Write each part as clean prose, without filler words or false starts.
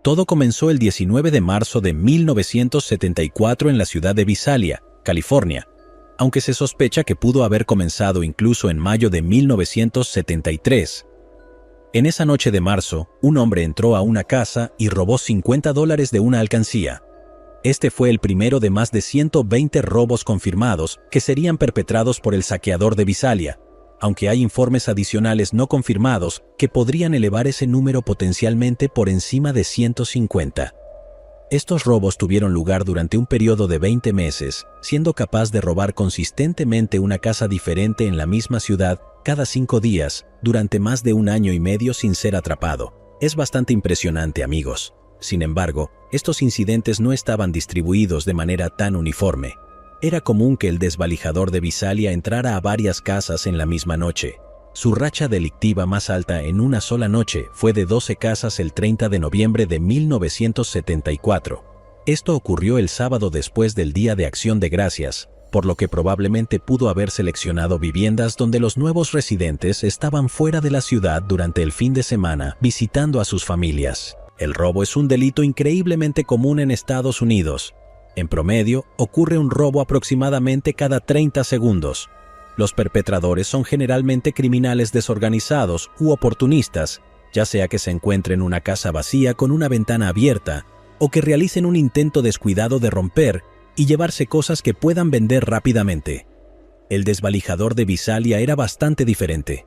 Todo comenzó el 19 de marzo de 1974 en la ciudad de Visalia, California, aunque se sospecha que pudo haber comenzado incluso en mayo de 1973. En esa noche de marzo, un hombre entró a una casa y robó $50 de una alcancía. Este fue el primero de más de 120 robos confirmados que serían perpetrados por el saqueador de Visalia, aunque hay informes adicionales no confirmados que podrían elevar ese número potencialmente por encima de 150. Estos robos tuvieron lugar durante un periodo de 20 meses, siendo capaz de robar consistentemente una casa diferente en la misma ciudad cada 5 días, durante más de 1 año y medio sin ser atrapado. Es bastante impresionante, amigos. Sin embargo, estos incidentes no estaban distribuidos de manera tan uniforme. Era común que el desvalijador de Visalia entrara a varias casas en la misma noche. Su racha delictiva más alta en una sola noche fue de 12 casas el 30 de noviembre de 1974. Esto ocurrió el sábado después del Día de Acción de Gracias, por lo que probablemente pudo haber seleccionado viviendas donde los nuevos residentes estaban fuera de la ciudad durante el fin de semana visitando a sus familias. El robo es un delito increíblemente común en Estados Unidos. En promedio, ocurre un robo aproximadamente cada 30 segundos. Los perpetradores son generalmente criminales desorganizados u oportunistas, ya sea que se encuentren en una casa vacía con una ventana abierta o que realicen un intento descuidado de romper y llevarse cosas que puedan vender rápidamente. El desvalijador de Visalia era bastante diferente.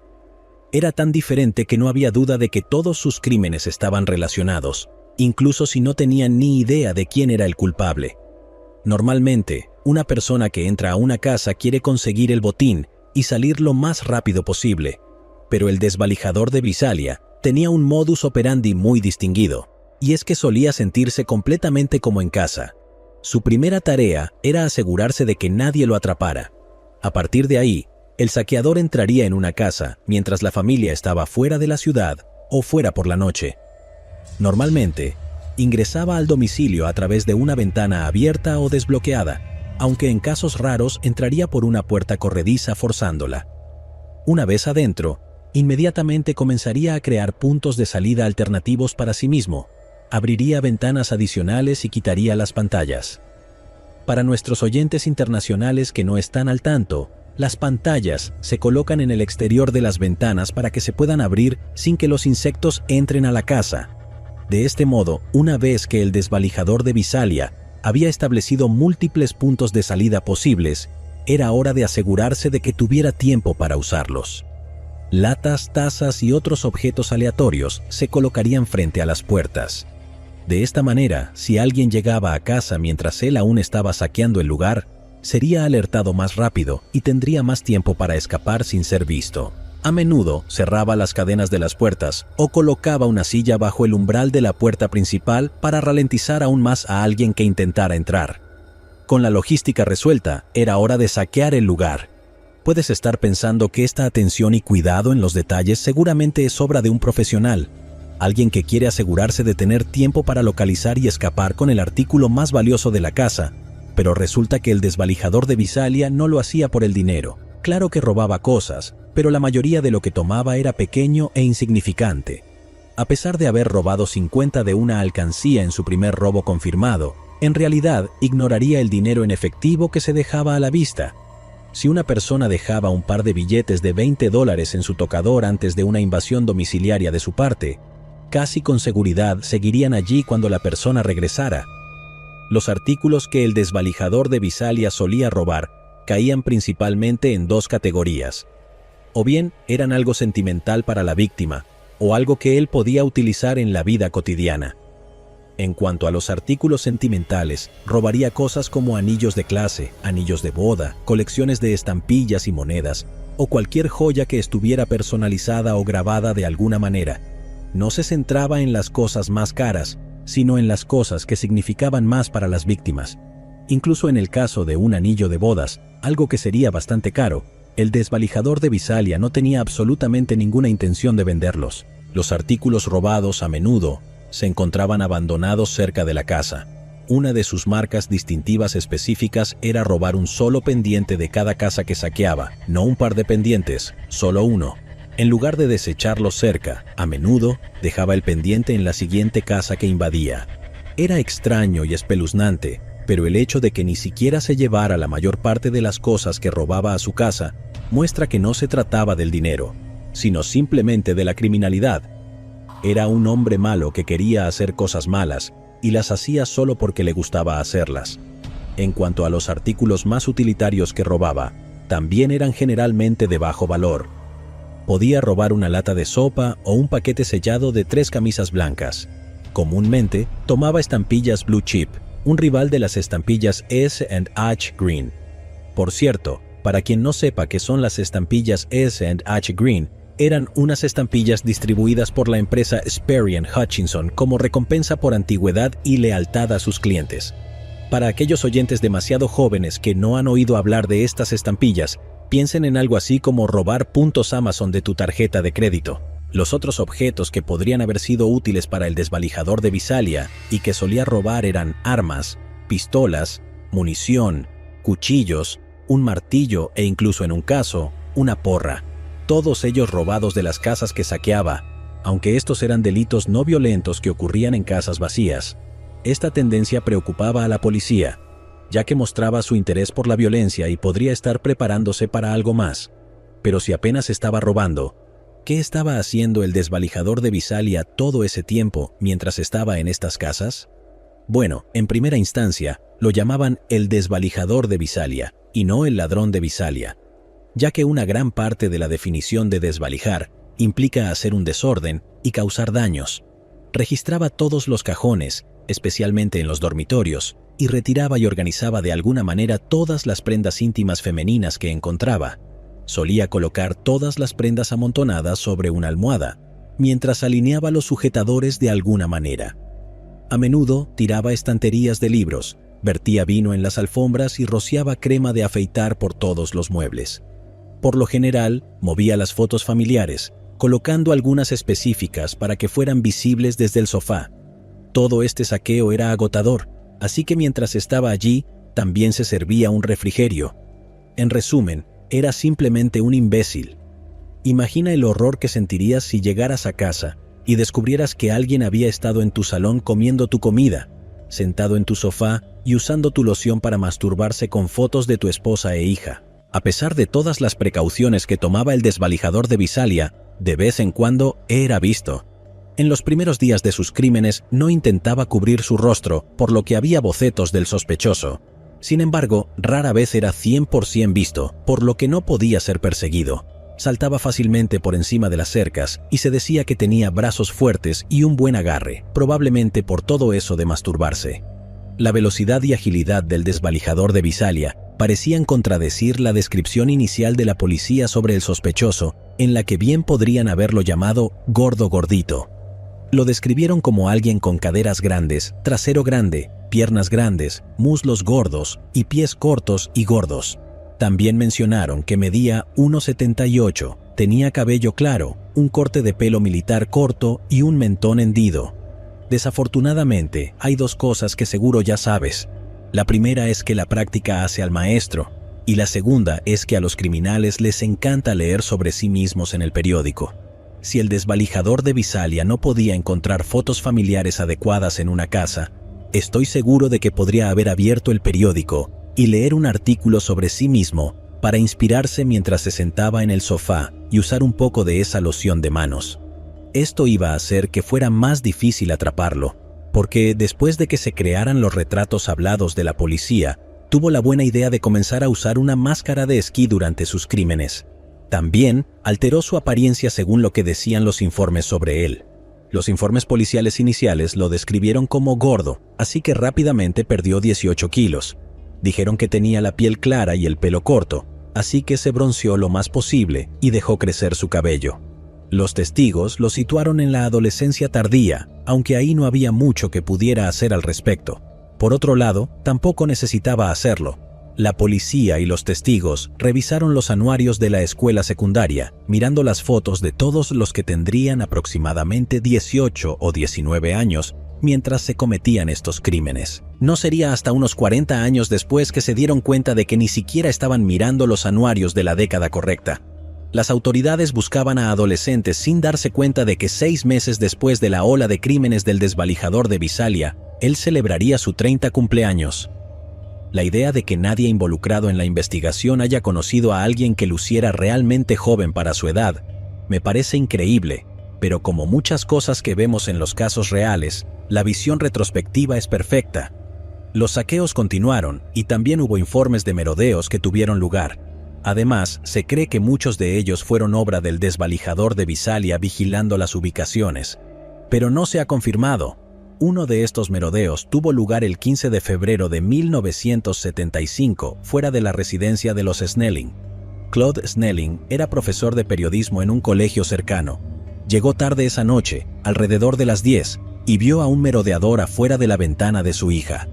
Era tan diferente que no había duda de que todos sus crímenes estaban relacionados, incluso si no tenían ni idea de quién era el culpable. Normalmente, una persona que entra a una casa quiere conseguir el botín y salir lo más rápido posible, pero el desvalijador de Visalia tenía un modus operandi muy distinguido, y es que solía sentirse completamente como en casa. Su primera tarea era asegurarse de que nadie lo atrapara. A partir de ahí, el saqueador entraría en una casa mientras la familia estaba fuera de la ciudad o fuera por la noche. Normalmente, ingresaba al domicilio a través de una ventana abierta o desbloqueada, aunque en casos raros entraría por una puerta corrediza forzándola. Una vez adentro, inmediatamente comenzaría a crear puntos de salida alternativos para sí mismo, abriría ventanas adicionales y quitaría las pantallas. Para nuestros oyentes internacionales que no están al tanto, las pantallas se colocan en el exterior de las ventanas para que se puedan abrir sin que los insectos entren a la casa. De este modo, una vez que el desvalijador de Visalia había establecido múltiples puntos de salida posibles, era hora de asegurarse de que tuviera tiempo para usarlos. Latas, tazas y otros objetos aleatorios se colocarían frente a las puertas. De esta manera, si alguien llegaba a casa mientras él aún estaba saqueando el lugar, sería alertado más rápido y tendría más tiempo para escapar sin ser visto. A menudo cerraba las cadenas de las puertas o colocaba una silla bajo el umbral de la puerta principal para ralentizar aún más a alguien que intentara entrar. Con la logística resuelta, era hora de saquear el lugar. Puedes estar pensando que esta atención y cuidado en los detalles seguramente es obra de un profesional, alguien que quiere asegurarse de tener tiempo para localizar y escapar con el artículo más valioso de la casa, pero resulta que el desvalijador de Visalia no lo hacía por el dinero. Claro que robaba cosas, pero la mayoría de lo que tomaba era pequeño e insignificante. A pesar de haber robado 50 de una alcancía en su primer robo confirmado, en realidad ignoraría el dinero en efectivo que se dejaba a la vista. Si una persona dejaba un par de billetes de $20 en su tocador antes de una invasión domiciliaria de su parte, casi con seguridad seguirían allí cuando la persona regresara. Los artículos que el desvalijador de Visalia solía robar caían principalmente en 2 categorías. O bien eran algo sentimental para la víctima, o algo que él podía utilizar en la vida cotidiana. En cuanto a los artículos sentimentales, robaría cosas como anillos de clase, anillos de boda, colecciones de estampillas y monedas, o cualquier joya que estuviera personalizada o grabada de alguna manera. No se centraba en las cosas más caras, sino en las cosas que significaban más para las víctimas. Incluso en el caso de un anillo de bodas, algo que sería bastante caro, el desvalijador de Visalia no tenía absolutamente ninguna intención de venderlos. Los artículos robados a menudo se encontraban abandonados cerca de la casa. Una de sus marcas distintivas específicas era robar un solo pendiente de cada casa que saqueaba, no un par de pendientes, solo uno. En lugar de desecharlo cerca, a menudo dejaba el pendiente en la siguiente casa que invadía. Era extraño y espeluznante, pero el hecho de que ni siquiera se llevara la mayor parte de las cosas que robaba a su casa muestra que no se trataba del dinero, sino simplemente de la criminalidad. Era un hombre malo que quería hacer cosas malas y las hacía solo porque le gustaba hacerlas. En cuanto a los artículos más utilitarios que robaba, también eran generalmente de bajo valor. Podía robar una lata de sopa o un paquete sellado de 3 camisas blancas. Comúnmente, tomaba estampillas Blue Chip, un rival de las estampillas S&H Green. Por cierto, para quien no sepa qué son las estampillas S&H Green, eran unas estampillas distribuidas por la empresa Sperry & Hutchinson como recompensa por antigüedad y lealtad a sus clientes. Para aquellos oyentes demasiado jóvenes que no han oído hablar de estas estampillas, piensen en algo así como robar puntos Amazon de tu tarjeta de crédito. Los otros objetos que podrían haber sido útiles para el desvalijador de Visalia y que solía robar eran armas, pistolas, munición, cuchillos, un martillo e incluso en un caso, una porra. Todos ellos robados de las casas que saqueaba, aunque estos eran delitos no violentos que ocurrían en casas vacías. Esta tendencia preocupaba a la policía, ya que mostraba su interés por la violencia y podría estar preparándose para algo más. Pero si apenas estaba robando, ¿qué estaba haciendo el desvalijador de Visalia todo ese tiempo mientras estaba en estas casas? Bueno, en primera instancia, lo llamaban el desvalijador de Visalia y no el ladrón de Visalia, ya que una gran parte de la definición de desvalijar implica hacer un desorden y causar daños. Registraba todos los cajones, especialmente en los dormitorios, y retiraba y organizaba de alguna manera todas las prendas íntimas femeninas que encontraba. Solía colocar todas las prendas amontonadas sobre una almohada, mientras alineaba los sujetadores de alguna manera. A menudo tiraba estanterías de libros, vertía vino en las alfombras y rociaba crema de afeitar por todos los muebles. Por lo general, movía las fotos familiares, colocando algunas específicas para que fueran visibles desde el sofá. Todo este saqueo era agotador, así que mientras estaba allí, también se servía un refrigerio. En resumen, era simplemente un imbécil. Imagina el horror que sentirías si llegaras a casa y descubrieras que alguien había estado en tu salón comiendo tu comida, sentado en tu sofá y usando tu loción para masturbarse con fotos de tu esposa e hija. A pesar de todas las precauciones que tomaba el desvalijador de Visalia, de vez en cuando era visto. En los primeros días de sus crímenes no intentaba cubrir su rostro, por lo que había bocetos del sospechoso. Sin embargo, rara vez era 100% visto, por lo que no podía ser perseguido. Saltaba fácilmente por encima de las cercas y se decía que tenía brazos fuertes y un buen agarre, probablemente por todo eso de masturbarse. La velocidad y agilidad del desvalijador de Visalia parecían contradecir la descripción inicial de la policía sobre el sospechoso, en la que bien podrían haberlo llamado gordo gordito. Lo describieron como alguien con caderas grandes, trasero grande, piernas grandes, muslos gordos y pies cortos y gordos. También mencionaron que medía 1,78, tenía cabello claro, un corte de pelo militar corto y un mentón hendido. Desafortunadamente, hay dos cosas que seguro ya sabes. La primera es que la práctica hace al maestro, y la segunda es que a los criminales les encanta leer sobre sí mismos en el periódico. Si el desvalijador de Visalia no podía encontrar fotos familiares adecuadas en una casa, estoy seguro de que podría haber abierto el periódico y leer un artículo sobre sí mismo para inspirarse mientras se sentaba en el sofá y usar un poco de esa loción de manos. Esto iba a hacer que fuera más difícil atraparlo, porque después de que se crearan los retratos hablados de la policía, tuvo la buena idea de comenzar a usar una máscara de esquí durante sus crímenes. También alteró su apariencia según lo que decían los informes sobre él. Los informes policiales iniciales lo describieron como gordo, así que rápidamente perdió 18 kilos. Dijeron que tenía la piel clara y el pelo corto, así que se bronceó lo más posible y dejó crecer su cabello. Los testigos lo situaron en la adolescencia tardía, aunque ahí no había mucho que pudiera hacer al respecto. Por otro lado, tampoco necesitaba hacerlo. La policía y los testigos revisaron los anuarios de la escuela secundaria, mirando las fotos de todos los que tendrían aproximadamente 18 o 19 años mientras se cometían estos crímenes. No sería hasta unos 40 años después que se dieron cuenta de que ni siquiera estaban mirando los anuarios de la década correcta. Las autoridades buscaban a adolescentes sin darse cuenta de que 6 meses después de la ola de crímenes del desvalijador de Visalia, él celebraría su 30 cumpleaños. La idea de que nadie involucrado en la investigación haya conocido a alguien que luciera realmente joven para su edad, me parece increíble, pero como muchas cosas que vemos en los casos reales, la visión retrospectiva es perfecta. Los saqueos continuaron y también hubo informes de merodeos que tuvieron lugar. Además, se cree que muchos de ellos fueron obra del desvalijador de Visalia vigilando las ubicaciones. Pero no se ha confirmado. Uno de estos merodeos tuvo lugar el 15 de febrero de 1975 fuera de la residencia de los Snelling. Claude Snelling era profesor de periodismo en un colegio cercano. Llegó tarde esa noche, alrededor de las 10, y vio a un merodeador afuera de la ventana de su hija.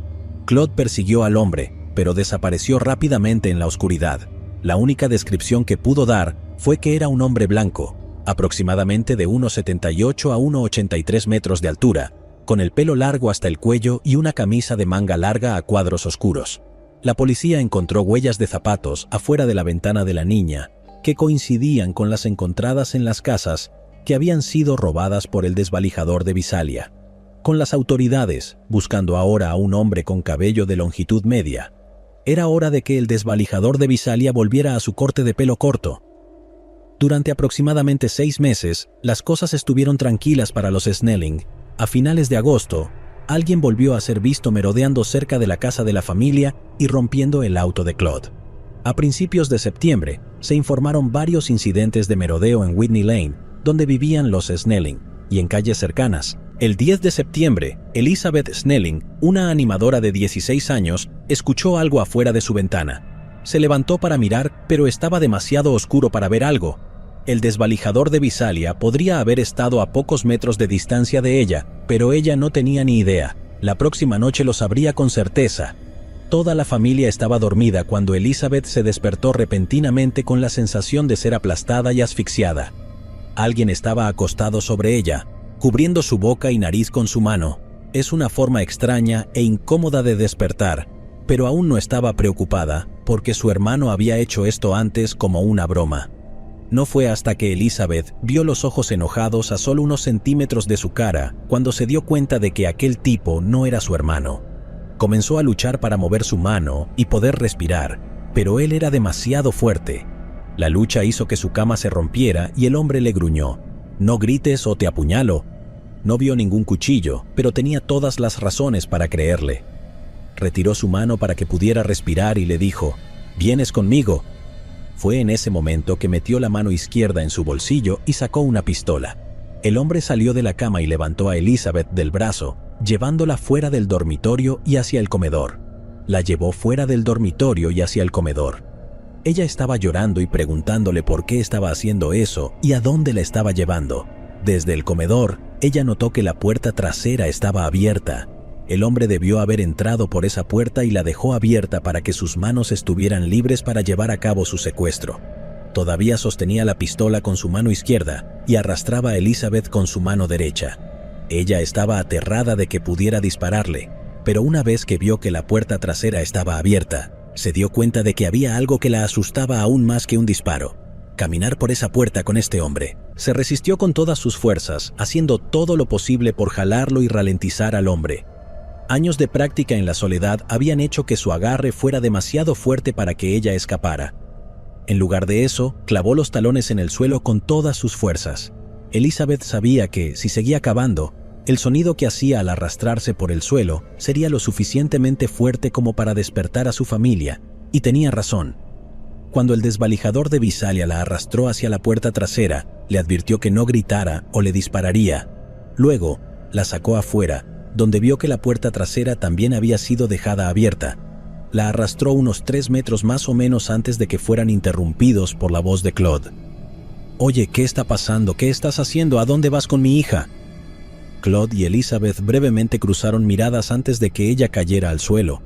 Claude persiguió al hombre, pero desapareció rápidamente en la oscuridad. La única descripción que pudo dar fue que era un hombre blanco, aproximadamente de 1,78 a 1,83 metros de altura, con el pelo largo hasta el cuello y una camisa de manga larga a cuadros oscuros. La policía encontró huellas de zapatos afuera de la ventana de la niña, que coincidían con las encontradas en las casas que habían sido robadas por el desvalijador de Visalia. Con las autoridades, buscando ahora a un hombre con cabello de longitud media, era hora de que el desvalijador de Visalia volviera a su corte de pelo corto. Durante aproximadamente 6 meses, las cosas estuvieron tranquilas para los Snelling. A finales de agosto, alguien volvió a ser visto merodeando cerca de la casa de la familia y rompiendo el auto de Claude. A principios de septiembre, se informaron varios incidentes de merodeo en Whitney Lane, donde vivían los Snelling, y en calles cercanas. El 10 de septiembre, Elizabeth Snelling, una animadora de 16 años, escuchó algo afuera de su ventana. Se levantó para mirar, pero estaba demasiado oscuro para ver algo. El desvalijador de Visalia podría haber estado a pocos metros de distancia de ella, pero ella no tenía ni idea. La próxima noche lo sabría con certeza. Toda la familia estaba dormida cuando Elizabeth se despertó repentinamente con la sensación de ser aplastada y asfixiada. Alguien estaba acostado sobre ella, cubriendo su boca y nariz con su mano. Es una forma extraña e incómoda de despertar, pero aún no estaba preocupada, porque su hermano había hecho esto antes como una broma. No fue hasta que Elizabeth vio los ojos enojados a solo unos centímetros de su cara cuando se dio cuenta de que aquel tipo no era su hermano. Comenzó a luchar para mover su mano y poder respirar, pero él era demasiado fuerte. La lucha hizo que su cama se rompiera y el hombre le gruñó: «No grites o te apuñalo». No vio ningún cuchillo, pero tenía todas las razones para creerle. Retiró su mano para que pudiera respirar y le dijo: «¿Vienes conmigo?». Fue en ese momento que metió la mano izquierda en su bolsillo y sacó una pistola. El hombre salió de la cama y levantó a Elizabeth del brazo, llevándola fuera del dormitorio y hacia el comedor. La llevó fuera del dormitorio y hacia el comedor. Ella estaba llorando y preguntándole por qué estaba haciendo eso y a dónde la estaba llevando. Desde el comedor, ella notó que la puerta trasera estaba abierta. El hombre debió haber entrado por esa puerta y la dejó abierta para que sus manos estuvieran libres para llevar a cabo su secuestro. Todavía sostenía la pistola con su mano izquierda y arrastraba a Elizabeth con su mano derecha. Ella estaba aterrada de que pudiera dispararle, pero una vez que vio que la puerta trasera estaba abierta, se dio cuenta de que había algo que la asustaba aún más que un disparo: caminar por esa puerta con este hombre. Se resistió con todas sus fuerzas, haciendo todo lo posible por jalarlo y ralentizar al hombre. Años de práctica en la soledad habían hecho que su agarre fuera demasiado fuerte para que ella escapara. En lugar de eso, clavó los talones en el suelo con todas sus fuerzas. Elizabeth sabía que, si seguía cavando, el sonido que hacía al arrastrarse por el suelo sería lo suficientemente fuerte como para despertar a su familia, y tenía razón. Cuando el desvalijador de Visalia la arrastró hacia la puerta trasera, le advirtió que no gritara o le dispararía. Luego, la sacó afuera, donde vio que la puerta trasera también había sido dejada abierta. La arrastró unos 3 metros más o menos antes de que fueran interrumpidos por la voz de Claude. «Oye, ¿qué está pasando? ¿Qué estás haciendo? ¿A dónde vas con mi hija?». Claude y Elizabeth brevemente cruzaron miradas antes de que ella cayera al suelo.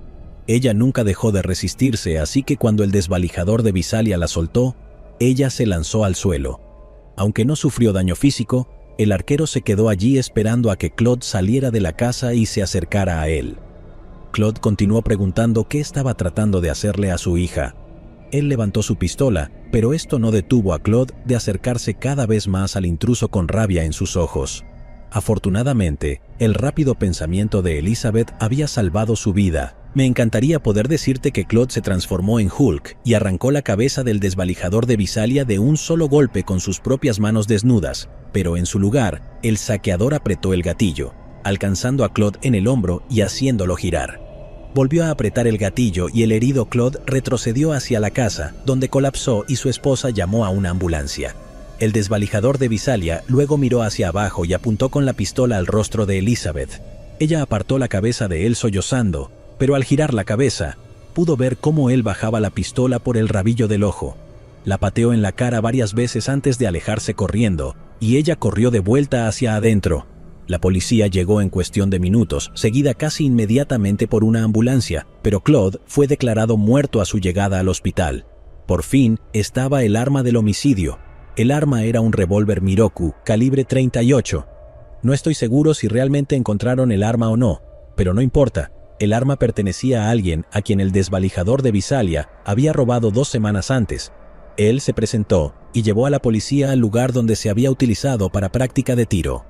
Ella nunca dejó de resistirse, así que cuando el desvalijador de Visalia la soltó, ella se lanzó al suelo. Aunque no sufrió daño físico, el arquero se quedó allí esperando a que Claude saliera de la casa y se acercara a él. Claude continuó preguntando qué estaba tratando de hacerle a su hija. él levantó su pistola, pero esto no detuvo a Claude de acercarse cada vez más al intruso con rabia en sus ojos. Afortunadamente, el rápido pensamiento de Elizabeth había salvado su vida. Me encantaría poder decirte que Claude se transformó en Hulk y arrancó la cabeza del desvalijador de Visalia de un solo golpe con sus propias manos desnudas, pero en su lugar, el saqueador apretó el gatillo, alcanzando a Claude en el hombro y haciéndolo girar. Volvió a apretar el gatillo y el herido Claude retrocedió hacia la casa, donde colapsó y su esposa llamó a una ambulancia. El desvalijador de Visalia luego miró hacia abajo y apuntó con la pistola al rostro de Elizabeth. Ella apartó la cabeza de él sollozando, pero al girar la cabeza, pudo ver cómo él bajaba la pistola por el rabillo del ojo. La pateó en la cara varias veces antes de alejarse corriendo, y ella corrió de vuelta hacia adentro. La policía llegó en cuestión de minutos, seguida casi inmediatamente por una ambulancia, pero Claude fue declarado muerto a su llegada al hospital. Por fin estaba el arma del homicidio. El arma era un revólver Miroku, calibre 38. No estoy seguro si realmente encontraron el arma o no, pero no importa. El arma pertenecía a alguien a quien el desvalijador de Visalia había robado 2 semanas antes. Él se presentó y llevó a la policía al lugar donde se había utilizado para práctica de tiro.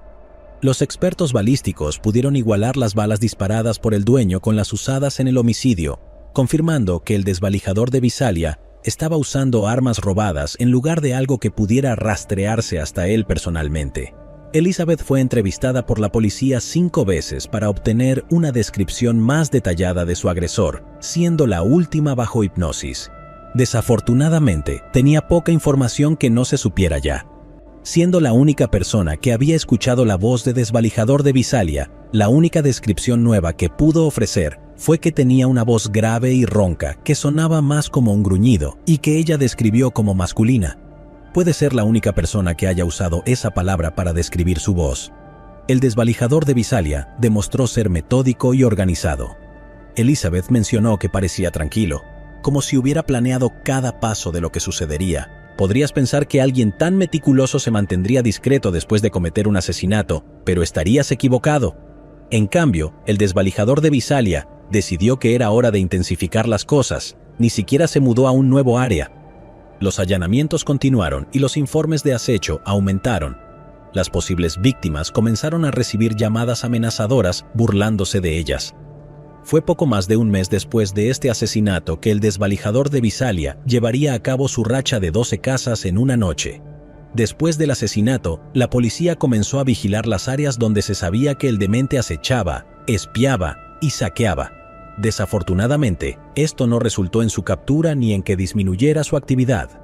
Los expertos balísticos pudieron igualar las balas disparadas por el dueño con las usadas en el homicidio, confirmando que el desvalijador de Visalia estaba usando armas robadas en lugar de algo que pudiera rastrearse hasta él personalmente. Elizabeth fue entrevistada por la policía 5 veces para obtener una descripción más detallada de su agresor, siendo la última bajo hipnosis. Desafortunadamente, tenía poca información que no se supiera ya. Siendo la única persona que había escuchado la voz de desvalijador de Visalia, la única descripción nueva que pudo ofrecer fue que tenía una voz grave y ronca que sonaba más como un gruñido y que ella describió como masculina. Puede ser la única persona que haya usado esa palabra para describir su voz. El desvalijador de Visalia demostró ser metódico y organizado. Elizabeth mencionó que parecía tranquilo, como si hubiera planeado cada paso de lo que sucedería. Podrías pensar que alguien tan meticuloso se mantendría discreto después de cometer un asesinato, pero estarías equivocado. En cambio, el desvalijador de Visalia decidió que era hora de intensificar las cosas. Ni siquiera se mudó a un nuevo área. Los allanamientos continuaron y los informes de acecho aumentaron. Las posibles víctimas comenzaron a recibir llamadas amenazadoras burlándose de ellas. Fue poco más de un mes después de este asesinato que el desvalijador de Visalia llevaría a cabo su racha de 12 casas en una noche. Después del asesinato, la policía comenzó a vigilar las áreas donde se sabía que el demente acechaba, espiaba y saqueaba. Desafortunadamente, esto no resultó en su captura ni en que disminuyera su actividad.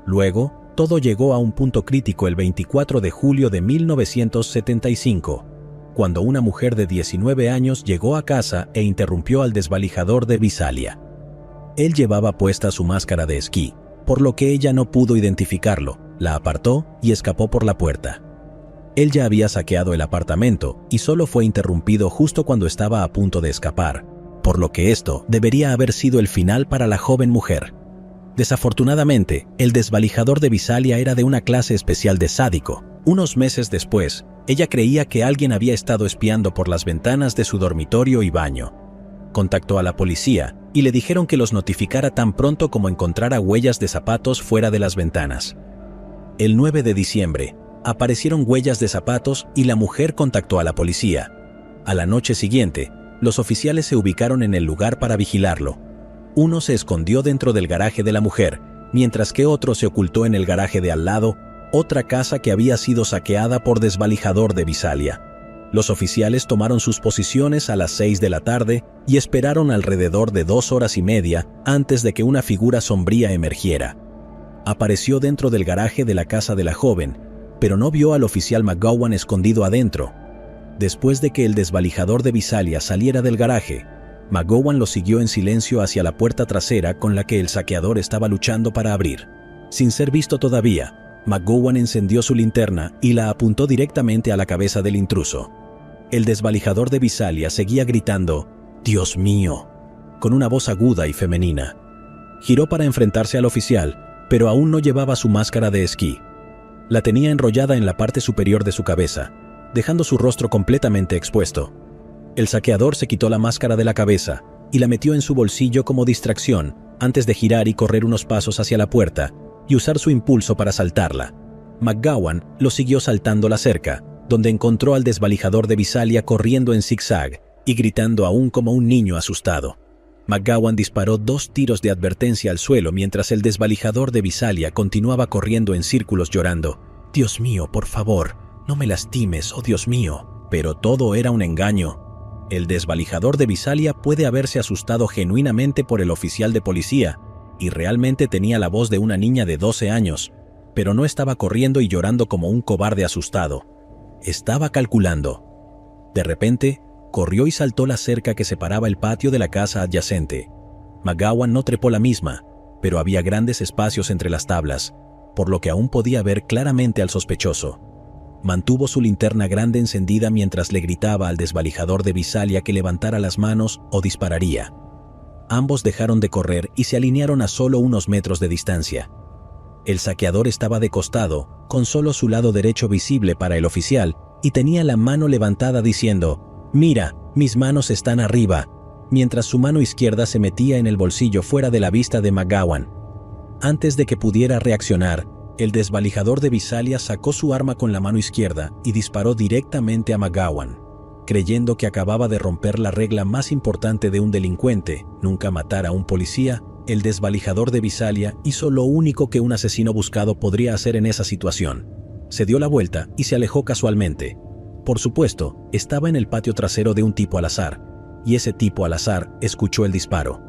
Luego, todo llegó a un punto crítico el 24 de julio de 1975. Cuando una mujer de 19 años llegó a casa e interrumpió al desvalijador de Visalia. Él llevaba puesta su máscara de esquí, por lo que ella no pudo identificarlo, la apartó y escapó por la puerta. Él ya había saqueado el apartamento y solo fue interrumpido justo cuando estaba a punto de escapar, por lo que esto debería haber sido el final para la joven mujer. Desafortunadamente, el desvalijador de Visalia era de una clase especial de sádico. Unos meses después, ella creía que alguien había estado espiando por las ventanas de su dormitorio y baño. Contactó a la policía y le dijeron que los notificara tan pronto como encontrara huellas de zapatos fuera de las ventanas. El 9 de diciembre, aparecieron huellas de zapatos y la mujer contactó a la policía. A la noche siguiente, los oficiales se ubicaron en el lugar para vigilarlo. Uno se escondió dentro del garaje de la mujer, mientras que otro se ocultó en el garaje de al lado, otra casa que había sido saqueada por desvalijador de Visalia. Los oficiales tomaron sus posiciones a las 6 de la tarde y esperaron alrededor de 2 horas y media antes de que una figura sombría emergiera. Apareció dentro del garaje de la casa de la joven, pero no vio al oficial McGowan escondido adentro. Después de que el desvalijador de Visalia saliera del garaje, McGowan lo siguió en silencio hacia la puerta trasera con la que el saqueador estaba luchando para abrir. Sin ser visto todavía, McGowan encendió su linterna y la apuntó directamente a la cabeza del intruso. El desvalijador de Visalia seguía gritando, «¡Dios mío!», con una voz aguda y femenina. Giró para enfrentarse al oficial, pero aún no llevaba su máscara de esquí. La tenía enrollada en la parte superior de su cabeza, dejando su rostro completamente expuesto. El saqueador se quitó la máscara de la cabeza y la metió en su bolsillo como distracción, antes de girar y correr unos pasos hacia la puerta y usar su impulso para saltarla. McGowan lo siguió saltando la cerca, donde encontró al desvalijador de Visalia corriendo en zigzag y gritando aún como un niño asustado. McGowan disparó 2 tiros de advertencia al suelo mientras el desvalijador de Visalia continuaba corriendo en círculos llorando. «Dios mío, por favor, no me lastimes, oh Dios mío». Pero todo era un engaño. El desvalijador de Visalia puede haberse asustado genuinamente por el oficial de policía y realmente tenía la voz de una niña de 12 años, pero no estaba corriendo y llorando como un cobarde asustado. Estaba calculando. De repente, corrió y saltó la cerca que separaba el patio de la casa adyacente. McGowan no trepó la misma, pero había grandes espacios entre las tablas, por lo que aún podía ver claramente al sospechoso. Mantuvo su linterna grande encendida mientras le gritaba al desvalijador de Visalia que levantara las manos o dispararía. Ambos dejaron de correr y se alinearon a solo unos metros de distancia. El saqueador estaba de costado, con solo su lado derecho visible para el oficial, y tenía la mano levantada diciendo: «Mira, mis manos están arriba», mientras su mano izquierda se metía en el bolsillo fuera de la vista de McGowan. Antes de que pudiera reaccionar, el desvalijador de Visalia sacó su arma con la mano izquierda y disparó directamente a McGowan. Creyendo que acababa de romper la regla más importante de un delincuente, nunca matar a un policía, el desvalijador de Visalia hizo lo único que un asesino buscado podría hacer en esa situación. Se dio la vuelta y se alejó casualmente. Por supuesto, estaba en el patio trasero de un tipo al azar, y ese tipo al azar escuchó el disparo.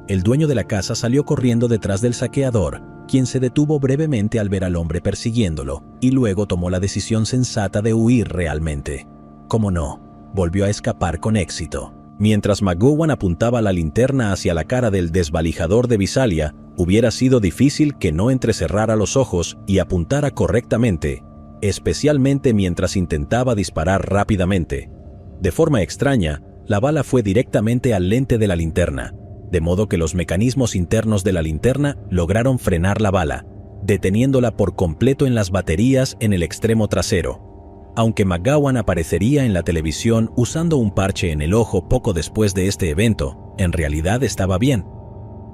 El dueño de la casa salió corriendo detrás del saqueador, quien se detuvo brevemente al ver al hombre persiguiéndolo, y luego tomó la decisión sensata de huir realmente. Cómo no, volvió a escapar con éxito. Mientras McGowan apuntaba la linterna hacia la cara del desvalijador de Visalia, hubiera sido difícil que no entrecerrara los ojos y apuntara correctamente, especialmente mientras intentaba disparar rápidamente. De forma extraña, la bala fue directamente al lente de la linterna, de modo que los mecanismos internos de la linterna lograron frenar la bala, deteniéndola por completo en las baterías en el extremo trasero. Aunque McGowan aparecería en la televisión usando un parche en el ojo poco después de este evento, en realidad estaba bien.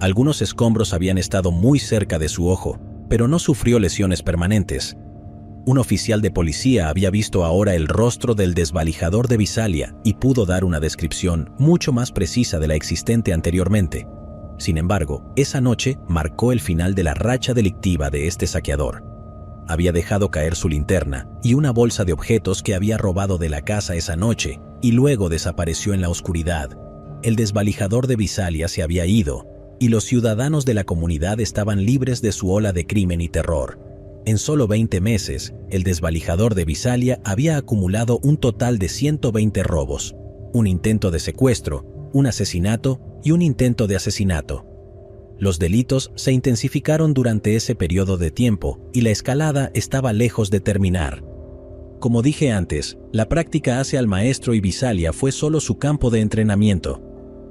Algunos escombros habían estado muy cerca de su ojo, pero no sufrió lesiones permanentes. Un oficial de policía había visto ahora el rostro del desvalijador de Visalia y pudo dar una descripción mucho más precisa de la existente anteriormente. Sin embargo, esa noche marcó el final de la racha delictiva de este saqueador. Había dejado caer su linterna y una bolsa de objetos que había robado de la casa esa noche y luego desapareció en la oscuridad. El desvalijador de Visalia se había ido y los ciudadanos de la comunidad estaban libres de su ola de crimen y terror. En solo 20 meses, el desvalijador de Visalia había acumulado un total de 120 robos, un intento de secuestro, un asesinato y un intento de asesinato. Los delitos se intensificaron durante ese periodo de tiempo y la escalada estaba lejos de terminar. Como dije antes, la práctica hace al maestro y Visalia fue solo su campo de entrenamiento.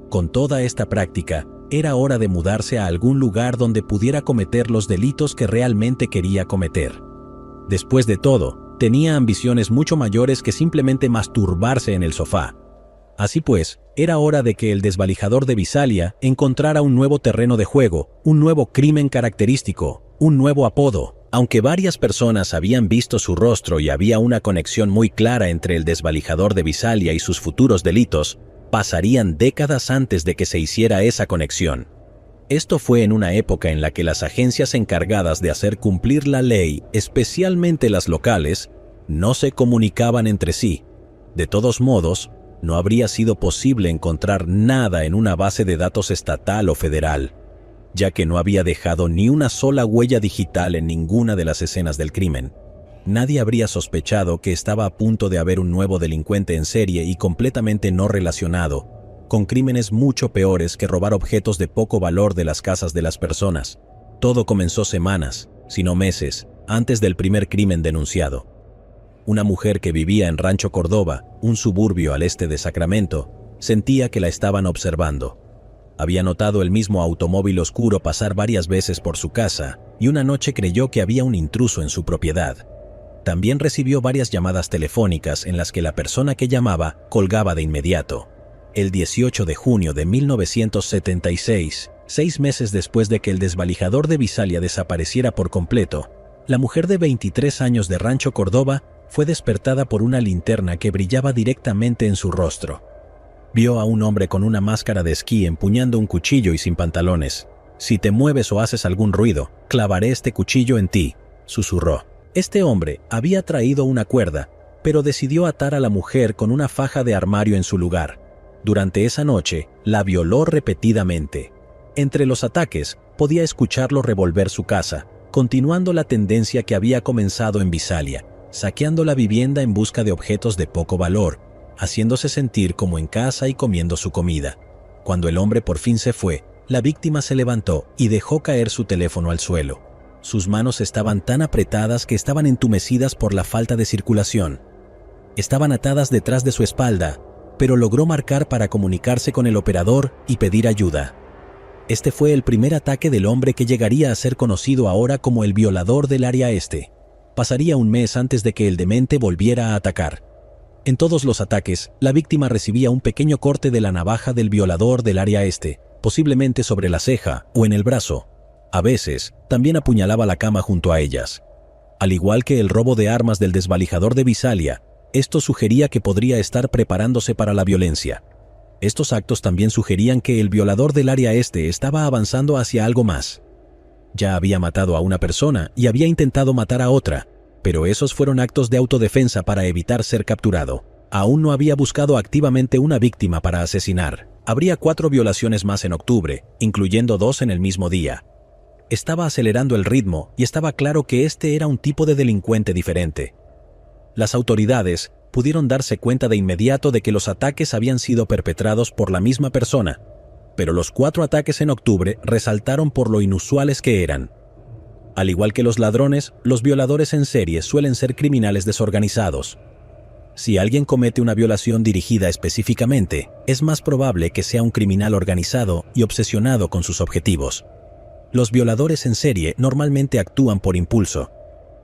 Con toda esta práctica, era hora de mudarse a algún lugar donde pudiera cometer los delitos que realmente quería cometer. Después de todo, tenía ambiciones mucho mayores que simplemente masturbarse en el sofá. Así pues, era hora de que el desvalijador de Visalia encontrara un nuevo terreno de juego, un nuevo crimen característico, un nuevo apodo. Aunque varias personas habían visto su rostro y había una conexión muy clara entre el desvalijador de Visalia y sus futuros delitos, pasarían décadas antes de que se hiciera esa conexión. Esto fue en una época en la que las agencias encargadas de hacer cumplir la ley, especialmente las locales, no se comunicaban entre sí. De todos modos, no habría sido posible encontrar nada en una base de datos estatal o federal, ya que no había dejado ni una sola huella digital en ninguna de las escenas del crimen. Nadie habría sospechado que estaba a punto de haber un nuevo delincuente en serie y completamente no relacionado, con crímenes mucho peores que robar objetos de poco valor de las casas de las personas. Todo comenzó semanas, si no meses, antes del primer crimen denunciado. Una mujer que vivía en Rancho Cordova, un suburbio al este de Sacramento, sentía que la estaban observando. Había notado el mismo automóvil oscuro pasar varias veces por su casa y una noche creyó que había un intruso en su propiedad. También recibió varias llamadas telefónicas en las que la persona que llamaba colgaba de inmediato. El 18 de junio de 1976, 6 meses después de que el desvalijador de Visalia desapareciera por completo, la mujer de 23 años de Rancho Córdoba fue despertada por una linterna que brillaba directamente en su rostro. Vio a un hombre con una máscara de esquí empuñando un cuchillo y sin pantalones. «Si te mueves o haces algún ruido, clavaré este cuchillo en ti», susurró. Este hombre había traído una cuerda, pero decidió atar a la mujer con una faja de armario en su lugar. Durante esa noche, la violó repetidamente. Entre los ataques, podía escucharlo revolver su casa, continuando la tendencia que había comenzado en Visalia, saqueando la vivienda en busca de objetos de poco valor, haciéndose sentir como en casa y comiendo su comida. Cuando el hombre por fin se fue, la víctima se levantó y dejó caer su teléfono al suelo. Sus manos estaban tan apretadas que estaban entumecidas por la falta de circulación. Estaban atadas detrás de su espalda, pero logró marcar para comunicarse con el operador y pedir ayuda. Este fue el primer ataque del hombre que llegaría a ser conocido ahora como el violador del área este. Pasaría un mes antes de que el demente volviera a atacar. En todos los ataques, la víctima recibía un pequeño corte de la navaja del violador del área este, posiblemente sobre la ceja o en el brazo. A veces, también apuñalaba la cama junto a ellas. Al igual que el robo de armas del desvalijador de Visalia, esto sugería que podría estar preparándose para la violencia. Estos actos también sugerían que el violador del área este estaba avanzando hacia algo más. Ya había matado a una persona y había intentado matar a otra, pero esos fueron actos de autodefensa para evitar ser capturado. Aún no había buscado activamente una víctima para asesinar. Habría 4 violaciones más en octubre, incluyendo 2 en el mismo día. Estaba acelerando el ritmo y estaba claro que este era un tipo de delincuente diferente. Las autoridades pudieron darse cuenta de inmediato de que los ataques habían sido perpetrados por la misma persona, pero los 4 ataques en octubre resaltaron por lo inusuales que eran. Al igual que los ladrones, los violadores en serie suelen ser criminales desorganizados. Si alguien comete una violación dirigida específicamente, es más probable que sea un criminal organizado y obsesionado con sus objetivos. Los violadores en serie normalmente actúan por impulso,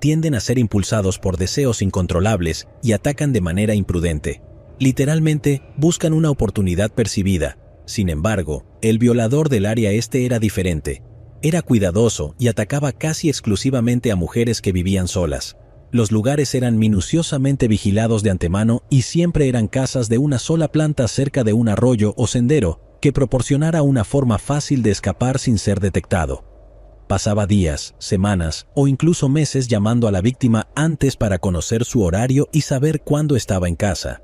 tienden a ser impulsados por deseos incontrolables y atacan de manera imprudente. Literalmente, buscan una oportunidad percibida. Sin embargo, el violador del área este era diferente. Era cuidadoso y atacaba casi exclusivamente a mujeres que vivían solas. Los lugares eran minuciosamente vigilados de antemano y siempre eran casas de una sola planta cerca de un arroyo o sendero que proporcionara una forma fácil de escapar sin ser detectado. Pasaba días, semanas o incluso meses llamando a la víctima antes para conocer su horario y saber cuándo estaba en casa.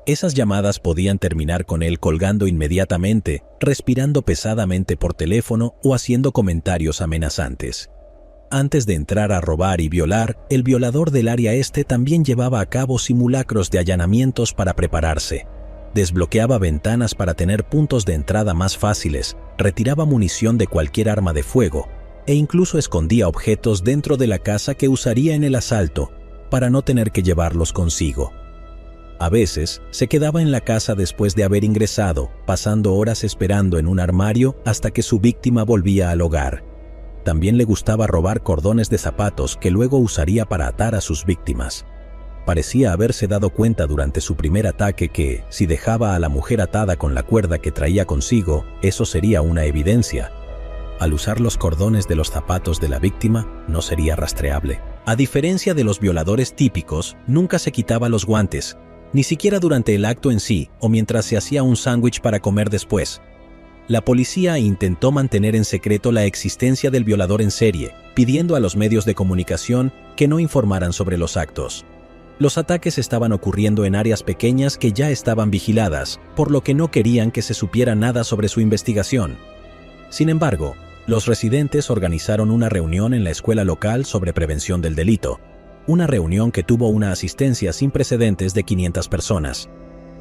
Esas llamadas podían terminar con él colgando inmediatamente, respirando pesadamente por teléfono o haciendo comentarios amenazantes. Antes de entrar a robar y violar, el violador del área este también llevaba a cabo simulacros de allanamientos para prepararse. Desbloqueaba ventanas para tener puntos de entrada más fáciles, retiraba munición de cualquier arma de fuego, e incluso escondía objetos dentro de la casa que usaría en el asalto, para no tener que llevarlos consigo. A veces, se quedaba en la casa después de haber ingresado, pasando horas esperando en un armario hasta que su víctima volvía al hogar. También le gustaba robar cordones de zapatos que luego usaría para atar a sus víctimas. Parecía haberse dado cuenta durante su primer ataque que, si dejaba a la mujer atada con la cuerda que traía consigo, eso sería una evidencia. Al usar los cordones de los zapatos de la víctima, no sería rastreable. A diferencia de los violadores típicos, nunca se quitaba los guantes, ni siquiera durante el acto en sí o mientras se hacía un sándwich para comer después. La policía intentó mantener en secreto la existencia del violador en serie, pidiendo a los medios de comunicación que no informaran sobre los actos. Los ataques estaban ocurriendo en áreas pequeñas que ya estaban vigiladas, por lo que no querían que se supiera nada sobre su investigación. Sin embargo, los residentes organizaron una reunión en la escuela local sobre prevención del delito, una reunión que tuvo una asistencia sin precedentes de 500 personas.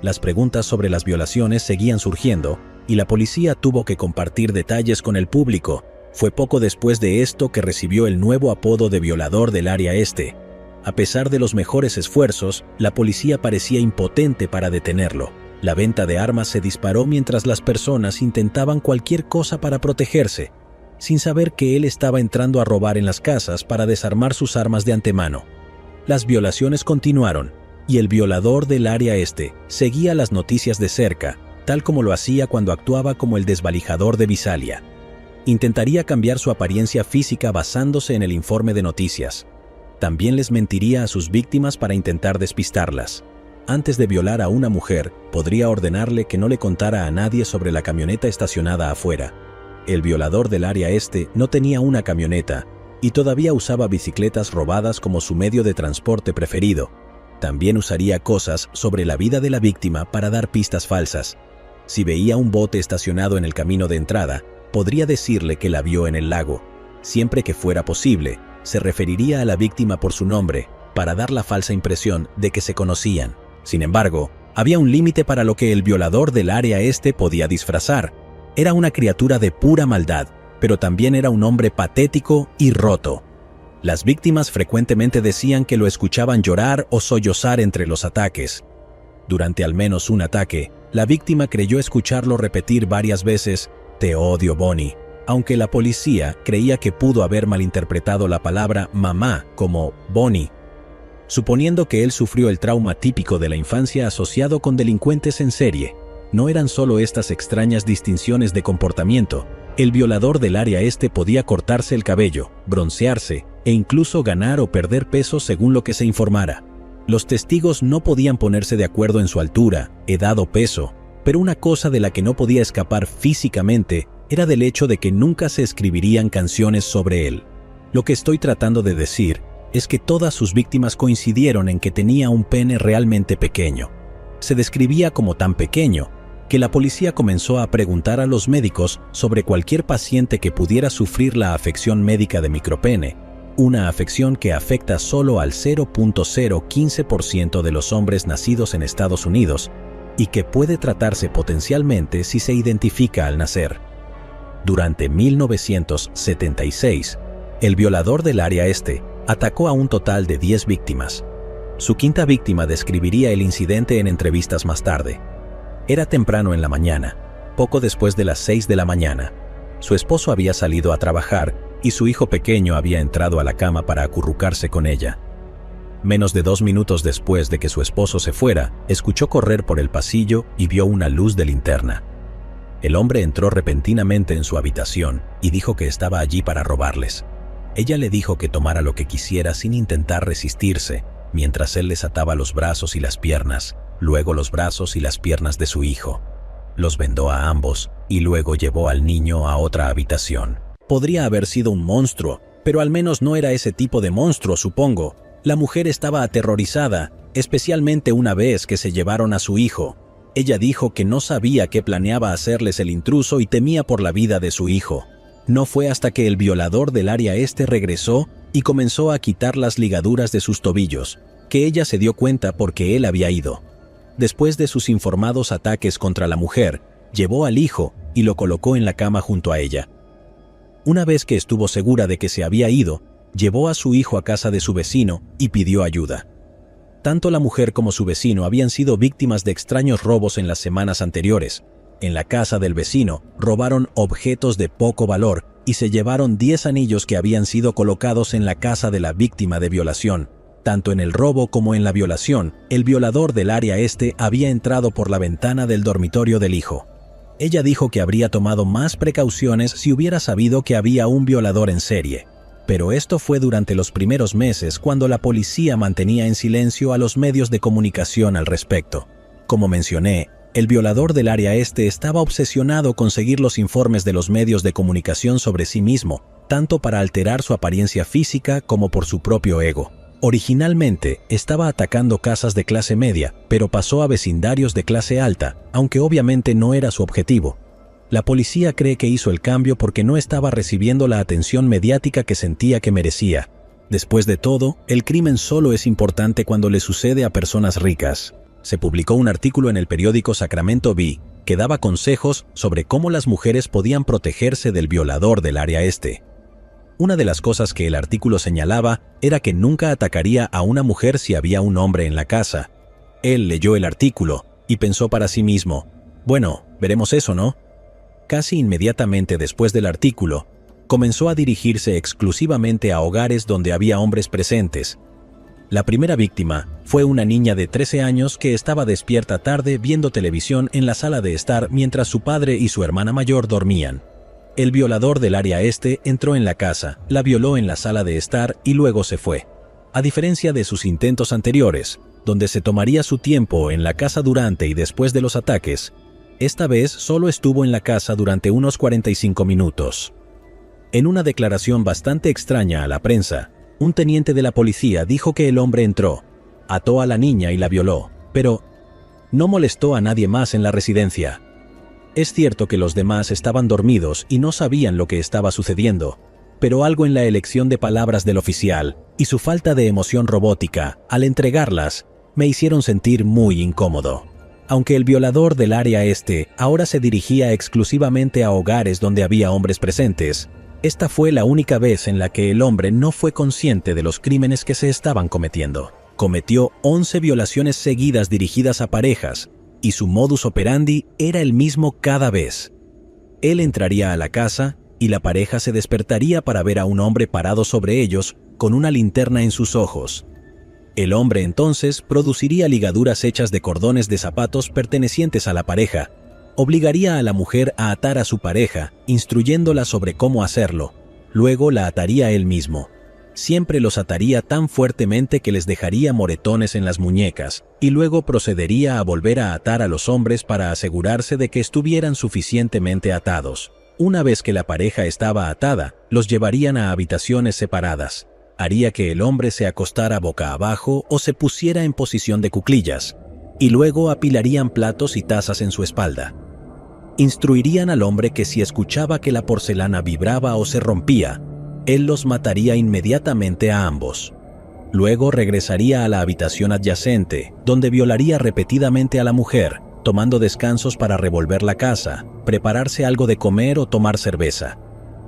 Las preguntas sobre las violaciones seguían surgiendo y la policía tuvo que compartir detalles con el público. Fue poco después de esto que recibió el nuevo apodo de violador del área este. A pesar de los mejores esfuerzos, la policía parecía impotente para detenerlo. La venta de armas se disparó mientras las personas intentaban cualquier cosa para protegerse, sin saber que él estaba entrando a robar en las casas para desarmar sus armas de antemano. Las violaciones continuaron, y el violador del área este seguía las noticias de cerca, tal como lo hacía cuando actuaba como el desvalijador de Visalia. Intentaría cambiar su apariencia física basándose en el informe de noticias. También les mentiría a sus víctimas para intentar despistarlas. Antes de violar a una mujer, podría ordenarle que no le contara a nadie sobre la camioneta estacionada afuera. El violador del área este no tenía una camioneta y todavía usaba bicicletas robadas como su medio de transporte preferido. También usaría cosas sobre la vida de la víctima para dar pistas falsas. Si veía un bote estacionado en el camino de entrada, podría decirle que la vio en el lago. Siempre que fuera posible, se referiría a la víctima por su nombre, para dar la falsa impresión de que se conocían. Sin embargo, había un límite para lo que el violador del área este podía disfrazar. Era una criatura de pura maldad, pero también era un hombre patético y roto. Las víctimas frecuentemente decían que lo escuchaban llorar o sollozar entre los ataques. Durante al menos un ataque, la víctima creyó escucharlo repetir varias veces: "Te odio, Bonnie", aunque la policía creía que pudo haber malinterpretado la palabra mamá como Bonnie. Suponiendo que él sufrió el trauma típico de la infancia asociado con delincuentes en serie, no eran solo estas extrañas distinciones de comportamiento. El violador del área este podía cortarse el cabello, broncearse e incluso ganar o perder peso según lo que se informara. Los testigos no podían ponerse de acuerdo en su altura, edad o peso, pero una cosa de la que no podía escapar físicamente era del hecho de que nunca se escribirían canciones sobre él. Lo que estoy tratando de decir es que todas sus víctimas coincidieron en que tenía un pene realmente pequeño. Se describía como tan pequeño que la policía comenzó a preguntar a los médicos sobre cualquier paciente que pudiera sufrir la afección médica de micropene, una afección que afecta solo al 0.015% de los hombres nacidos en Estados Unidos y que puede tratarse potencialmente si se identifica al nacer. Durante 1976, el violador del área este atacó a un total de 10 víctimas. Su quinta víctima describiría el incidente en entrevistas más tarde. Era temprano en la mañana, poco después de las 6 de la mañana. Su esposo había salido a trabajar y su hijo pequeño había entrado a la cama para acurrucarse con ella. Menos de 2 minutos después de que su esposo se fuera, escuchó correr por el pasillo y vio una luz de linterna. El hombre entró repentinamente en su habitación y dijo que estaba allí para robarles. Ella le dijo que tomara lo que quisiera sin intentar resistirse, mientras él les ataba los brazos y las piernas, luego los brazos y las piernas de su hijo. Los vendó a ambos y luego llevó al niño a otra habitación. Podría haber sido un monstruo, pero al menos no era ese tipo de monstruo, supongo. La mujer estaba aterrorizada, especialmente una vez que se llevaron a su hijo. Ella dijo que no sabía qué planeaba hacerles el intruso y temía por la vida de su hijo. No fue hasta que el violador del área este regresó y comenzó a quitar las ligaduras de sus tobillos, que ella se dio cuenta porque él había ido. Después de sus informados ataques contra la mujer, llevó al hijo y lo colocó en la cama junto a ella. Una vez que estuvo segura de que se había ido, llevó a su hijo a casa de su vecino y pidió ayuda. Tanto la mujer como su vecino habían sido víctimas de extraños robos en las semanas anteriores. En la casa del vecino, robaron objetos de poco valor y se llevaron 10 anillos que habían sido colocados en la casa de la víctima de violación. Tanto en el robo como en la violación, el violador del área este había entrado por la ventana del dormitorio del hijo. Ella dijo que habría tomado más precauciones si hubiera sabido que había un violador en serie. Pero esto fue durante los primeros meses cuando la policía mantenía en silencio a los medios de comunicación al respecto. Como mencioné, el violador del área este estaba obsesionado con seguir los informes de los medios de comunicación sobre sí mismo, tanto para alterar su apariencia física como por su propio ego. Originalmente estaba atacando casas de clase media, pero pasó a vecindarios de clase alta, aunque obviamente no era su objetivo. La policía cree que hizo el cambio porque no estaba recibiendo la atención mediática que sentía que merecía. Después de todo, el crimen solo es importante cuando le sucede a personas ricas. Se publicó un artículo en el periódico Sacramento Bee que daba consejos sobre cómo las mujeres podían protegerse del violador del área este. Una de las cosas que el artículo señalaba era que nunca atacaría a una mujer si había un hombre en la casa. Él leyó el artículo y pensó para sí mismo, bueno, veremos eso, ¿no? Casi inmediatamente después del artículo, comenzó a dirigirse exclusivamente a hogares donde había hombres presentes. La primera víctima fue una niña de 13 años que estaba despierta tarde viendo televisión en la sala de estar mientras su padre y su hermana mayor dormían. El violador del área este entró en la casa, la violó en la sala de estar y luego se fue. A diferencia de sus intentos anteriores, donde se tomaría su tiempo en la casa durante y después de los ataques, esta vez solo estuvo en la casa durante unos 45 minutos. En una declaración bastante extraña a la prensa, un teniente de la policía dijo que el hombre entró, ató a la niña y la violó, pero no molestó a nadie más en la residencia. Es cierto que los demás estaban dormidos y no sabían lo que estaba sucediendo, pero algo en la elección de palabras del oficial y su falta de emoción robótica al entregarlas me hicieron sentir muy incómodo. Aunque el violador del área este ahora se dirigía exclusivamente a hogares donde había hombres presentes, esta fue la única vez en la que el hombre no fue consciente de los crímenes que se estaban cometiendo. Cometió 11 violaciones seguidas dirigidas a parejas, y su modus operandi era el mismo cada vez. Él entraría a la casa y la pareja se despertaría para ver a un hombre parado sobre ellos con una linterna en sus ojos. El hombre entonces produciría ligaduras hechas de cordones de zapatos pertenecientes a la pareja, obligaría a la mujer a atar a su pareja, instruyéndola sobre cómo hacerlo, luego la ataría él mismo. Siempre los ataría tan fuertemente que les dejaría moretones en las muñecas, y luego procedería a volver a atar a los hombres para asegurarse de que estuvieran suficientemente atados. Una vez que la pareja estaba atada, los llevarían a habitaciones separadas. Haría que el hombre se acostara boca abajo o se pusiera en posición de cuclillas, y luego apilarían platos y tazas en su espalda. Instruirían al hombre que si escuchaba que la porcelana vibraba o se rompía, él los mataría inmediatamente a ambos. Luego regresaría a la habitación adyacente, donde violaría repetidamente a la mujer, tomando descansos para revolver la casa, prepararse algo de comer o tomar cerveza.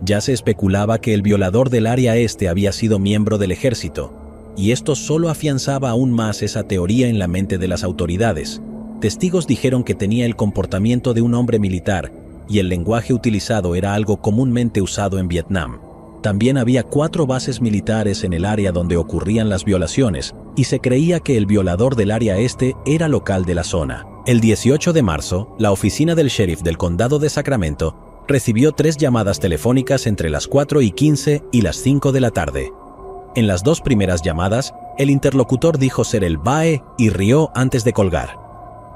Ya se especulaba que el violador del área este había sido miembro del ejército, y esto solo afianzaba aún más esa teoría en la mente de las autoridades. Testigos dijeron que tenía el comportamiento de un hombre militar, y el lenguaje utilizado era algo comúnmente usado en Vietnam. También había 4 bases militares en el área donde ocurrían las violaciones, y se creía que el violador del área este era local de la zona. El 18 de marzo, la oficina del sheriff del condado de Sacramento recibió 3 llamadas telefónicas entre las 4:15 y las 5 de la tarde. En las 2 primeras llamadas, el interlocutor dijo ser el BAE y rió antes de colgar.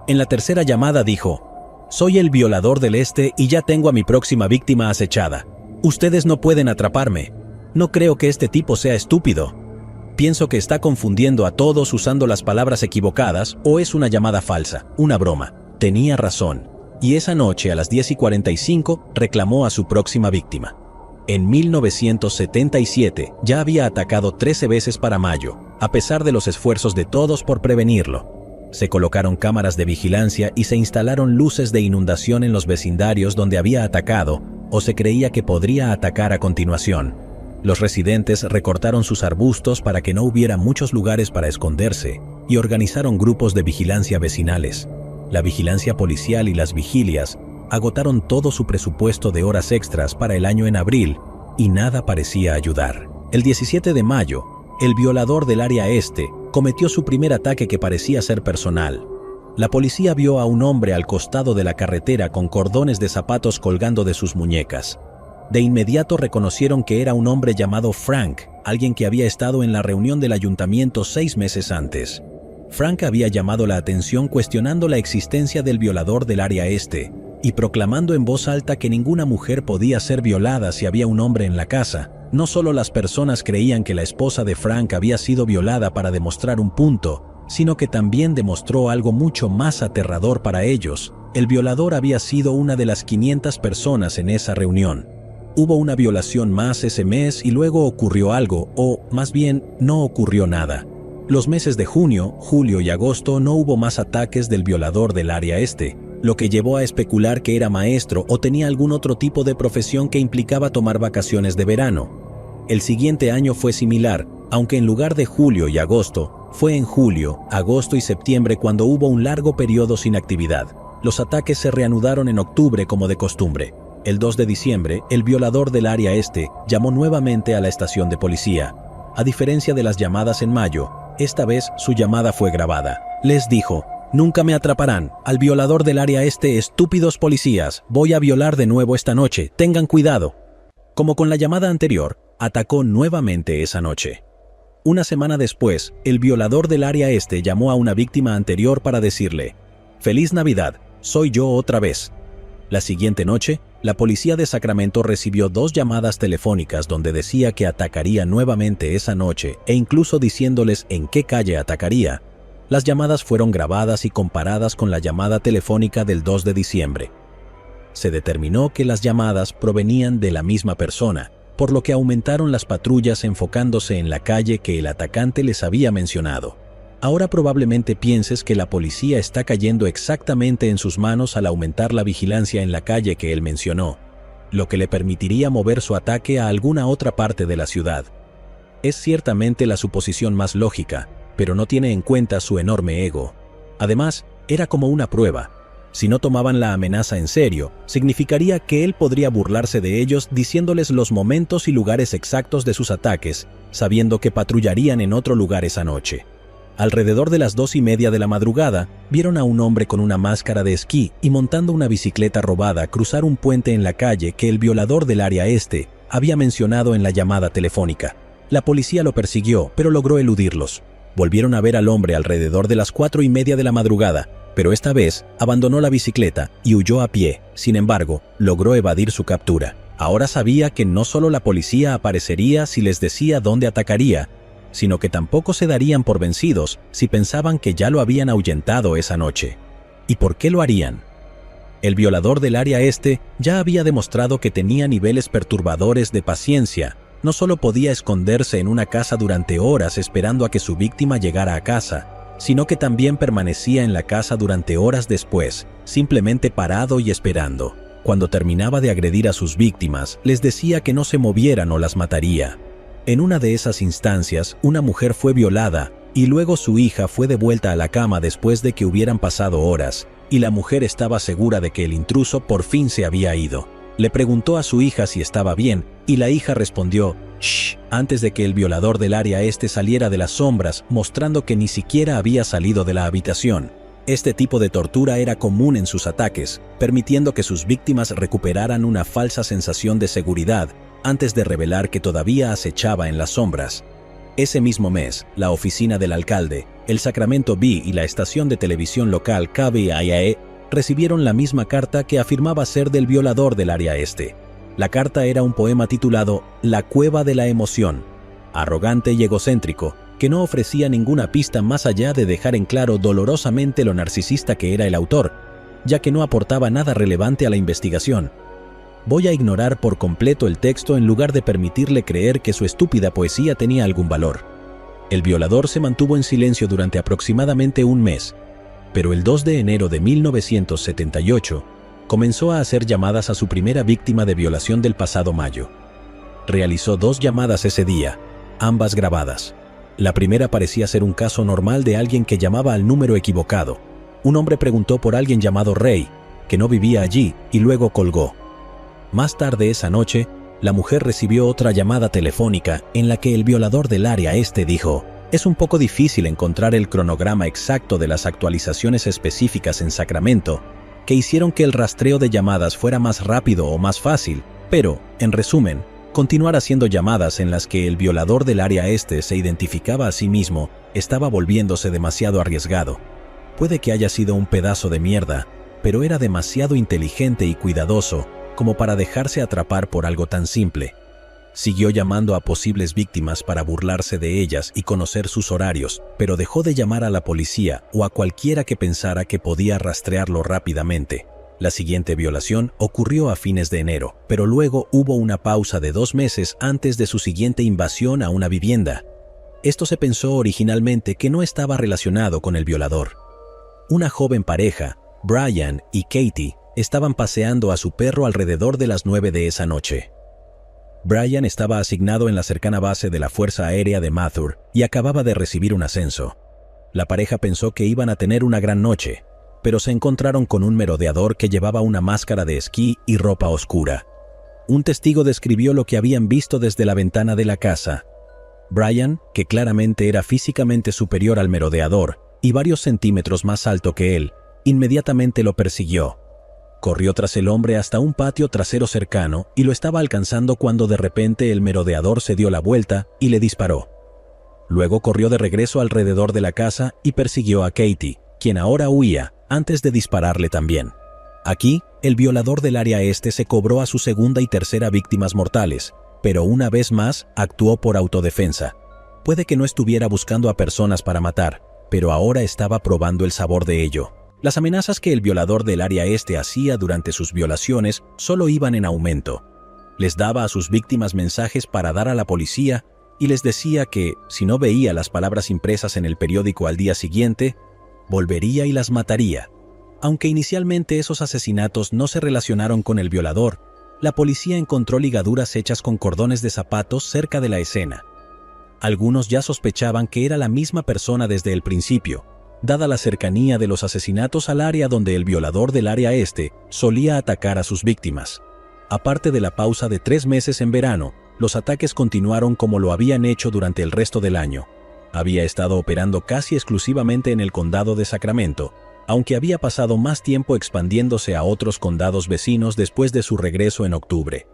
En la tercera llamada dijo: «Soy el violador del este y ya tengo a mi próxima víctima acechada. Ustedes no pueden atraparme. No creo que este tipo sea estúpido. Pienso que está confundiendo a todos usando las palabras equivocadas o es una llamada falsa, una broma». Tenía razón, y esa noche a las 10:45 reclamó a su próxima víctima. En 1977 ya había atacado 13 veces para mayo, a pesar de los esfuerzos de todos por prevenirlo. Se colocaron cámaras de vigilancia y se instalaron luces de inundación en los vecindarios donde había atacado o se creía que podría atacar a continuación. Los residentes recortaron sus arbustos para que no hubiera muchos lugares para esconderse y organizaron grupos de vigilancia vecinales. La vigilancia policial y las vigilias agotaron todo su presupuesto de horas extras para el año en abril y nada parecía ayudar. El 17 de mayo, el violador del área este cometió su primer ataque que parecía ser personal. La policía vio a un hombre al costado de la carretera con cordones de zapatos colgando de sus muñecas. De inmediato reconocieron que era un hombre llamado Frank, alguien que había estado en la reunión del ayuntamiento 6 meses antes. Frank había llamado la atención cuestionando la existencia del violador del área este y proclamando en voz alta que ninguna mujer podía ser violada si había un hombre en la casa. No solo las personas creían que la esposa de Frank había sido violada para demostrar un punto, sino que también demostró algo mucho más aterrador para ellos. El violador había sido una de las 500 personas en esa reunión. Hubo una violación más ese mes y luego ocurrió algo, o más bien, no ocurrió nada. Los meses de junio, julio y agosto no hubo más ataques del violador del área este, lo que llevó a especular que era maestro o tenía algún otro tipo de profesión que implicaba tomar vacaciones de verano. El siguiente año fue similar, aunque en lugar de julio y agosto, fue en julio, agosto y septiembre cuando hubo un largo periodo sin actividad. Los ataques se reanudaron en octubre como de costumbre. El 2 de diciembre, el violador del área este llamó nuevamente a la estación de policía. A diferencia de las llamadas en mayo, esta vez su llamada fue grabada. Les dijo: Nunca me atraparán. Al violador del área este, estúpidos policías. Voy a violar de nuevo esta noche. Tengan cuidado. Como con la llamada anterior, atacó nuevamente esa noche. Una semana después, el violador del área este llamó a una víctima anterior para decirle: «Feliz Navidad, soy yo otra vez». La siguiente noche, la policía de Sacramento recibió 2 llamadas telefónicas donde decía que atacaría nuevamente esa noche e incluso diciéndoles en qué calle atacaría. Las llamadas fueron grabadas y comparadas con la llamada telefónica del 2 de diciembre. Se determinó que las llamadas provenían de la misma persona, por lo que aumentaron las patrullas enfocándose en la calle que el atacante les había mencionado. Ahora probablemente pienses que la policía está cayendo exactamente en sus manos al aumentar la vigilancia en la calle que él mencionó, lo que le permitiría mover su ataque a alguna otra parte de la ciudad. Es ciertamente la suposición más lógica, pero no tiene en cuenta su enorme ego. Además, era como una prueba. Si no tomaban la amenaza en serio, significaría que él podría burlarse de ellos diciéndoles los momentos y lugares exactos de sus ataques, sabiendo que patrullarían en otro lugar esa noche. Alrededor de las 2:30 de la madrugada, vieron a un hombre con una máscara de esquí y montando una bicicleta robada cruzar un puente en la calle que el violador del área este había mencionado en la llamada telefónica. La policía lo persiguió, pero logró eludirlos. Volvieron a ver al hombre alrededor de las 4:30 de la madrugada, pero esta vez abandonó la bicicleta y huyó a pie. Sin embargo, logró evadir su captura. Ahora sabía que no solo la policía aparecería si les decía dónde atacaría, sino que tampoco se darían por vencidos si pensaban que ya lo habían ahuyentado esa noche. ¿Y por qué lo harían? El violador del área este ya había demostrado que tenía niveles perturbadores de paciencia. No solo podía esconderse en una casa durante horas esperando a que su víctima llegara a casa, sino que también permanecía en la casa durante horas después, simplemente parado y esperando. Cuando terminaba de agredir a sus víctimas, les decía que no se movieran o las mataría. En una de esas instancias, una mujer fue violada y luego su hija fue devuelta a la cama después de que hubieran pasado horas, y la mujer estaba segura de que el intruso por fin se había ido. Le preguntó a su hija si estaba bien, y la hija respondió «Shh», antes de que el violador del área este saliera de las sombras, mostrando que ni siquiera había salido de la habitación. Este tipo de tortura era común en sus ataques, permitiendo que sus víctimas recuperaran una falsa sensación de seguridad antes de revelar que todavía acechaba en las sombras. Ese mismo mes, la oficina del alcalde, el Sacramento Bee y la estación de televisión local KBIA recibieron la misma carta que afirmaba ser del violador del área este. La carta era un poema titulado La cueva de la emoción, arrogante y egocéntrico, que no ofrecía ninguna pista más allá de dejar en claro dolorosamente lo narcisista que era el autor, ya que no aportaba nada relevante a la investigación. Voy a ignorar por completo el texto en lugar de permitirle creer que su estúpida poesía tenía algún valor. El violador se mantuvo en silencio durante aproximadamente un mes, pero el 2 de enero de 1978 comenzó a hacer llamadas a su primera víctima de violación del pasado mayo. Realizó 2 llamadas ese día, ambas grabadas. La primera parecía ser un caso normal de alguien que llamaba al número equivocado. Un hombre preguntó por alguien llamado Ray, que no vivía allí, y luego colgó. Más tarde esa noche, la mujer recibió otra llamada telefónica en la que el violador del área este dijo: «Es un poco difícil encontrar el cronograma exacto de las actualizaciones específicas en Sacramento que hicieron que el rastreo de llamadas fuera más rápido o más fácil, pero, en resumen, continuar haciendo llamadas en las que el violador del área este se identificaba a sí mismo estaba volviéndose demasiado arriesgado. Puede que haya sido un pedazo de mierda, pero era demasiado inteligente y cuidadoso como para dejarse atrapar por algo tan simple». Siguió llamando a posibles víctimas para burlarse de ellas y conocer sus horarios, pero dejó de llamar a la policía o a cualquiera que pensara que podía rastrearlo rápidamente. La siguiente violación ocurrió a fines de enero, pero luego hubo una pausa de 2 meses antes de su siguiente invasión a una vivienda. Esto se pensó originalmente que no estaba relacionado con el violador. Una joven pareja, Brian y Katie, estaban paseando a su perro alrededor de las 9 de esa noche. Brian estaba asignado en la cercana base de la Fuerza Aérea de Mather y acababa de recibir un ascenso. La pareja pensó que iban a tener una gran noche, pero se encontraron con un merodeador que llevaba una máscara de esquí y ropa oscura. Un testigo describió lo que habían visto desde la ventana de la casa. Brian, que claramente era físicamente superior al merodeador, y varios centímetros más alto que él, inmediatamente lo persiguió. Corrió tras el hombre hasta un patio trasero cercano y lo estaba alcanzando cuando de repente el merodeador se dio la vuelta y le disparó. Luego corrió de regreso alrededor de la casa y persiguió a Katie, quien ahora huía, antes de dispararle también. Aquí, el violador del área este se cobró a su segunda y tercera víctimas mortales, pero una vez más actuó por autodefensa. Puede que no estuviera buscando a personas para matar, pero ahora estaba probando el sabor de ello. Las amenazas que el violador del área este hacía durante sus violaciones solo iban en aumento. Les daba a sus víctimas mensajes para dar a la policía y les decía que, si no veía las palabras impresas en el periódico al día siguiente, volvería y las mataría. Aunque inicialmente esos asesinatos no se relacionaron con el violador, la policía encontró ligaduras hechas con cordones de zapatos cerca de la escena. Algunos ya sospechaban que era la misma persona desde el principio, dada la cercanía de los asesinatos al área donde el violador del área este solía atacar a sus víctimas. Aparte de la pausa de 3 meses en verano, los ataques continuaron como lo habían hecho durante el resto del año. Había estado operando casi exclusivamente en el condado de Sacramento, aunque había pasado más tiempo expandiéndose a otros condados vecinos después de su regreso en octubre.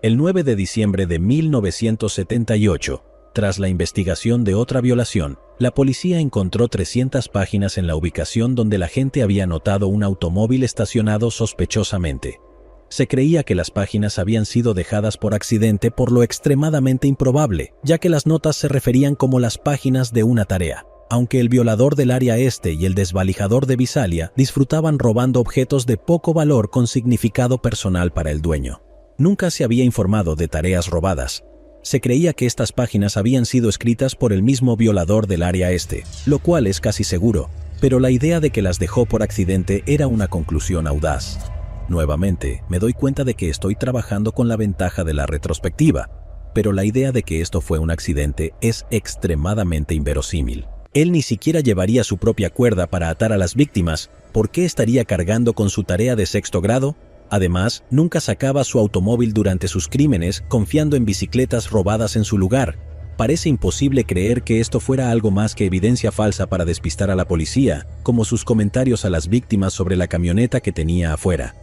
El 9 de diciembre de 1978, tras la investigación de otra violación, la policía encontró 300 páginas en la ubicación donde la gente había notado un automóvil estacionado sospechosamente. Se creía que las páginas habían sido dejadas por accidente por lo extremadamente improbable, ya que las notas se referían como las páginas de una tarea. Aunque el violador del área este y el desvalijador de Visalia disfrutaban robando objetos de poco valor con significado personal para el dueño. Nunca se había informado de tareas robadas. Se creía que estas páginas habían sido escritas por el mismo violador del área este, lo cual es casi seguro, pero la idea de que las dejó por accidente era una conclusión audaz. Nuevamente, me doy cuenta de que estoy trabajando con la ventaja de la retrospectiva, pero la idea de que esto fue un accidente es extremadamente inverosímil. Él ni siquiera llevaría su propia cuerda para atar a las víctimas. ¿Por qué estaría cargando con su tarea de sexto grado? Además, nunca sacaba su automóvil durante sus crímenes, confiando en bicicletas robadas en su lugar. Parece imposible creer que esto fuera algo más que evidencia falsa para despistar a la policía, como sus comentarios a las víctimas sobre la camioneta que tenía afuera.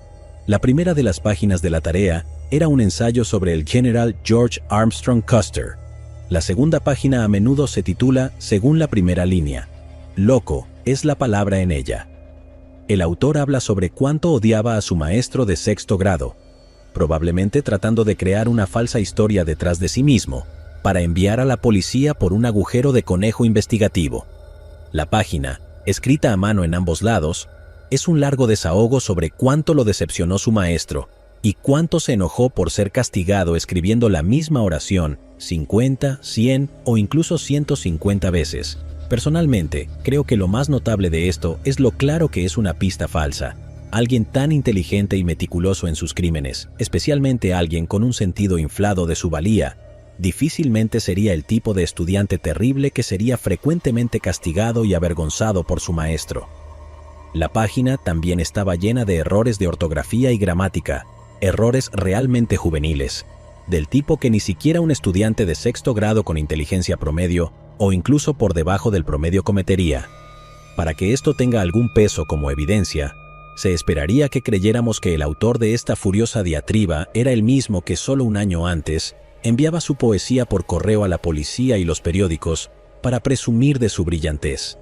La primera de las páginas de la tarea era un ensayo sobre el general George Armstrong Custer. La segunda página a menudo se titula según la primera línea. Loco es la palabra en ella. El autor habla sobre cuánto odiaba a su maestro de sexto grado, probablemente tratando de crear una falsa historia detrás de sí mismo, para enviar a la policía por un agujero de conejo investigativo. La página, escrita a mano en ambos lados, es un largo desahogo sobre cuánto lo decepcionó su maestro y cuánto se enojó por ser castigado escribiendo la misma oración 50, 100 o incluso 150 veces. Personalmente, creo que lo más notable de esto es lo claro que es una pista falsa. Alguien tan inteligente y meticuloso en sus crímenes, especialmente alguien con un sentido inflado de su valía, difícilmente sería el tipo de estudiante terrible que sería frecuentemente castigado y avergonzado por su maestro. La página también estaba llena de errores de ortografía y gramática, errores realmente juveniles, del tipo que ni siquiera un estudiante de sexto grado con inteligencia promedio o incluso por debajo del promedio cometería. Para que esto tenga algún peso como evidencia, se esperaría que creyéramos que el autor de esta furiosa diatriba era el mismo que solo un año antes enviaba su poesía por correo a la policía y los periódicos para presumir de su brillantez.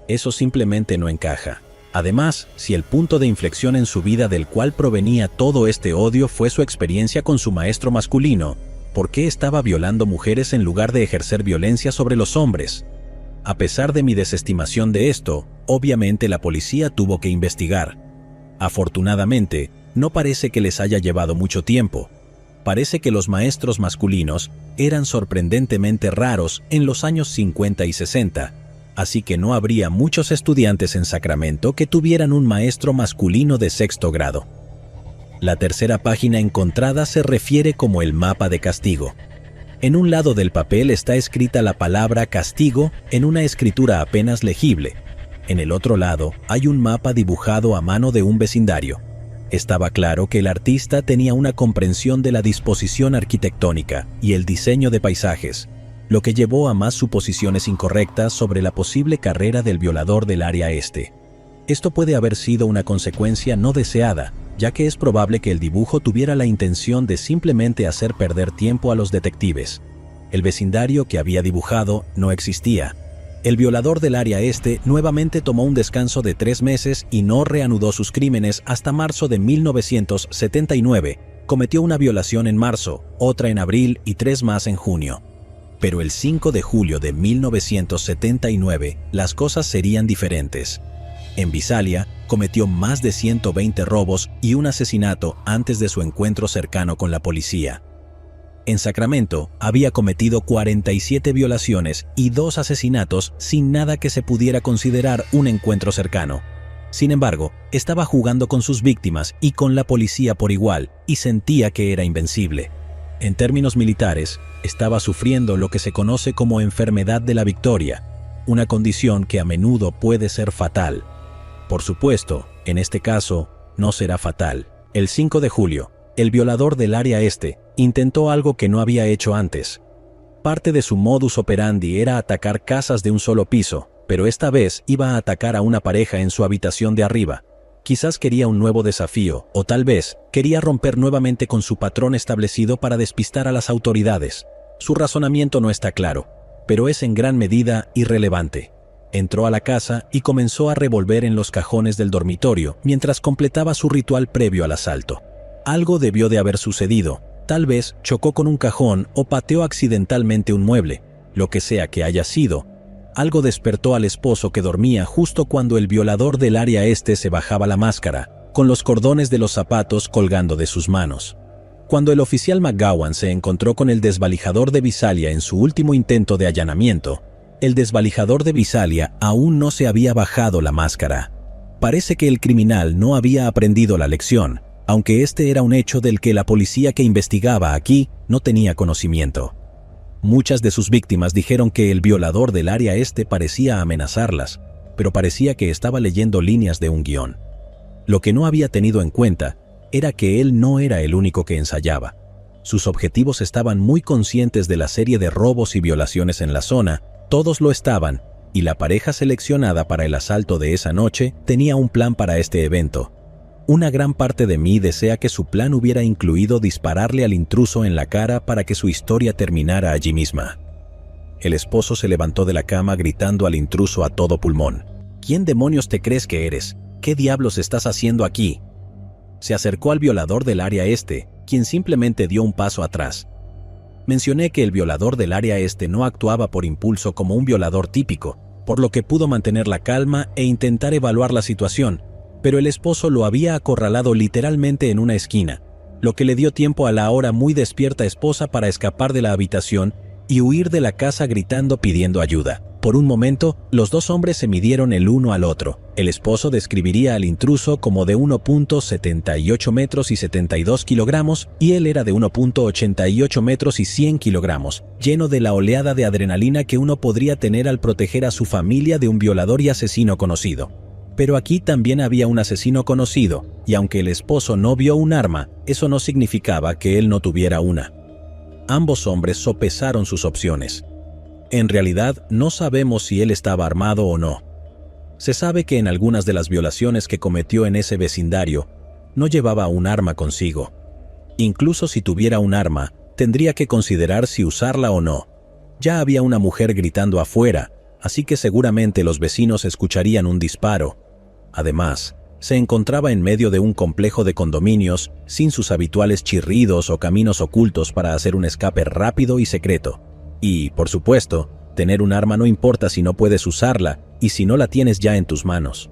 Eso simplemente no encaja. Además, si el punto de inflexión en su vida del cual provenía todo este odio fue su experiencia con su maestro masculino, ¿por qué estaba violando mujeres en lugar de ejercer violencia sobre los hombres? A pesar de mi desestimación de esto, obviamente la policía tuvo que investigar. Afortunadamente, no parece que les haya llevado mucho tiempo. Parece que los maestros masculinos eran sorprendentemente raros en los años 50 y 60, así que no habría muchos estudiantes en Sacramento que tuvieran un maestro masculino de sexto grado. La tercera página encontrada se refiere como el mapa de castigo. En un lado del papel está escrita la palabra castigo en una escritura apenas legible. En el otro lado hay un mapa dibujado a mano de un vecindario. Estaba claro que el artista tenía una comprensión de la disposición arquitectónica y el diseño de paisajes, lo que llevó a más suposiciones incorrectas sobre la posible carrera del violador del área este. Esto puede haber sido una consecuencia no deseada, ya que es probable que el dibujo tuviera la intención de simplemente hacer perder tiempo a los detectives. El vecindario que había dibujado no existía. El violador del área este nuevamente tomó un descanso de 3 meses y no reanudó sus crímenes hasta marzo de 1979. Cometió una violación en marzo, otra en abril y 3 más en junio. Pero el 5 de julio de 1979, las cosas serían diferentes. En Visalia, cometió más de 120 robos y un asesinato antes de su encuentro cercano con la policía. En Sacramento, había cometido 47 violaciones y 2 asesinatos sin nada que se pudiera considerar un encuentro cercano. Sin embargo, estaba jugando con sus víctimas y con la policía por igual, y sentía que era invencible. En términos militares, estaba sufriendo lo que se conoce como enfermedad de la victoria, una condición que a menudo puede ser fatal. Por supuesto, en este caso, no será fatal. El 5 de julio, el violador del área este intentó algo que no había hecho antes. Parte de su modus operandi era atacar casas de un solo piso, pero esta vez iba a atacar a una pareja en su habitación de arriba. Quizás quería un nuevo desafío, o tal vez quería romper nuevamente con su patrón establecido para despistar a las autoridades. Su razonamiento no está claro, pero es en gran medida irrelevante. Entró a la casa y comenzó a revolver en los cajones del dormitorio mientras completaba su ritual previo al asalto. Algo debió de haber sucedido. Tal vez chocó con un cajón o pateó accidentalmente un mueble. Lo que sea que haya sido, algo despertó al esposo que dormía justo cuando el violador del área este se bajaba la máscara, con los cordones de los zapatos colgando de sus manos. Cuando el oficial McGowan se encontró con el desvalijador de Visalia en su último intento de allanamiento, el desvalijador de Visalia aún no se había bajado la máscara. Parece que el criminal no había aprendido la lección, aunque este era un hecho del que la policía que investigaba aquí no tenía conocimiento. Muchas de sus víctimas dijeron que el violador del área este parecía amenazarlas, pero parecía que estaba leyendo líneas de un guión. Lo que no había tenido en cuenta era que él no era el único que ensayaba. Sus objetivos estaban muy conscientes de la serie de robos y violaciones en la zona, todos lo estaban, y la pareja seleccionada para el asalto de esa noche tenía un plan para este evento. Una gran parte de mí desea que su plan hubiera incluido dispararle al intruso en la cara para que su historia terminara allí misma. El esposo se levantó de la cama gritando al intruso a todo pulmón. ¿Quién demonios te crees que eres? ¿Qué diablos estás haciendo aquí? Se acercó al violador del área este, quien simplemente dio un paso atrás. Mencioné que el violador del área este no actuaba por impulso como un violador típico, por lo que pudo mantener la calma e intentar evaluar la situación, pero el esposo lo había acorralado literalmente en una esquina, lo que le dio tiempo a la ahora muy despierta esposa para escapar de la habitación y huir de la casa gritando pidiendo ayuda. Por un momento, los dos hombres se midieron el uno al otro. El esposo describiría al intruso como de 1.78 metros y 72 kilogramos y él era de 1.88 metros y 100 kilogramos, lleno de la oleada de adrenalina que uno podría tener al proteger a su familia de un violador y asesino conocido. Pero aquí también había un asesino conocido, y aunque el esposo no vio un arma, eso no significaba que él no tuviera una. Ambos hombres sopesaron sus opciones. En realidad, no sabemos si él estaba armado o no. Se sabe que en algunas de las violaciones que cometió en ese vecindario, no llevaba un arma consigo. Incluso si tuviera un arma, tendría que considerar si usarla o no. Ya había una mujer gritando afuera, así que seguramente los vecinos escucharían un disparo. Además, se encontraba en medio de un complejo de condominios, sin sus habituales chirridos o caminos ocultos para hacer un escape rápido y secreto. Y, por supuesto, tener un arma no importa si no puedes usarla y si no la tienes ya en tus manos.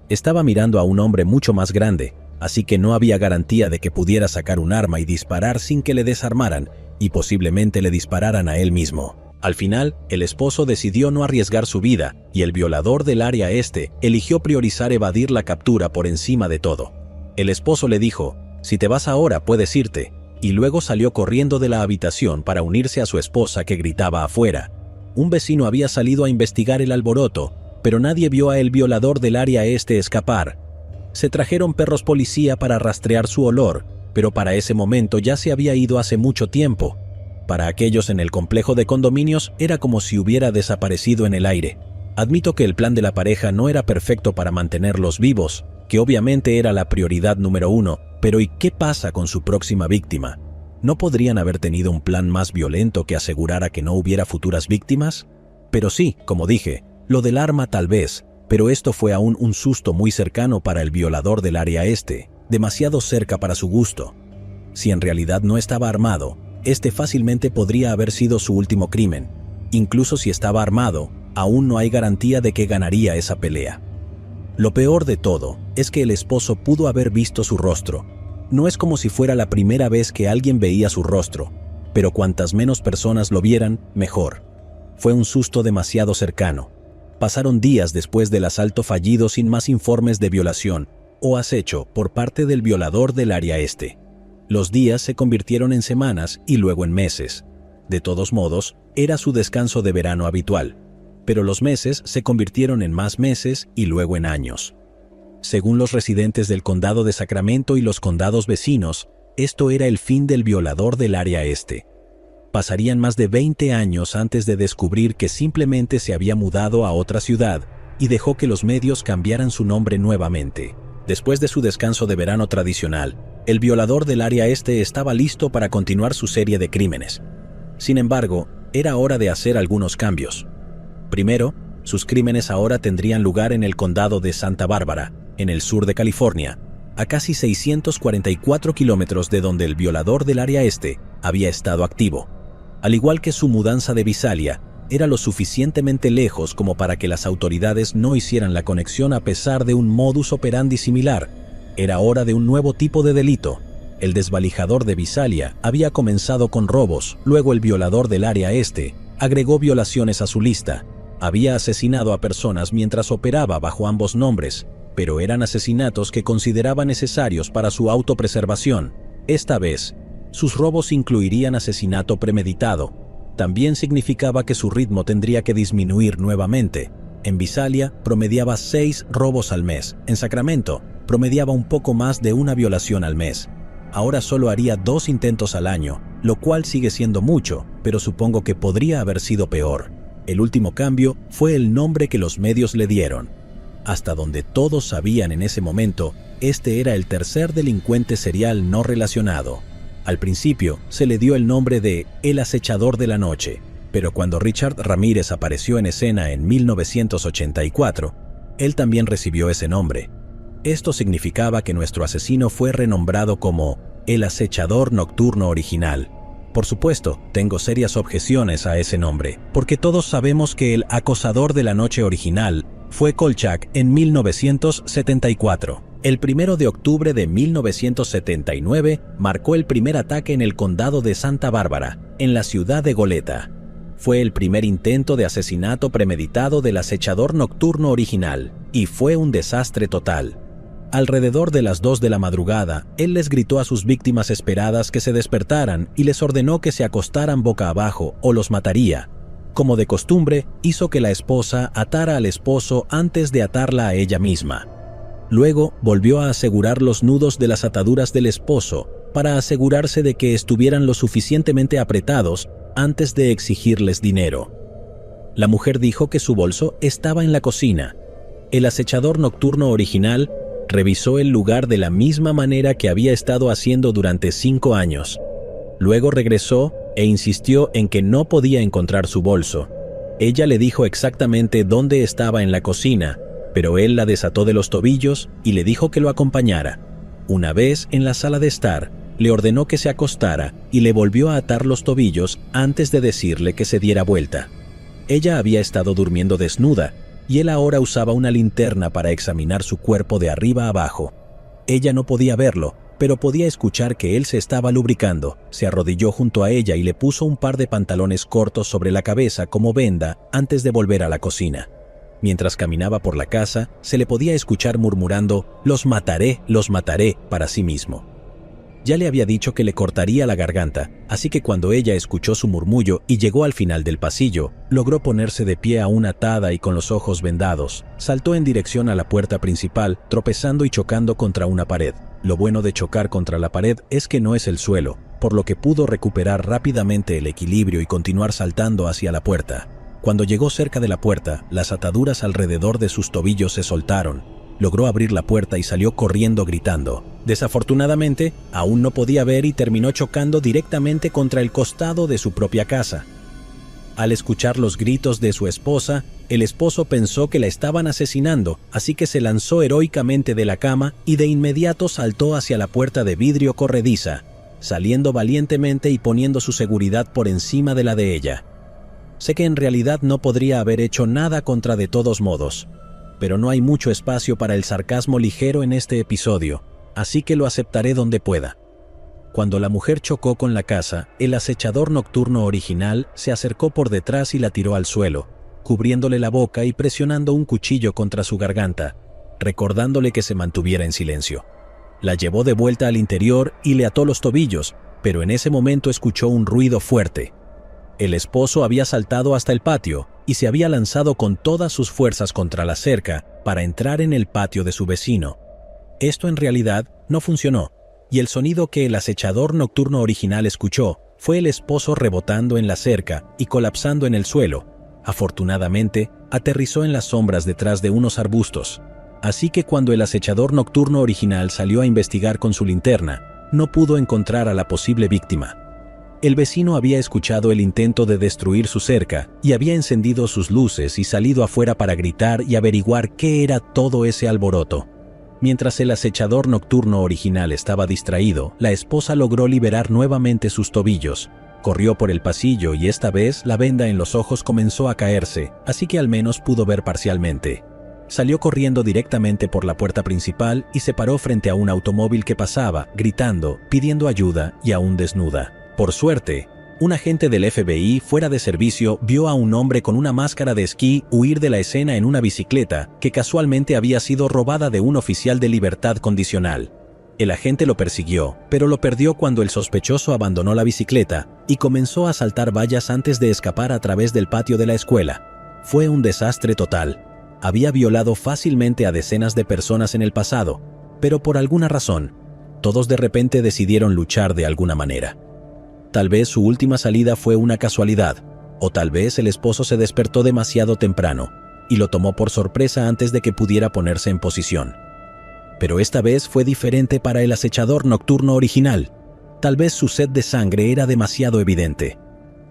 Estaba mirando a un hombre mucho más grande, así que no había garantía de que pudiera sacar un arma y disparar sin que le desarmaran y posiblemente le dispararan a él mismo. Al final, el esposo decidió no arriesgar su vida y el violador del área este eligió priorizar evadir la captura por encima de todo. El esposo le dijo, «Si te vas ahora, puedes irte», y luego salió corriendo de la habitación para unirse a su esposa que gritaba afuera. Un vecino había salido a investigar el alboroto, pero nadie vio a el violador del área este escapar. Se trajeron perros policía para rastrear su olor, pero para ese momento ya se había ido hace mucho tiempo. Para aquellos en el complejo de condominios era como si hubiera desaparecido en el aire. Admito que el plan de la pareja no era perfecto para mantenerlos vivos, que obviamente era la prioridad número 1, pero ¿y qué pasa con su próxima víctima? ¿No podrían haber tenido un plan más violento que asegurara que no hubiera futuras víctimas? Pero sí, como dije, lo del arma tal vez, pero esto fue aún un susto muy cercano para el violador del área este, demasiado cerca para su gusto. Si en realidad no estaba armado, este fácilmente podría haber sido su último crimen. Incluso si estaba armado, aún no hay garantía de que ganaría esa pelea. Lo peor de todo es que el esposo pudo haber visto su rostro. No es como si fuera la primera vez que alguien veía su rostro, pero cuantas menos personas lo vieran, mejor. Fue un susto demasiado cercano. Pasaron días después del asalto fallido sin más informes de violación o acecho por parte del violador del área este. Los días se convirtieron en semanas y luego en meses. De todos modos, era su descanso de verano habitual. Pero los meses se convirtieron en más meses y luego en años. Según los residentes del condado de Sacramento y los condados vecinos, esto era el fin del violador del área este. Pasarían más de 20 años antes de descubrir que simplemente se había mudado a otra ciudad y dejó que los medios cambiaran su nombre nuevamente. Después de su descanso de verano tradicional, el violador del área este estaba listo para continuar su serie de crímenes. Sin embargo, era hora de hacer algunos cambios. Primero, sus crímenes ahora tendrían lugar en el condado de Santa Bárbara, en el sur de California, a casi 644 kilómetros de donde el violador del área este había estado activo. Al igual que su mudanza de Visalia, era lo suficientemente lejos como para que las autoridades no hicieran la conexión a pesar de un modus operandi similar. Era hora de un nuevo tipo de delito. El desvalijador de Visalia había comenzado con robos, luego el violador del área este agregó violaciones a su lista. Había asesinado a personas mientras operaba bajo ambos nombres, pero eran asesinatos que consideraba necesarios para su autopreservación. Esta vez, sus robos incluirían asesinato premeditado. También significaba que su ritmo tendría que disminuir nuevamente. En Visalia promediaba 6 robos al mes. En Sacramento promediaba un poco más de una violación al mes. Ahora solo haría 2 intentos al año, lo cual sigue siendo mucho, pero supongo que podría haber sido peor. El último cambio fue el nombre que los medios le dieron. Hasta donde todos sabían en ese momento, este era el tercer delincuente serial no relacionado. Al principio se le dio el nombre de El Acechador de la Noche, pero cuando Richard Ramírez apareció en escena en 1984, él también recibió ese nombre. Esto significaba que nuestro asesino fue renombrado como El Acechador Nocturno Original. Por supuesto, tengo serias objeciones a ese nombre, porque todos sabemos que el Acosador de la Noche original fue Kolchak en 1974. El 1 de octubre de 1979 marcó el primer ataque en el condado de Santa Bárbara, en la ciudad de Goleta. Fue el primer intento de asesinato premeditado del acechador nocturno original, y fue un desastre total. Alrededor de las 2 de la madrugada, él les gritó a sus víctimas esperadas que se despertaran y les ordenó que se acostaran boca abajo o los mataría. Como de costumbre, hizo que la esposa atara al esposo antes de atarla a ella misma. Luego volvió a asegurar los nudos de las ataduras del esposo para asegurarse de que estuvieran lo suficientemente apretados antes de exigirles dinero. La mujer dijo que su bolso estaba en la cocina. El acechador nocturno original revisó el lugar de la misma manera que había estado haciendo durante 5 años. Luego regresó e insistió en que no podía encontrar su bolso. Ella le dijo exactamente dónde estaba en la cocina, pero él la desató de los tobillos y le dijo que lo acompañara. Una vez en la sala de estar, le ordenó que se acostara y le volvió a atar los tobillos antes de decirle que se diera vuelta. Ella había estado durmiendo desnuda y él ahora usaba una linterna para examinar su cuerpo de arriba a abajo. Ella no podía verlo, pero podía escuchar que él se estaba lubricando. Se arrodilló junto a ella y le puso un par de pantalones cortos sobre la cabeza como venda antes de volver a la cocina. Mientras caminaba por la casa, se le podía escuchar murmurando los mataré, para sí mismo. Ya le había dicho que le cortaría la garganta, así que cuando ella escuchó su murmullo y llegó al final del pasillo, logró ponerse de pie aún atada y con los ojos vendados. Saltó en dirección a la puerta principal, tropezando y chocando contra una pared. Lo bueno de chocar contra la pared es que no es el suelo, por lo que pudo recuperar rápidamente el equilibrio y continuar saltando hacia la puerta. Cuando llegó cerca de la puerta, las ataduras alrededor de sus tobillos se soltaron. Logró abrir la puerta y salió corriendo gritando. Desafortunadamente, aún no podía ver y terminó chocando directamente contra el costado de su propia casa. Al escuchar los gritos de su esposa, el esposo pensó que la estaban asesinando, así que se lanzó heroicamente de la cama y de inmediato saltó hacia la puerta de vidrio corrediza, saliendo valientemente y poniendo su seguridad por encima de la de ella. Sé que en realidad no podría haber hecho nada contra de todos modos, pero no hay mucho espacio para el sarcasmo ligero en este episodio, así que lo aceptaré donde pueda. Cuando la mujer chocó con la casa, el acechador nocturno original se acercó por detrás y la tiró al suelo, cubriéndole la boca y presionando un cuchillo contra su garganta, recordándole que se mantuviera en silencio. La llevó de vuelta al interior y le ató los tobillos, pero en ese momento escuchó un ruido fuerte. El esposo había saltado hasta el patio y se había lanzado con todas sus fuerzas contra la cerca para entrar en el patio de su vecino. Esto en realidad no funcionó, y el sonido que el acechador nocturno original escuchó fue el esposo rebotando en la cerca y colapsando en el suelo. Afortunadamente, aterrizó en las sombras detrás de unos arbustos. Así que cuando el acechador nocturno original salió a investigar con su linterna, no pudo encontrar a la posible víctima. El vecino había escuchado el intento de destruir su cerca y había encendido sus luces y salido afuera para gritar y averiguar qué era todo ese alboroto. Mientras el acechador nocturno original estaba distraído, la esposa logró liberar nuevamente sus tobillos. Corrió por el pasillo y esta vez la venda en los ojos comenzó a caerse, así que al menos pudo ver parcialmente. Salió corriendo directamente por la puerta principal y se paró frente a un automóvil que pasaba, gritando, pidiendo ayuda y aún desnuda. Por suerte, un agente del FBI fuera de servicio vio a un hombre con una máscara de esquí huir de la escena en una bicicleta que casualmente había sido robada de un oficial de libertad condicional. El agente lo persiguió, pero lo perdió cuando el sospechoso abandonó la bicicleta y comenzó a saltar vallas antes de escapar a través del patio de la escuela. Fue un desastre total. Había violado fácilmente a decenas de personas en el pasado, pero por alguna razón, todos de repente decidieron luchar de alguna manera. Tal vez su última salida fue una casualidad, o tal vez el esposo se despertó demasiado temprano y lo tomó por sorpresa antes de que pudiera ponerse en posición. Pero esta vez fue diferente para el acechador nocturno original. Tal vez su sed de sangre era demasiado evidente.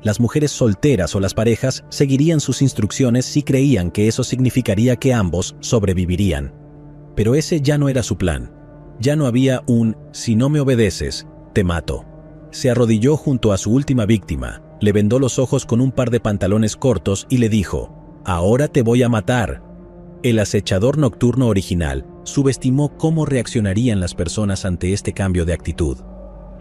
Las mujeres solteras o las parejas seguirían sus instrucciones si creían que eso significaría que ambos sobrevivirían. Pero ese ya no era su plan. Ya no había un «si no me obedeces, te mato». Se arrodilló junto a su última víctima, le vendó los ojos con un par de pantalones cortos y le dijo, «Ahora te voy a matar». El acechador nocturno original subestimó cómo reaccionarían las personas ante este cambio de actitud.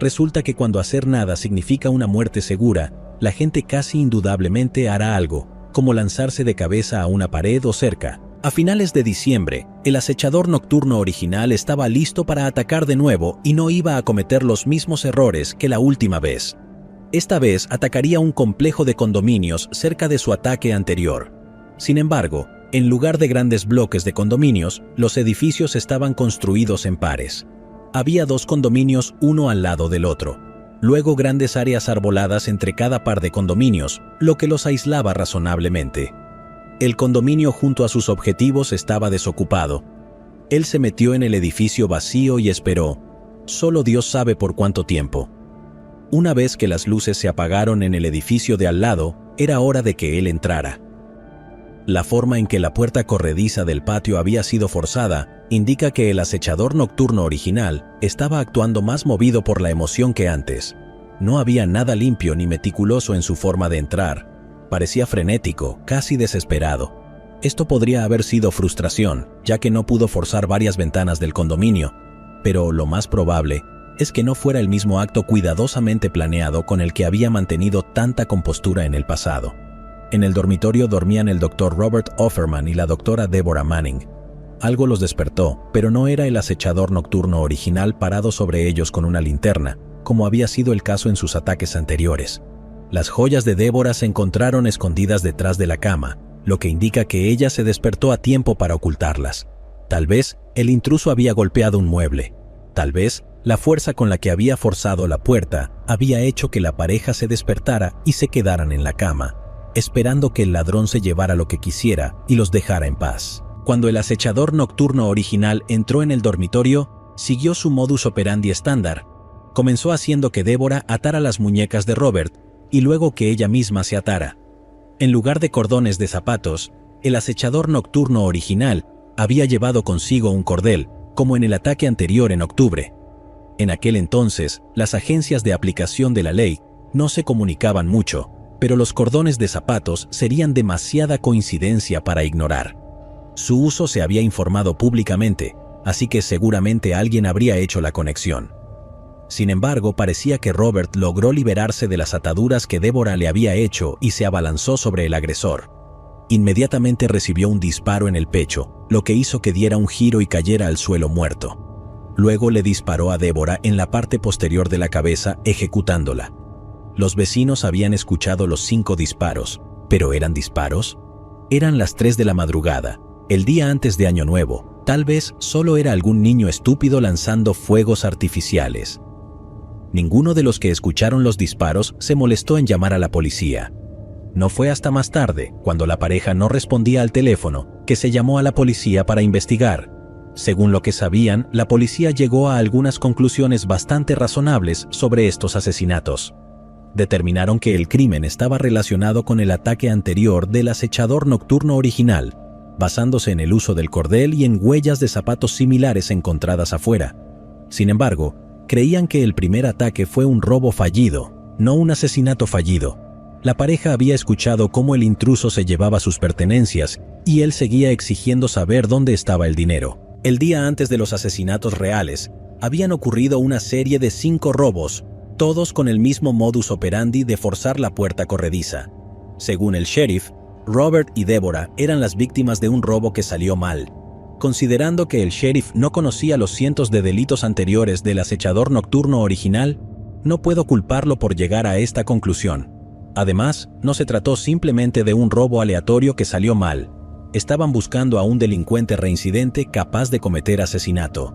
Resulta que cuando hacer nada significa una muerte segura, la gente casi indudablemente hará algo, como lanzarse de cabeza a una pared o cerca. A finales de diciembre, el acechador nocturno original estaba listo para atacar de nuevo y no iba a cometer los mismos errores que la última vez. Esta vez atacaría un complejo de condominios cerca de su ataque anterior. Sin embargo, en lugar de grandes bloques de condominios, los edificios estaban construidos en pares. Había 2 condominios uno al lado del otro. Luego grandes áreas arboladas entre cada par de condominios, lo que los aislaba razonablemente. El condominio junto a sus objetivos estaba desocupado. Él se metió en el edificio vacío y esperó. Solo Dios sabe por cuánto tiempo. Una vez que las luces se apagaron en el edificio de al lado, era hora de que él entrara. La forma en que la puerta corrediza del patio había sido forzada indica que el acechador nocturno original estaba actuando más movido por la emoción que antes. No había nada limpio ni meticuloso en su forma de entrar. Parecía frenético, casi desesperado. Esto podría haber sido frustración, ya que no pudo forzar varias ventanas del condominio, pero lo más probable es que no fuera el mismo acto cuidadosamente planeado con el que había mantenido tanta compostura en el pasado. En el dormitorio dormían el Dr. Robert Offerman y la Dra. Deborah Manning. Algo los despertó, pero no era el acechador nocturno original parado sobre ellos con una linterna, como había sido el caso en sus ataques anteriores. Las joyas de Deborah se encontraron escondidas detrás de la cama, lo que indica que ella se despertó a tiempo para ocultarlas. Tal vez el intruso había golpeado un mueble. Tal vez La fuerza con la que había forzado la puerta había hecho que la pareja se despertara y se quedaran en la cama, esperando que el ladrón se llevara lo que quisiera y los dejara en paz. Cuando el acechador nocturno original entró en el dormitorio, siguió su modus operandi estándar. Comenzó haciendo que Deborah atara las muñecas de Robert y luego que ella misma se atara. En lugar de cordones de zapatos, el acechador nocturno original había llevado consigo un cordel, como en el ataque anterior en octubre. En aquel entonces, las agencias de aplicación de la ley no se comunicaban mucho, pero los cordones de zapatos serían demasiada coincidencia para ignorar. Su uso se había informado públicamente, así que seguramente alguien habría hecho la conexión. Sin embargo, parecía que Robert logró liberarse de las ataduras que Deborah le había hecho y se abalanzó sobre el agresor. Inmediatamente recibió un disparo en el pecho, lo que hizo que diera un giro y cayera al suelo muerto. Luego le disparó a Deborah en la parte posterior de la cabeza, ejecutándola. Los vecinos habían escuchado los 5 disparos, pero ¿eran disparos? Eran las 3 de la madrugada, el día antes de Año Nuevo. Tal vez solo era algún niño estúpido lanzando fuegos artificiales. Ninguno de los que escucharon los disparos se molestó en llamar a la policía. No fue hasta más tarde, cuando la pareja no respondía al teléfono, que se llamó a la policía para investigar. Según lo que sabían, la policía llegó a algunas conclusiones bastante razonables sobre estos asesinatos. Determinaron que el crimen estaba relacionado con el ataque anterior del acechador nocturno original, basándose en el uso del cordel y en huellas de zapatos similares encontradas afuera. Sin embargo, creían que el primer ataque fue un robo fallido, no un asesinato fallido. La pareja había escuchado cómo el intruso se llevaba sus pertenencias y él seguía exigiendo saber dónde estaba el dinero. El día antes de los asesinatos reales, habían ocurrido una serie de 5 robos, todos con el mismo modus operandi de forzar la puerta corrediza. Según el sheriff, Robert y Deborah eran las víctimas de un robo que salió mal. Considerando que el sheriff no conocía los cientos de delitos anteriores del acechador nocturno original, no puedo culparlo por llegar a esta conclusión. Además, no se trató simplemente de un robo aleatorio que salió mal. Estaban buscando a un delincuente reincidente capaz de cometer asesinato.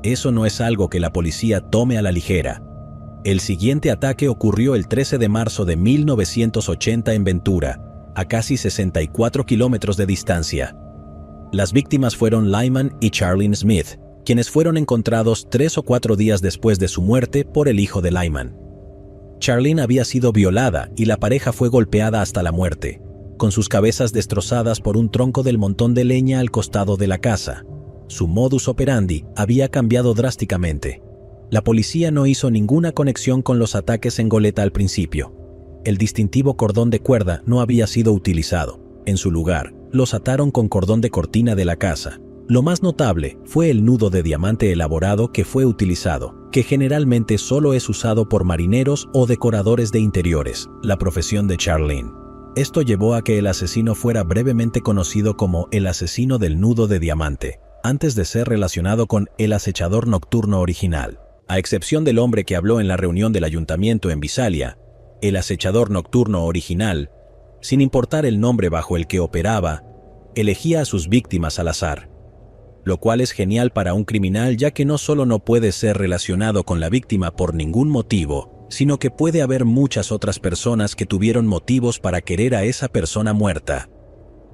Eso no es algo que la policía tome a la ligera. El siguiente ataque ocurrió el 13 de marzo de 1980 en Ventura, a casi 64 kilómetros de distancia. Las víctimas fueron Lyman y Charlene Smith, quienes fueron encontrados 3 o 4 días después de su muerte por el hijo de Lyman. Charlene había sido violada y la pareja fue golpeada hasta la muerte, con sus cabezas destrozadas por un tronco del montón de leña al costado de la casa. Su modus operandi había cambiado drásticamente. La policía no hizo ninguna conexión con los ataques en goleta al principio. El distintivo cordón de cuerda no había sido utilizado. En su lugar, los ataron con cordón de cortina de la casa. Lo más notable fue el nudo de diamante elaborado que fue utilizado, que generalmente solo es usado por marineros o decoradores de interiores, la profesión de Charlene. Esto llevó a que el asesino fuera brevemente conocido como el asesino del nudo de diamante, antes de ser relacionado con el acechador nocturno original. A excepción del hombre que habló en la reunión del ayuntamiento en Visalia, el acechador nocturno original, sin importar el nombre bajo el que operaba, elegía a sus víctimas al azar. Lo cual es genial para un criminal, ya que no solo no puede ser relacionado con la víctima por ningún motivo, sino que puede haber muchas otras personas que tuvieron motivos para querer a esa persona muerta.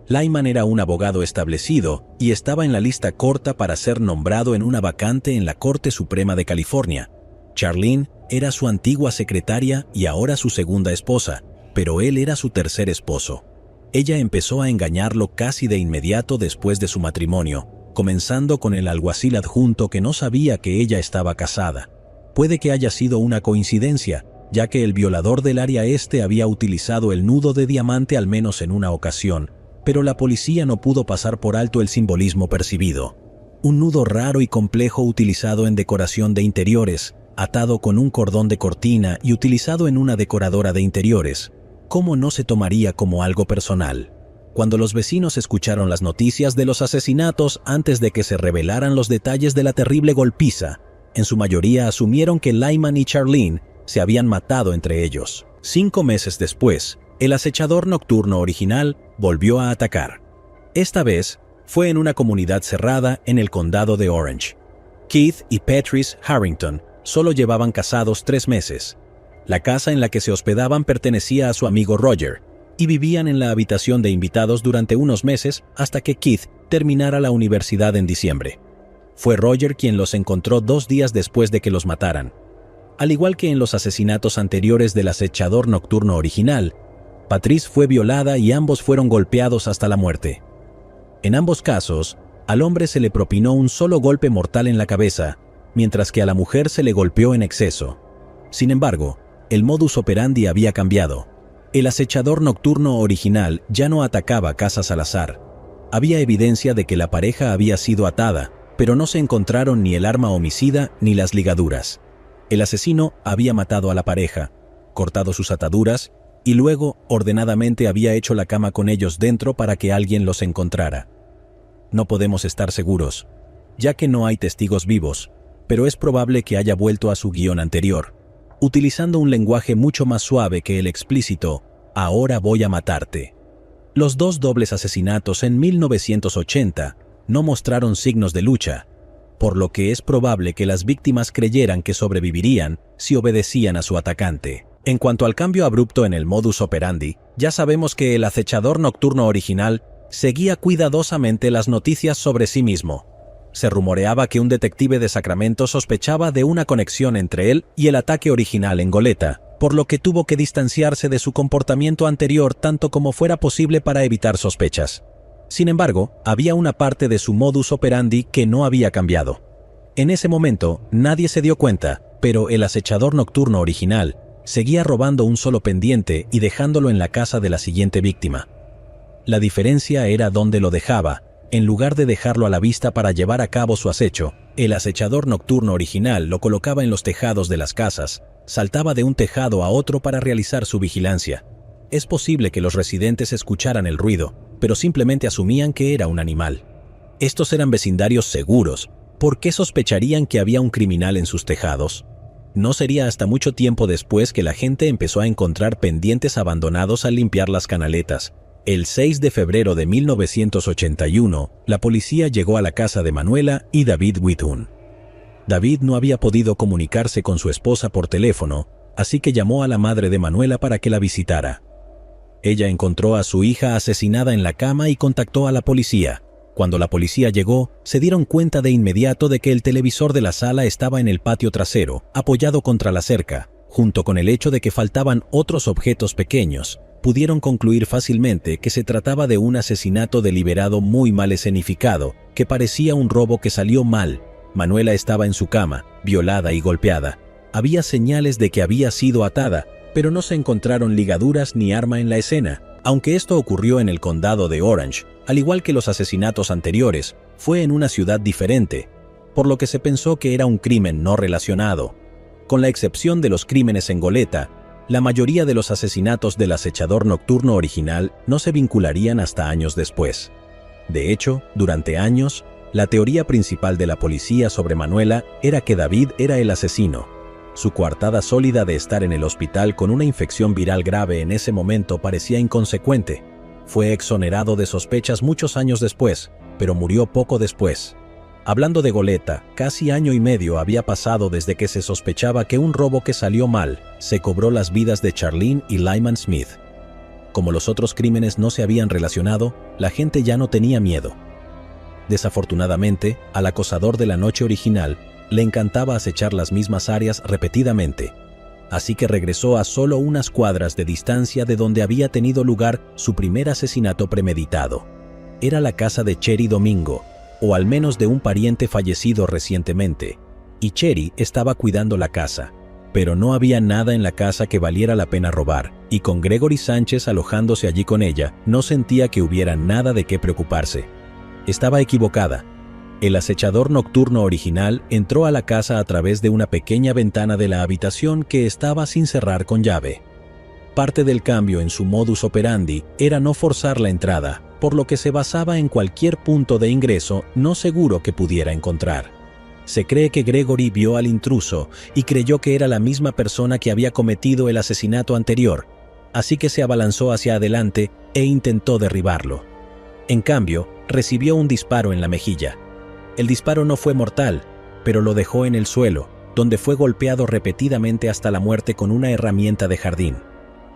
Lyman era un abogado establecido y estaba en la lista corta para ser nombrado en una vacante en la Corte Suprema de California. Charlene era su antigua secretaria y ahora su segunda esposa, pero él era su tercer esposo. Ella empezó a engañarlo casi de inmediato después de su matrimonio, comenzando con el alguacil adjunto que no sabía que ella estaba casada. Puede que haya sido una coincidencia, ya que el violador del área este había utilizado el nudo de diamante al menos en una ocasión, pero la policía no pudo pasar por alto el simbolismo percibido. Un nudo raro y complejo utilizado en decoración de interiores, atado con un cordón de cortina y utilizado en una decoradora de interiores. ¿Cómo no se tomaría como algo personal? Cuando los vecinos escucharon las noticias de los asesinatos antes de que se revelaran los detalles de la terrible golpiza, en su mayoría asumieron que Lyman y Charlene se habían matado entre ellos. 5 meses después, el acechador nocturno original volvió a atacar. Esta vez fue en una comunidad cerrada en el condado de Orange. Keith y Patrice Harrington solo llevaban casados 3 meses. La casa en la que se hospedaban pertenecía a su amigo Roger, y vivían en la habitación de invitados durante unos meses hasta que Keith terminara la universidad en diciembre. Fue Roger quien los encontró 2 días después de que los mataran. Al igual que en los asesinatos anteriores del acechador nocturno original, Patrice fue violada y ambos fueron golpeados hasta la muerte. En ambos casos, al hombre se le propinó un solo golpe mortal en la cabeza, mientras que a la mujer se le golpeó en exceso. Sin embargo, el modus operandi había cambiado. El acechador nocturno original ya no atacaba casas al azar. Había evidencia de que la pareja había sido atada, pero no se encontraron ni el arma homicida ni las ligaduras. El asesino había matado a la pareja, cortado sus ataduras y luego ordenadamente había hecho la cama con ellos dentro para que alguien los encontrara. No podemos estar seguros, ya que no hay testigos vivos, pero es probable que haya vuelto a su guión anterior, utilizando un lenguaje mucho más suave que el explícito «ahora voy a matarte». Los 2 dobles asesinatos en 1980 no mostraron signos de lucha, por lo que es probable que las víctimas creyeran que sobrevivirían si obedecían a su atacante. En cuanto al cambio abrupto en el modus operandi, ya sabemos que el acechador nocturno original seguía cuidadosamente las noticias sobre sí mismo. Se rumoreaba que un detective de Sacramento sospechaba de una conexión entre él y el ataque original en Goleta, por lo que tuvo que distanciarse de su comportamiento anterior tanto como fuera posible para evitar sospechas. Sin embargo, había una parte de su modus operandi que no había cambiado. En ese momento, nadie se dio cuenta, pero el acechador nocturno original seguía robando un solo pendiente y dejándolo en la casa de la siguiente víctima. La diferencia era dónde lo dejaba. En lugar de dejarlo a la vista para llevar a cabo su acecho, el acechador nocturno original lo colocaba en los tejados de las casas, saltaba de un tejado a otro para realizar su vigilancia. Es posible que los residentes escucharan el ruido, pero simplemente asumían que era un animal. Estos eran vecindarios seguros. ¿Por qué sospecharían que había un criminal en sus tejados? No sería hasta mucho tiempo después que la gente empezó a encontrar pendientes abandonados al limpiar las canaletas. El 6 de febrero de 1981, la policía llegó a la casa de Manuela y David Whithun. David no había podido comunicarse con su esposa por teléfono, así que llamó a la madre de Manuela para que la visitara. Ella encontró a su hija asesinada en la cama y contactó a la policía. Cuando la policía llegó, se dieron cuenta de inmediato de que el televisor de la sala estaba en el patio trasero, apoyado contra la cerca. Junto con el hecho de que faltaban otros objetos pequeños, pudieron concluir fácilmente que se trataba de un asesinato deliberado muy mal escenificado, que parecía un robo que salió mal. Manuela estaba en su cama, violada y golpeada. Había señales de que había sido atada, pero no se encontraron ligaduras ni arma en la escena. Aunque esto ocurrió en el condado de Orange, al igual que los asesinatos anteriores, fue en una ciudad diferente, por lo que se pensó que era un crimen no relacionado. Con la excepción de los crímenes en Goleta, la mayoría de los asesinatos del acechador nocturno original no se vincularían hasta años después. De hecho, durante años, la teoría principal de la policía sobre Manuela era que David era el asesino. Su coartada sólida de estar en el hospital con una infección viral grave en ese momento parecía inconsecuente. Fue exonerado de sospechas muchos años después, pero murió poco después. Hablando de Goleta, casi año y medio había pasado desde que se sospechaba que un robo que salió mal se cobró las vidas de Charlene y Lyman Smith. Como los otros crímenes no se habían relacionado, la gente ya no tenía miedo. Desafortunadamente, al acosador de la noche original le encantaba acechar las mismas áreas repetidamente, así que regresó a solo unas cuadras de distancia de donde había tenido lugar su primer asesinato premeditado. Era la casa de Cherry Domingo, o al menos de un pariente fallecido recientemente, y Cherry estaba cuidando la casa, pero no había nada en la casa que valiera la pena robar, y con Gregory Sánchez alojándose allí con ella, no sentía que hubiera nada de qué preocuparse. Estaba equivocada. El acechador nocturno original entró a la casa a través de una pequeña ventana de la habitación que estaba sin cerrar con llave. Parte del cambio en su modus operandi era no forzar la entrada, por lo que se basaba en cualquier punto de ingreso no seguro que pudiera encontrar. Se cree que Gregory vio al intruso y creyó que era la misma persona que había cometido el asesinato anterior, así que se abalanzó hacia adelante e intentó derribarlo. En cambio, recibió un disparo en la mejilla. El disparo no fue mortal, pero lo dejó en el suelo, donde fue golpeado repetidamente hasta la muerte con una herramienta de jardín.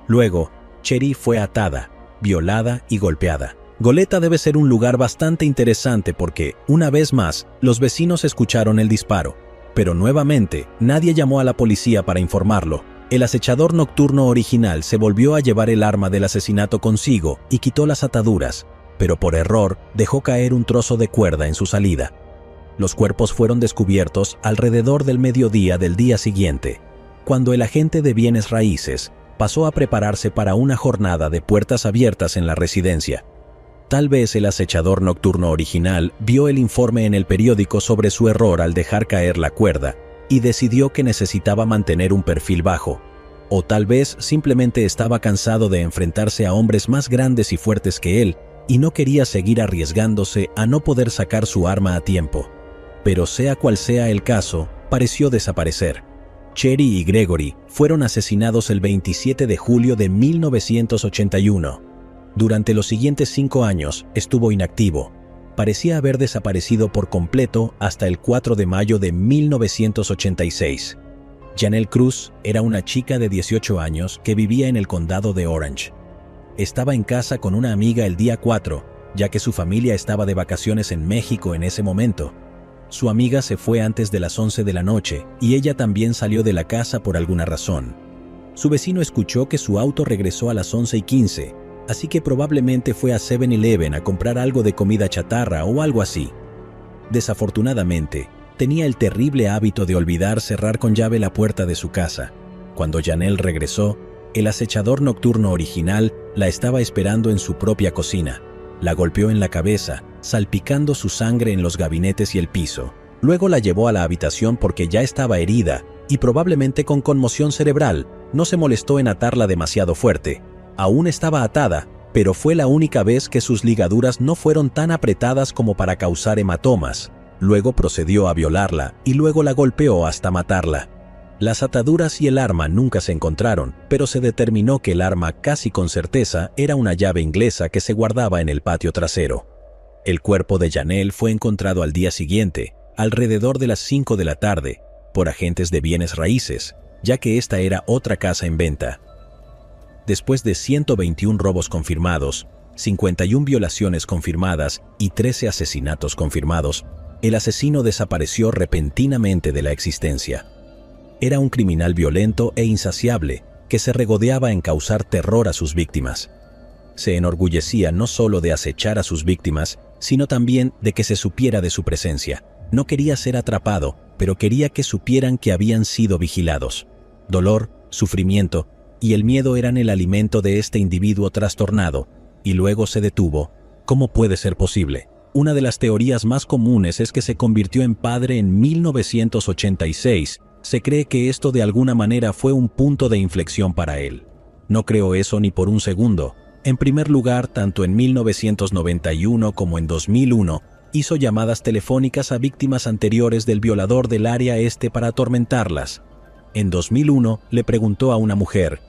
Luego, Cherry fue atada, violada y golpeada. Goleta debe ser un lugar bastante interesante porque, una vez más, los vecinos escucharon el disparo. Pero nuevamente, nadie llamó a la policía para informarlo. El acechador nocturno original se volvió a llevar el arma del asesinato consigo y quitó las ataduras, pero por error dejó caer un trozo de cuerda en su salida. Los cuerpos fueron descubiertos alrededor del mediodía del día siguiente, cuando el agente de bienes raíces pasó a prepararse para una jornada de puertas abiertas en la residencia. Tal vez el acechador nocturno original vio el informe en el periódico sobre su error al dejar caer la cuerda y decidió que necesitaba mantener un perfil bajo. O tal vez simplemente estaba cansado de enfrentarse a hombres más grandes y fuertes que él y no quería seguir arriesgándose a no poder sacar su arma a tiempo. Pero sea cual sea el caso, pareció desaparecer. Cherry y Gregory fueron asesinados el 27 de julio de 1981. Durante los siguientes 5 años estuvo inactivo. Parecía haber desaparecido por completo hasta el 4 de mayo de 1986. Janelle Cruz era una chica de 18 años que vivía en el condado de Orange. Estaba en casa con una amiga el día 4, ya que su familia estaba de vacaciones en México en ese momento. Su amiga se fue antes de las 11 de la noche y ella también salió de la casa por alguna razón. Su vecino escuchó que su auto regresó a las 11:15, así que probablemente fue a 7-Eleven a comprar algo de comida chatarra o algo así. Desafortunadamente, tenía el terrible hábito de olvidar cerrar con llave la puerta de su casa. Cuando Janelle regresó, el acechador nocturno original la estaba esperando en su propia cocina. La golpeó en la cabeza, salpicando su sangre en los gabinetes y el piso. Luego la llevó a la habitación porque ya estaba herida y probablemente con conmoción cerebral. No se molestó en atarla demasiado fuerte. Aún estaba atada, pero fue la única vez que sus ligaduras no fueron tan apretadas como para causar hematomas. Luego procedió a violarla y luego la golpeó hasta matarla. Las ataduras y el arma nunca se encontraron, pero se determinó que el arma casi con certeza era una llave inglesa que se guardaba en el patio trasero. El cuerpo de Janelle fue encontrado al día siguiente, alrededor de las 5 de la tarde, por agentes de bienes raíces, ya que esta era otra casa en venta. Después de 121 robos confirmados, 51 violaciones confirmadas y 13 asesinatos confirmados, el asesino desapareció repentinamente de la existencia. Era un criminal violento e insaciable que se regodeaba en causar terror a sus víctimas. Se enorgullecía no solo de acechar a sus víctimas, sino también de que se supiera de su presencia. No quería ser atrapado, pero quería que supieran que habían sido vigilados. Dolor, sufrimiento y el miedo eran el alimento de este individuo trastornado, y luego se detuvo. ¿Cómo puede ser posible? Una de las teorías más comunes es que se convirtió en padre en 1986. Se cree que esto de alguna manera fue un punto de inflexión para él. No creo eso ni por un segundo. En primer lugar, tanto en 1991 como en 2001, hizo llamadas telefónicas a víctimas anteriores del violador del área este para atormentarlas. En 2001 le preguntó a una mujer,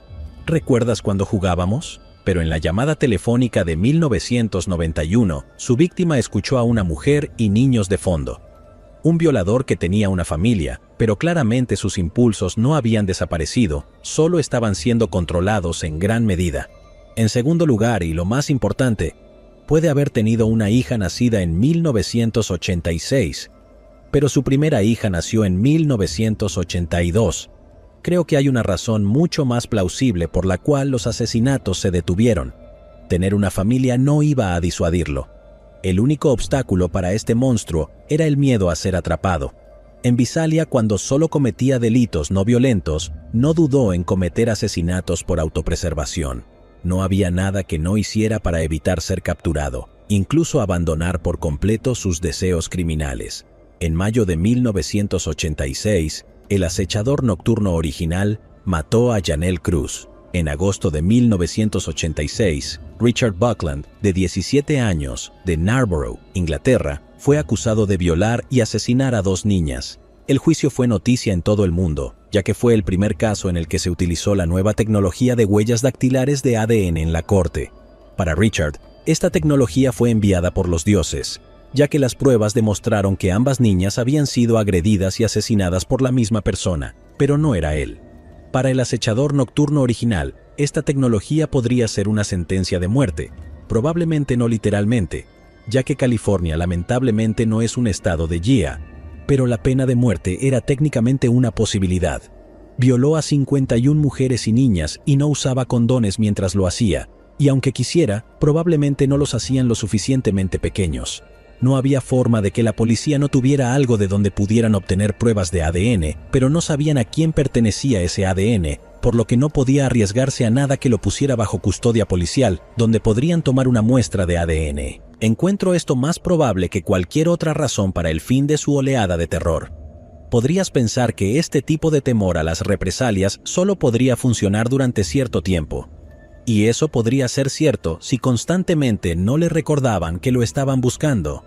¿recuerdas cuando jugábamos? Pero en la llamada telefónica de 1991, su víctima escuchó a una mujer y niños de fondo. Un violador que tenía una familia, pero claramente sus impulsos no habían desaparecido, solo estaban siendo controlados en gran medida. En segundo lugar, y lo más importante, puede haber tenido una hija nacida en 1986, pero su primera hija nació en 1982. Creo que hay una razón mucho más plausible por la cual los asesinatos se detuvieron. Tener una familia no iba a disuadirlo. El único obstáculo para este monstruo era el miedo a ser atrapado. En Visalia, cuando solo cometía delitos no violentos, no dudó en cometer asesinatos por autopreservación. No había nada que no hiciera para evitar ser capturado, incluso abandonar por completo sus deseos criminales. En mayo de 1986, el acechador nocturno original mató a Janelle Cruz. En agosto de 1986, Richard Buckland, de 17 años, de Narborough, Inglaterra, fue acusado de violar y asesinar a 2 niñas. El juicio fue noticia en todo el mundo, ya que fue el primer caso en el que se utilizó la nueva tecnología de huellas dactilares de ADN en la corte. Para Richard, esta tecnología fue enviada por los dioses. ya que las pruebas demostraron que ambas niñas habían sido agredidas y asesinadas por la misma persona, pero no era él. Para el acechador nocturno original, esta tecnología podría ser una sentencia de muerte, probablemente no literalmente, ya que California lamentablemente no es un estado de GIA, pero la pena de muerte era técnicamente una posibilidad. Violó a 51 mujeres y niñas y no usaba condones mientras lo hacía, y aunque quisiera, probablemente no los hacían lo suficientemente pequeños. No había forma de que la policía no tuviera algo de donde pudieran obtener pruebas de ADN, pero no sabían a quién pertenecía ese ADN, por lo que no podía arriesgarse a nada que lo pusiera bajo custodia policial, donde podrían tomar una muestra de ADN. Encuentro esto más probable que cualquier otra razón para el fin de su oleada de terror. Podrías pensar que este tipo de temor a las represalias solo podría funcionar durante cierto tiempo. Y eso podría ser cierto si constantemente no le recordaban que lo estaban buscando.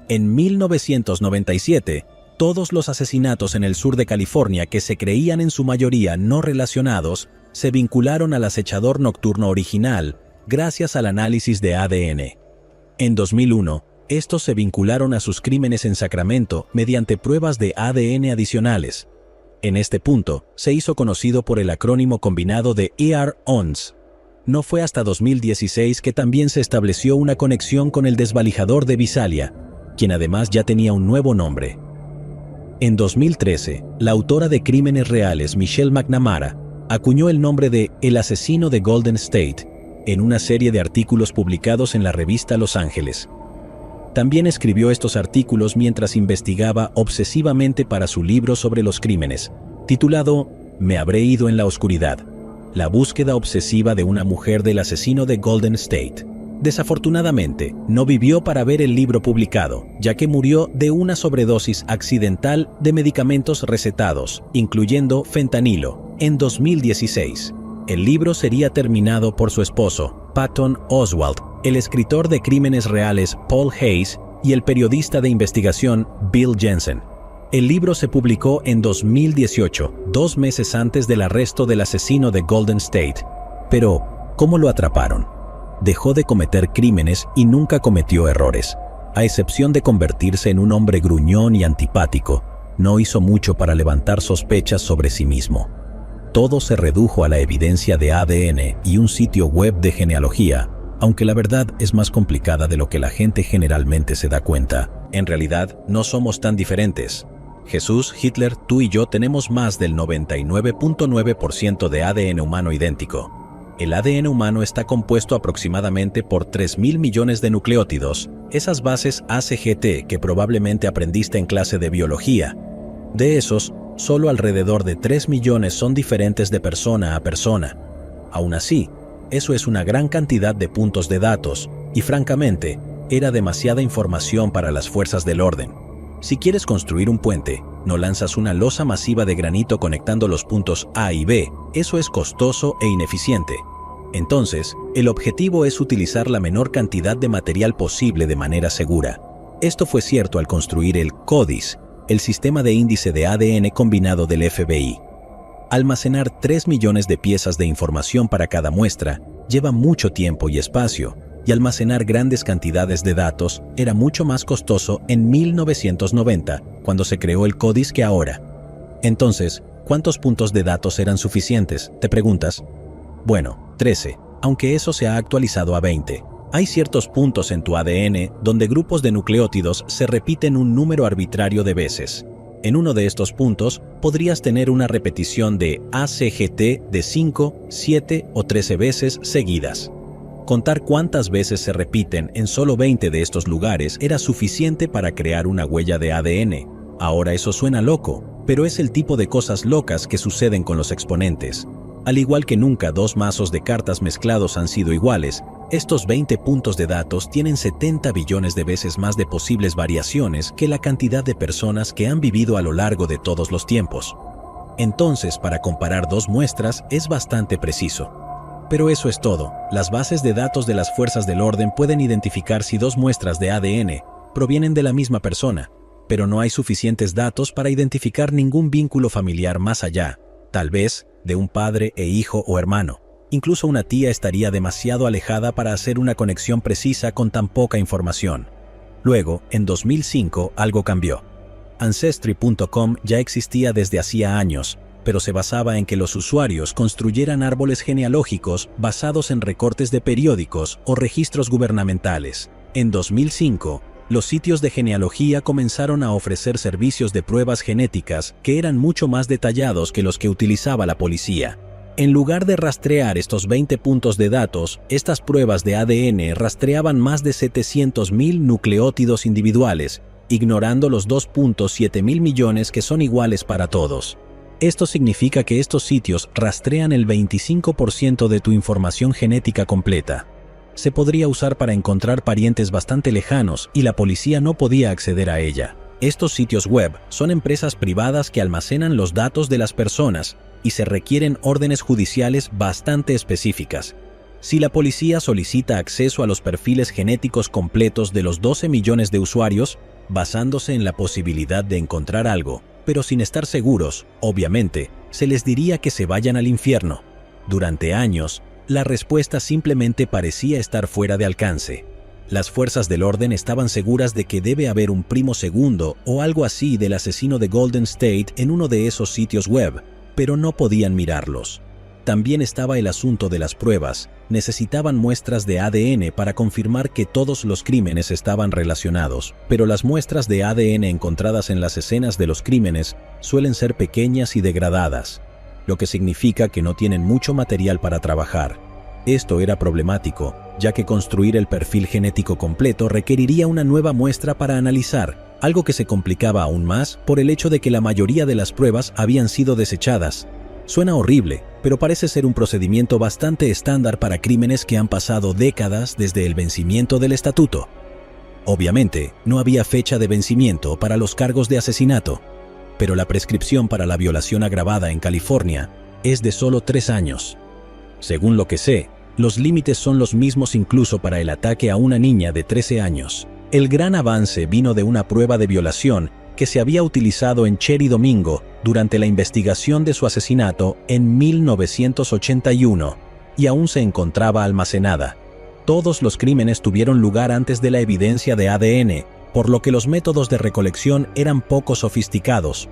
En 1997, todos los asesinatos en el sur de California que se creían en su mayoría no relacionados se vincularon al acechador nocturno original gracias al análisis de ADN. En 2001, estos se vincularon a sus crímenes en Sacramento mediante pruebas de ADN adicionales. En este punto, se hizo conocido por el acrónimo combinado de ER-ONS. No fue hasta 2016 que también se estableció una conexión con el desvalijador de Visalia, quien además ya tenía un nuevo nombre. En 2013, la autora de Crímenes Reales Michelle McNamara acuñó el nombre de El asesino de Golden State en una serie de artículos publicados en la revista Los Ángeles. También escribió estos artículos mientras investigaba obsesivamente para su libro sobre los crímenes, titulado Me habré ido en la oscuridad, la búsqueda obsesiva de una mujer del asesino de Golden State. Desafortunadamente, no vivió para ver el libro publicado, ya que murió de una sobredosis accidental de medicamentos recetados, incluyendo fentanilo, en 2016. El libro sería terminado por su esposo, Patton Oswalt, el escritor de Crímenes Reales Paul Hayes y el periodista de investigación Bill Jensen. El libro se publicó en 2018, 2 meses antes del arresto del asesino de Golden State. Pero, ¿cómo lo atraparon? Dejó de cometer crímenes y nunca cometió errores. A excepción de convertirse en un hombre gruñón y antipático, no hizo mucho para levantar sospechas sobre sí mismo. Todo se redujo a la evidencia de ADN y un sitio web de genealogía, aunque la verdad es más complicada de lo que la gente generalmente se da cuenta. En realidad, no somos tan diferentes. Jesús, Hitler, tú y yo tenemos más del 99.9% de ADN humano idéntico. El ADN humano está compuesto aproximadamente por 3.000 millones de nucleótidos, esas bases ACGT que probablemente aprendiste en clase de biología. De esos, solo alrededor de 3 millones son diferentes de persona a persona. Aún así, eso es una gran cantidad de puntos de datos, y francamente, era demasiada información para las fuerzas del orden. Si quieres construir un puente, no lanzas una losa masiva de granito conectando los puntos A y B, eso es costoso e ineficiente. Entonces, el objetivo es utilizar la menor cantidad de material posible de manera segura. Esto fue cierto al construir el CODIS, el sistema de índice de ADN combinado del FBI. Almacenar 3 millones de piezas de información para cada muestra lleva mucho tiempo y espacio, y almacenar grandes cantidades de datos era mucho más costoso en 1990, cuando se creó el CODIS que ahora. Entonces, ¿cuántos puntos de datos eran suficientes? ¿Te preguntas? Bueno, 13, aunque eso se ha actualizado a 20. Hay ciertos puntos en tu ADN donde grupos de nucleótidos se repiten un número arbitrario de veces. En uno de estos puntos podrías tener una repetición de ACGT de 5, 7 o 13 veces seguidas. Contar cuántas veces se repiten en solo 20 de estos lugares era suficiente para crear una huella de ADN. Ahora eso suena loco, pero es el tipo de cosas locas que suceden con los exponentes. Al igual que nunca 2 mazos de cartas mezclados han sido iguales, estos 20 puntos de datos tienen 70 billones de veces más de posibles variaciones que la cantidad de personas que han vivido a lo largo de todos los tiempos. Entonces, para comparar 2 muestras es bastante preciso. Pero eso es todo. Las bases de datos de las fuerzas del orden pueden identificar si 2 muestras de ADN provienen de la misma persona, pero no hay suficientes datos para identificar ningún vínculo familiar más allá, tal vez, de un padre e hijo o hermano. Incluso una tía estaría demasiado alejada para hacer una conexión precisa con tan poca información. Luego, en 2005, algo cambió. Ancestry.com ya existía desde hacía años, pero se basaba en que los usuarios construyeran árboles genealógicos basados en recortes de periódicos o registros gubernamentales. En 2005, los sitios de genealogía comenzaron a ofrecer servicios de pruebas genéticas que eran mucho más detallados que los que utilizaba la policía. En lugar de rastrear estos 20 puntos de datos, estas pruebas de ADN rastreaban más de 700,000 nucleótidos individuales, ignorando los 2.7 mil millones que son iguales para todos. Esto significa que estos sitios rastrean el 25% de tu información genética completa. Se podría usar para encontrar parientes bastante lejanos y la policía no podía acceder a ella. Estos sitios web son empresas privadas que almacenan los datos de las personas y se requieren órdenes judiciales bastante específicas. Si la policía solicita acceso a los perfiles genéticos completos de los 12 millones de usuarios, basándose en la posibilidad de encontrar algo, pero sin estar seguros, obviamente, se les diría que se vayan al infierno. Durante años, la respuesta simplemente parecía estar fuera de alcance. Las fuerzas del orden estaban seguras de que debe haber un primo segundo o algo así del asesino de Golden State en uno de esos sitios web, pero no podían mirarlos. También estaba el asunto de las pruebas. Necesitaban muestras de ADN para confirmar que todos los crímenes estaban relacionados, pero las muestras de ADN encontradas en las escenas de los crímenes suelen ser pequeñas y degradadas, lo que significa que no tienen mucho material para trabajar. Esto era problemático, ya que construir el perfil genético completo requeriría una nueva muestra para analizar, algo que se complicaba aún más por el hecho de que la mayoría de las pruebas habían sido desechadas. Suena horrible, pero parece ser un procedimiento bastante estándar para crímenes que han pasado décadas desde el vencimiento del estatuto. Obviamente, no había fecha de vencimiento para los cargos de asesinato, pero la prescripción para la violación agravada en California es de solo 3 años. Según lo que sé, los límites son los mismos incluso para el ataque a una niña de 13 años. El gran avance vino de una prueba de violación que se había utilizado en Cheri Domingo durante la investigación de su asesinato en 1981 y aún se encontraba almacenada. Todos los crímenes tuvieron lugar antes de la evidencia de ADN, por lo que los métodos de recolección eran poco sofisticados.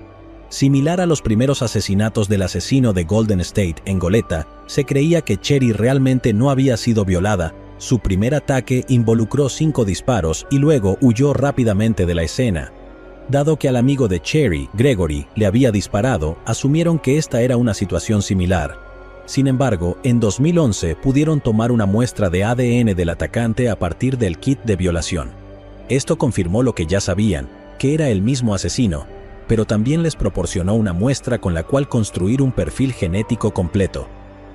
Similar a los primeros asesinatos del asesino de Golden State en Goleta, se creía que Cheri realmente no había sido violada. Su primer ataque involucró 5 disparos y luego huyó rápidamente de la escena. Dado que al amigo de Cheri, Gregory, le había disparado, asumieron que esta era una situación similar. Sin embargo, en 2011 pudieron tomar una muestra de ADN del atacante a partir del kit de violación. Esto confirmó lo que ya sabían, que era el mismo asesino, pero también les proporcionó una muestra con la cual construir un perfil genético completo.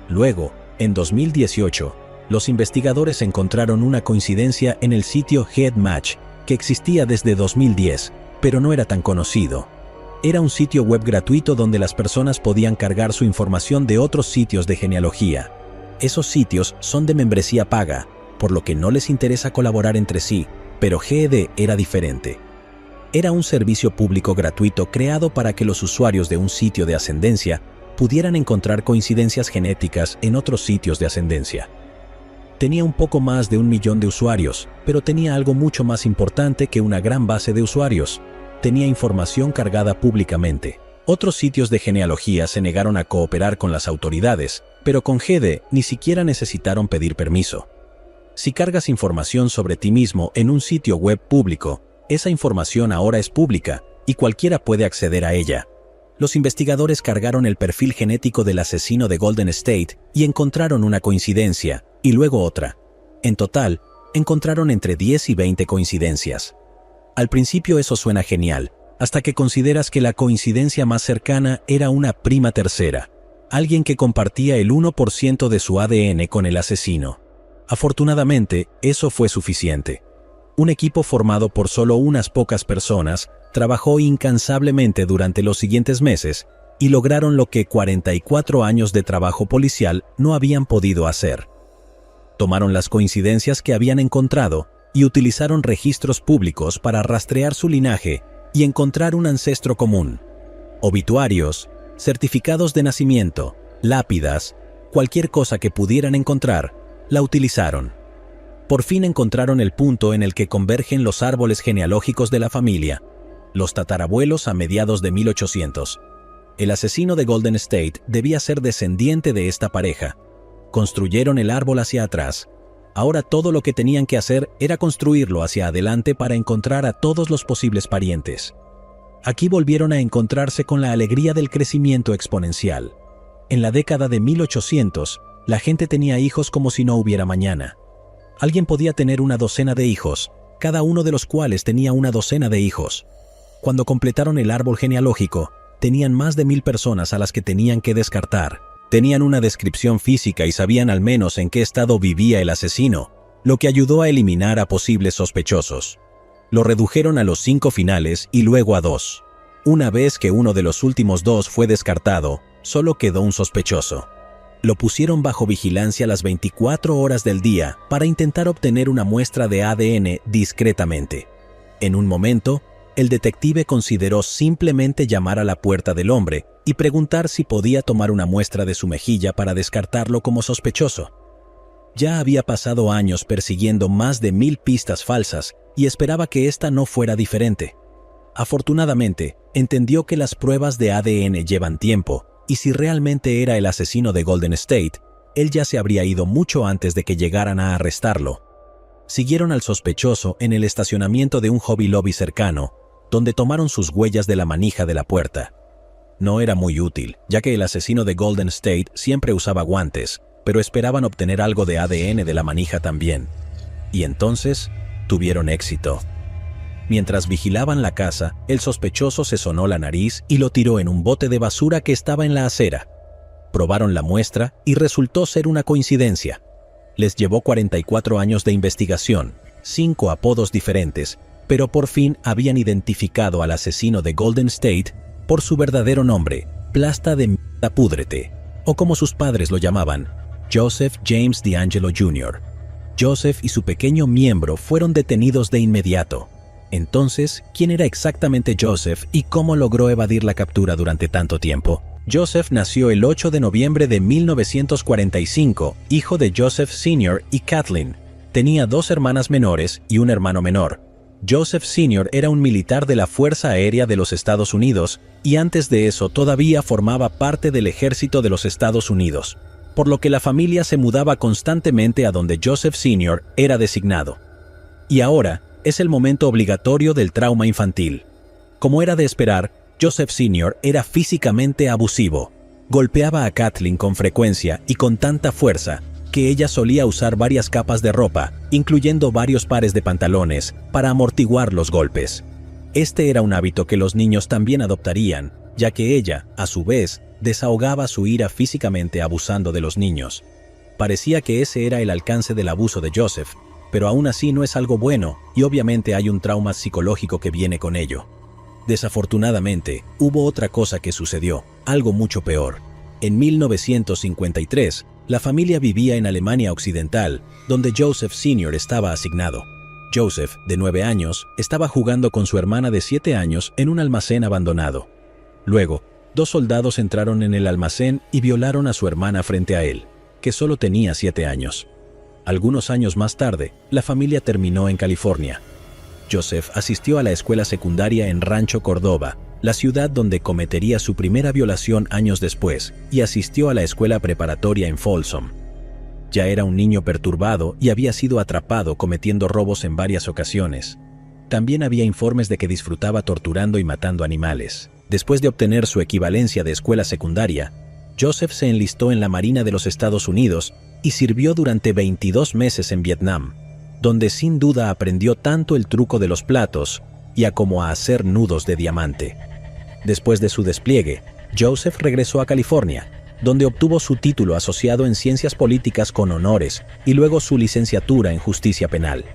Luego, en 2018, los investigadores encontraron una coincidencia en el sitio HeadMatch, que existía desde 2010, pero no era tan conocido. Era un sitio web gratuito donde las personas podían cargar su información de otros sitios de genealogía. Esos sitios son de membresía paga, por lo que no les interesa colaborar entre sí, pero GED era diferente. Era un servicio público gratuito creado para que los usuarios de un sitio de ascendencia pudieran encontrar coincidencias genéticas en otros sitios de ascendencia. Tenía un poco más de 1 millón de usuarios, pero tenía algo mucho más importante que una gran base de usuarios. Tenía información cargada públicamente. Otros sitios de genealogía se negaron a cooperar con las autoridades, pero con GED ni siquiera necesitaron pedir permiso. Si cargas información sobre ti mismo en un sitio web público, esa información ahora es pública y cualquiera puede acceder a ella. Los investigadores cargaron el perfil genético del asesino de Golden State y encontraron una coincidencia, y luego otra. En total, encontraron entre 10 y 20 coincidencias. Al principio eso suena genial, hasta que consideras que la coincidencia más cercana era una prima tercera, alguien que compartía el 1% de su ADN con el asesino. Afortunadamente, eso fue suficiente. Un equipo formado por solo unas pocas personas trabajó incansablemente durante los siguientes meses y lograron lo que 44 años de trabajo policial no habían podido hacer. Tomaron las coincidencias que habían encontrado y utilizaron registros públicos para rastrear su linaje y encontrar un ancestro común. Obituarios, certificados de nacimiento, lápidas, cualquier cosa que pudieran encontrar, la utilizaron. Por fin encontraron el punto en el que convergen los árboles genealógicos de la familia, los tatarabuelos a mediados de 1800. El asesino de Golden State debía ser descendiente de esta pareja. Construyeron el árbol hacia atrás. Ahora todo lo que tenían que hacer era construirlo hacia adelante para encontrar a todos los posibles parientes. Aquí volvieron a encontrarse con la alegría del crecimiento exponencial. En la década de 1800, la gente tenía hijos como si no hubiera mañana. Alguien podía tener una docena de hijos, cada uno de los cuales tenía una docena de hijos. Cuando completaron el árbol genealógico, tenían más de 1000 personas a las que tenían que descartar. Tenían una descripción física y sabían al menos en qué estado vivía el asesino, lo que ayudó a eliminar a posibles sospechosos. Lo redujeron a los 5 finales y luego a 2. Una vez que uno de los últimos 2 fue descartado, solo quedó un sospechoso. Lo pusieron bajo vigilancia las 24 horas del día para intentar obtener una muestra de ADN discretamente. En un momento, el detective consideró simplemente llamar a la puerta del hombre y preguntar si podía tomar una muestra de su mejilla para descartarlo como sospechoso. Ya había pasado años persiguiendo más de 1000 pistas falsas y esperaba que esta no fuera diferente. Afortunadamente, entendió que las pruebas de ADN llevan tiempo y si realmente era el asesino de Golden State, él ya se habría ido mucho antes de que llegaran a arrestarlo. Siguieron al sospechoso en el estacionamiento de un Hobby Lobby cercano, donde tomaron sus huellas de la manija de la puerta. No era muy útil, ya que el asesino de Golden State siempre usaba guantes, pero esperaban obtener algo de ADN de la manija también. Y entonces, tuvieron éxito. Mientras vigilaban la casa, el sospechoso se sonó la nariz y lo tiró en un bote de basura que estaba en la acera. Probaron la muestra y resultó ser una coincidencia. Les llevó 44 años de investigación, 5 apodos diferentes, pero por fin habían identificado al asesino de Golden State por su verdadero nombre, Plasta de mierda púdrete, o como sus padres lo llamaban, Joseph James DeAngelo Jr. Joseph y su pequeño miembro fueron detenidos de inmediato. Entonces, ¿quién era exactamente Joseph y cómo logró evadir la captura durante tanto tiempo? Joseph nació el 8 de noviembre de 1945, hijo de Joseph Sr. y Kathleen. Tenía 2 hermanas menores y un hermano menor. Joseph Sr. era un militar de la Fuerza Aérea de los Estados Unidos y antes de eso todavía formaba parte del ejército de los Estados Unidos, por lo que la familia se mudaba constantemente a donde Joseph Sr. era designado. Y ahora es el momento obligatorio del trauma infantil. Como era de esperar, Joseph Sr. era físicamente abusivo. Golpeaba a Kathleen con frecuencia y con tanta fuerza que ella solía usar varias capas de ropa, incluyendo varios pares de pantalones, para amortiguar los golpes. Este era un hábito que los niños también adoptarían, ya que ella, a su vez, desahogaba su ira físicamente abusando de los niños. Parecía que ese era el alcance del abuso de Joseph, pero aún así no es algo bueno y obviamente hay un trauma psicológico que viene con ello. Desafortunadamente, hubo otra cosa que sucedió, algo mucho peor. En 1953, la familia vivía en Alemania Occidental, donde Joseph Sr. estaba asignado. Joseph, de 9 años, estaba jugando con su hermana de 7 años en un almacén abandonado. Luego, 2 soldados entraron en el almacén y violaron a su hermana frente a él, que solo tenía 7 años. Algunos años más tarde, la familia terminó en California. Joseph asistió a la escuela secundaria en Rancho Cordova, la ciudad donde cometería su primera violación años después, y asistió a la escuela preparatoria en Folsom. Ya era un niño perturbado y había sido atrapado cometiendo robos en varias ocasiones. También había informes de que disfrutaba torturando y matando animales. Después de obtener su equivalencia de escuela secundaria, Joseph se enlistó en la Marina de los Estados Unidos y sirvió durante 22 meses en Vietnam, donde sin duda aprendió tanto el truco de los platos y a cómo hacer nudos de diamante. Después de su despliegue, Joseph regresó a California, donde obtuvo su título asociado en Ciencias Políticas con honores y luego su licenciatura en Justicia Penal.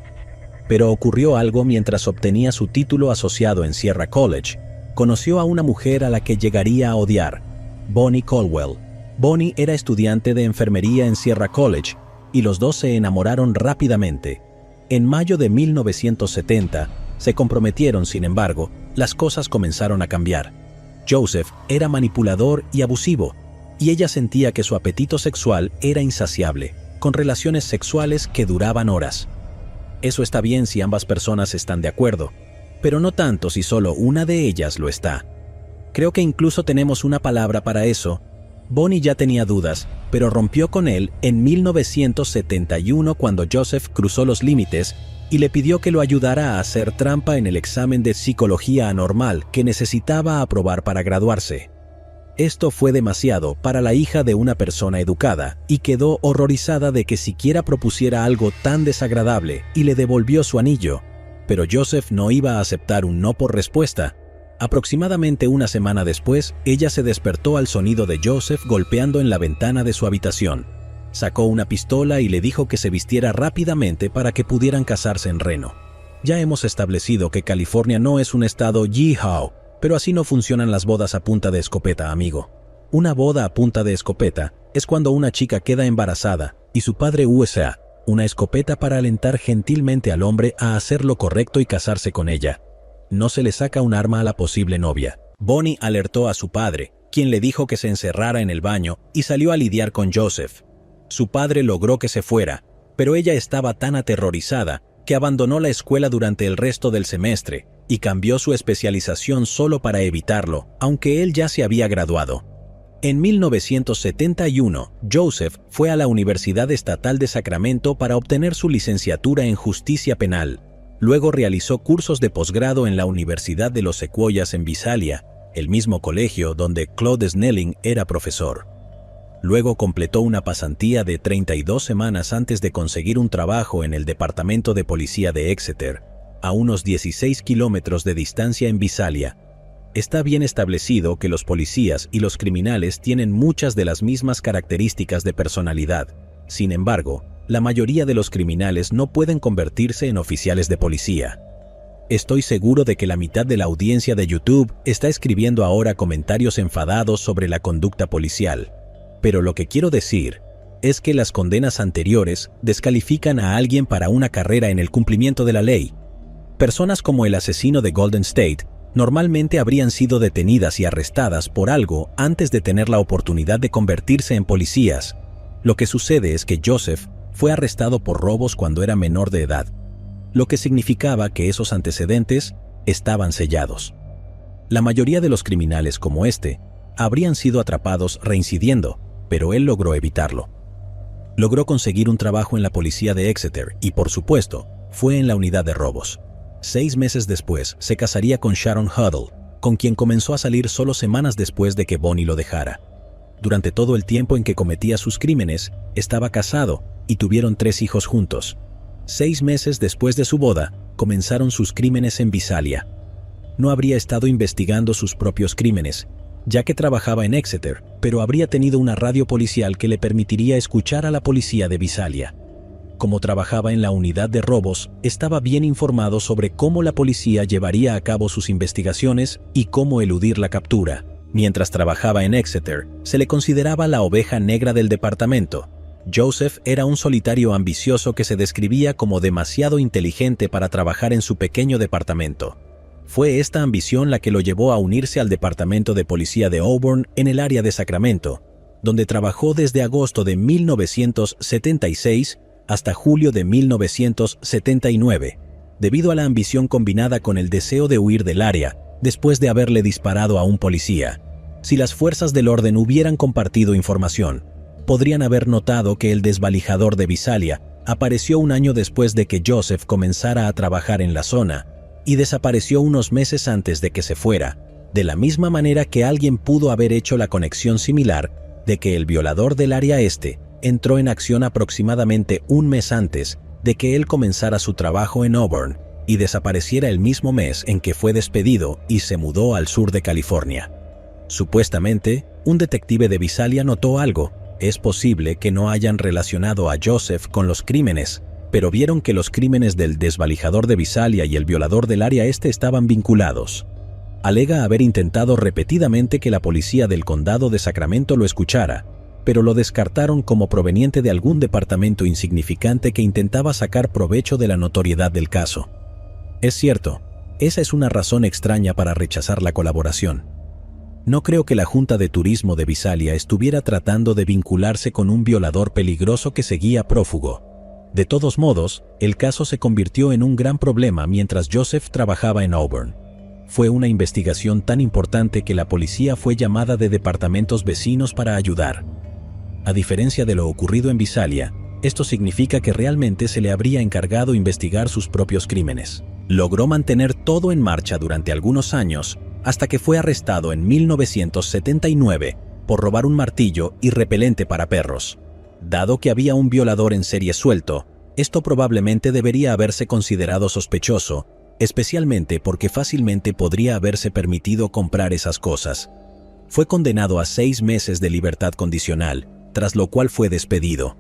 Pero ocurrió algo mientras obtenía su título asociado en Sierra College. Conoció a una mujer a la que llegaría a odiar, Bonnie Caldwell. Bonnie era estudiante de enfermería en Sierra College y los dos se enamoraron rápidamente. En mayo de 1970 se comprometieron, sin embargo, las cosas comenzaron a cambiar. Joseph era manipulador y abusivo, y ella sentía que su apetito sexual era insaciable, con relaciones sexuales que duraban horas. Eso está bien si ambas personas están de acuerdo, pero no tanto si solo una de ellas lo está. Creo que incluso tenemos una palabra para eso. Bonnie ya tenía dudas, pero rompió con él en 1971 cuando Joseph cruzó los límites y le pidió que lo ayudara a hacer trampa en el examen de psicología anormal que necesitaba aprobar para graduarse. Esto fue demasiado para la hija de una persona educada y quedó horrorizada de que siquiera propusiera algo tan desagradable y le devolvió su anillo. Pero Joseph no iba a aceptar un no por respuesta. Aproximadamente una semana después, ella se despertó al sonido de Joseph golpeando en la ventana de su habitación. Sacó una pistola y le dijo que se vistiera rápidamente para que pudieran casarse en Reno. Ya hemos establecido que California no es un estado yeehaw, pero así no funcionan las bodas a punta de escopeta, amigo. Una boda a punta de escopeta es cuando una chica queda embarazada y su padre usa una escopeta para alentar gentilmente al hombre a hacer lo correcto y casarse con ella. No se le saca un arma a la posible novia. Bonnie alertó a su padre, quien le dijo que se encerrara en el baño y salió a lidiar con Joseph. Su padre logró que se fuera, pero ella estaba tan aterrorizada que abandonó la escuela durante el resto del semestre y cambió su especialización solo para evitarlo, aunque él ya se había graduado. En 1971, Joseph fue a la Universidad Estatal de Sacramento para obtener su licenciatura en Justicia Penal. Luego realizó cursos de posgrado en la Universidad de los Sequoias en Visalia, el mismo colegio donde Claude Snelling era profesor. Luego completó una pasantía de 32 semanas antes de conseguir un trabajo en el Departamento de Policía de Exeter, a unos 16 kilómetros de distancia en Visalia. Está bien establecido que los policías y los criminales tienen muchas de las mismas características de personalidad. Sin embargo, la mayoría de los criminales no pueden convertirse en oficiales de policía. Estoy seguro de que la mitad de la audiencia de YouTube está escribiendo ahora comentarios enfadados sobre la conducta policial. Pero lo que quiero decir es que las condenas anteriores descalifican a alguien para una carrera en el cumplimiento de la ley. Personas como el asesino de Golden State normalmente habrían sido detenidas y arrestadas por algo antes de tener la oportunidad de convertirse en policías. Lo que sucede es que Joseph fue arrestado por robos cuando era menor de edad, lo que significaba que esos antecedentes estaban sellados. La mayoría de los criminales como este habrían sido atrapados reincidiendo, pero él logró evitarlo. Logró conseguir un trabajo en la policía de Exeter y, por supuesto, fue en la unidad de robos. 6 meses después, se casaría con Sharon Huddle, con quien comenzó a salir solo semanas después de que Bonnie lo dejara. Durante todo el tiempo en que cometía sus crímenes, estaba casado y tuvieron 3 hijos juntos. 6 meses después de su boda, comenzaron sus crímenes en Visalia. No habría estado investigando sus propios crímenes, ya que trabajaba en Exeter, pero habría tenido una radio policial que le permitiría escuchar a la policía de Visalia. Como trabajaba en la unidad de robos, estaba bien informado sobre cómo la policía llevaría a cabo sus investigaciones y cómo eludir la captura. Mientras trabajaba en Exeter, se le consideraba la oveja negra del departamento. Joseph era un solitario ambicioso que se describía como demasiado inteligente para trabajar en su pequeño departamento. Fue esta ambición la que lo llevó a unirse al Departamento de Policía de Auburn en el área de Sacramento, donde trabajó desde agosto de 1976 hasta julio de 1979, debido a la ambición combinada con el deseo de huir del área después de haberle disparado a un policía. Si las fuerzas del orden hubieran compartido información, podrían haber notado que el desvalijador de Visalia apareció un año después de que Joseph comenzara a trabajar en la zona y desapareció unos meses antes de que se fuera, de la misma manera que alguien pudo haber hecho la conexión similar de que el violador del área este entró en acción aproximadamente un mes antes de que él comenzara su trabajo en Auburn y desapareciera el mismo mes en que fue despedido y se mudó al sur de California. Supuestamente, un detective de Visalia notó algo. Es posible que no hayan relacionado a Joseph con los crímenes, pero vieron que los crímenes del desvalijador de Visalia y el violador del área este estaban vinculados. Alega haber intentado repetidamente que la policía del condado de Sacramento lo escuchara, pero lo descartaron como proveniente de algún departamento insignificante que intentaba sacar provecho de la notoriedad del caso. Es cierto, esa es una razón extraña para rechazar la colaboración. No creo que la Junta de Turismo de Visalia estuviera tratando de vincularse con un violador peligroso que seguía prófugo. De todos modos, el caso se convirtió en un gran problema mientras Joseph trabajaba en Auburn. Fue una investigación tan importante que la policía fue llamada de departamentos vecinos para ayudar. A diferencia de lo ocurrido en Visalia, esto significa que realmente se le habría encargado investigar sus propios crímenes. Logró mantener todo en marcha durante algunos años, hasta que fue arrestado en 1979 por robar un martillo y repelente para perros. Dado que había un violador en serie suelto, esto probablemente debería haberse considerado sospechoso, especialmente porque fácilmente podría haberse permitido comprar esas cosas. Fue condenado a 6 meses de libertad condicional, tras lo cual fue despedido.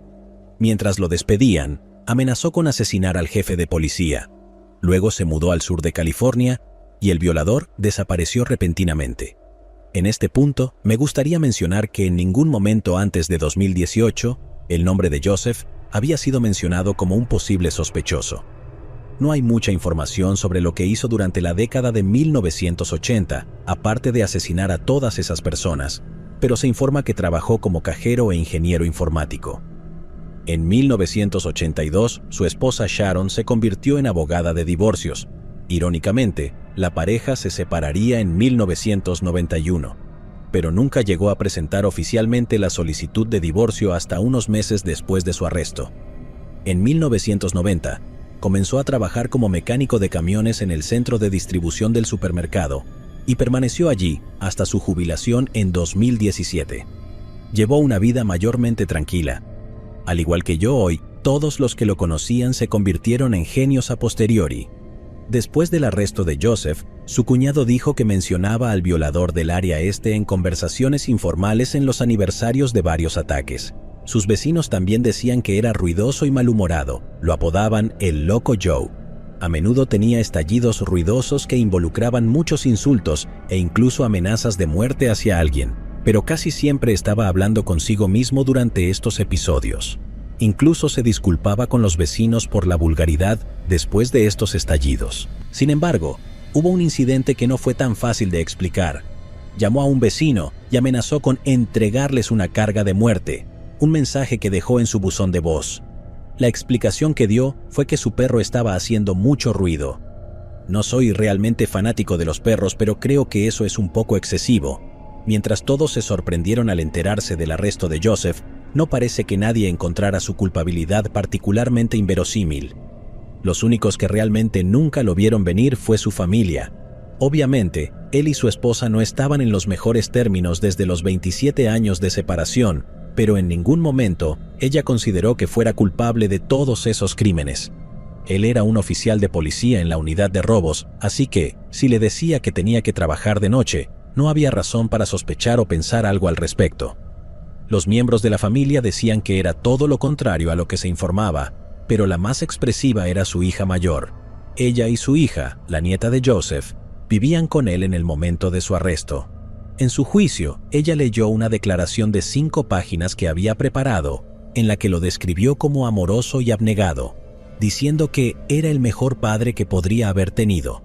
Mientras lo despedían, amenazó con asesinar al jefe de policía. Luego se mudó al sur de California y el violador desapareció repentinamente. En este punto, me gustaría mencionar que en ningún momento antes de 2018, el nombre de Joseph había sido mencionado como un posible sospechoso. No hay mucha información sobre lo que hizo durante la década de 1980, aparte de asesinar a todas esas personas, pero se informa que trabajó como cajero e ingeniero informático. En 1982, su esposa Sharon se convirtió en abogada de divorcios. Irónicamente, la pareja se separaría en 1991, pero nunca llegó a presentar oficialmente la solicitud de divorcio hasta unos meses después de su arresto. En 1990, comenzó a trabajar como mecánico de camiones en el centro de distribución del supermercado y permaneció allí hasta su jubilación en 2017. Llevó una vida mayormente tranquila. Al igual que yo hoy, todos los que lo conocían se convirtieron en genios a posteriori. Después del arresto de Joseph, su cuñado dijo que mencionaba al violador del área este en conversaciones informales en los aniversarios de varios ataques. Sus vecinos también decían que era ruidoso y malhumorado, lo apodaban el Loco Joe. A menudo tenía estallidos ruidosos que involucraban muchos insultos e incluso amenazas de muerte hacia alguien, pero casi siempre estaba hablando consigo mismo durante estos episodios. Incluso se disculpaba con los vecinos por la vulgaridad después de estos estallidos. Sin embargo, hubo un incidente que no fue tan fácil de explicar. Llamó a un vecino y amenazó con entregarles una carga de muerte, un mensaje que dejó en su buzón de voz. La explicación que dio fue que su perro estaba haciendo mucho ruido. No soy realmente fanático de los perros, pero creo que eso es un poco excesivo. Mientras todos se sorprendieron al enterarse del arresto de Joseph, no parece que nadie encontrara su culpabilidad particularmente inverosímil. Los únicos que realmente nunca lo vieron venir fue su familia. Obviamente, él y su esposa no estaban en los mejores términos desde los 27 años de separación, pero en ningún momento ella consideró que fuera culpable de todos esos crímenes. Él era un oficial de policía en la unidad de robos, así que, si le decía que tenía que trabajar de noche, no había razón para sospechar o pensar algo al respecto. Los miembros de la familia decían que era todo lo contrario a lo que se informaba, pero la más expresiva era su hija mayor. Ella y su hija, la nieta de Joseph, vivían con él en el momento de su arresto. En su juicio, ella leyó una declaración de 5 páginas que había preparado, en la que lo describió como amoroso y abnegado, diciendo que era el mejor padre que podría haber tenido.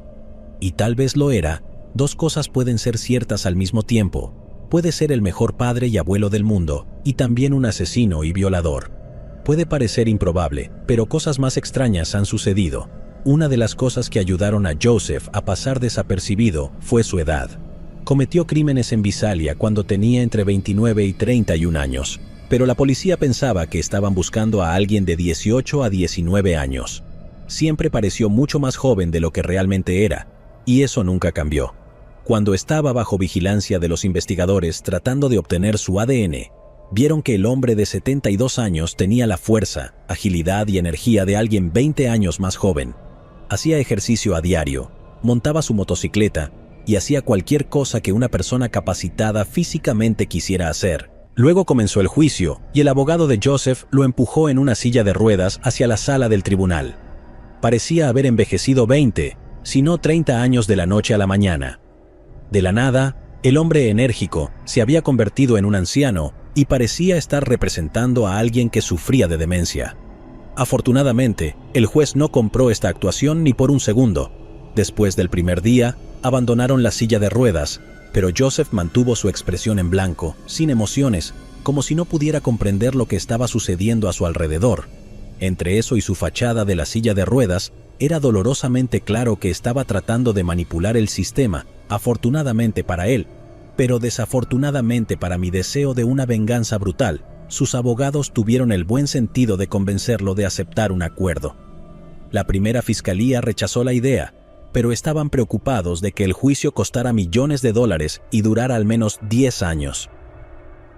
Y tal vez lo era. 2 cosas pueden ser ciertas al mismo tiempo. Puede ser el mejor padre y abuelo del mundo, y también un asesino y violador. Puede parecer improbable, pero cosas más extrañas han sucedido. Una de las cosas que ayudaron a Joseph a pasar desapercibido fue su edad. Cometió crímenes en Visalia cuando tenía entre 29 y 31 años, pero la policía pensaba que estaban buscando a alguien de 18 a 19 años. Siempre pareció mucho más joven de lo que realmente era, y eso nunca cambió. Cuando estaba bajo vigilancia de los investigadores tratando de obtener su ADN, vieron que el hombre de 72 años tenía la fuerza, agilidad y energía de alguien 20 años más joven. Hacía ejercicio a diario, montaba su motocicleta y hacía cualquier cosa que una persona capacitada físicamente quisiera hacer. Luego comenzó el juicio y el abogado de Joseph lo empujó en una silla de ruedas hacia la sala del tribunal. Parecía haber envejecido 20, si no 30 años de la noche a la mañana. De la nada, el hombre enérgico se había convertido en un anciano y parecía estar representando a alguien que sufría de demencia. Afortunadamente, el juez no compró esta actuación ni por un segundo. Después del primer día, abandonaron la silla de ruedas, pero Joseph mantuvo su expresión en blanco, sin emociones, como si no pudiera comprender lo que estaba sucediendo a su alrededor. Entre eso y su fachada de la silla de ruedas, era dolorosamente claro que estaba tratando de manipular el sistema, afortunadamente para él, pero desafortunadamente para mi deseo de una venganza brutal. Sus abogados tuvieron el buen sentido de convencerlo de aceptar un acuerdo. La primera fiscalía rechazó la idea, pero estaban preocupados de que el juicio costara millones de dólares y durara al menos 10 años.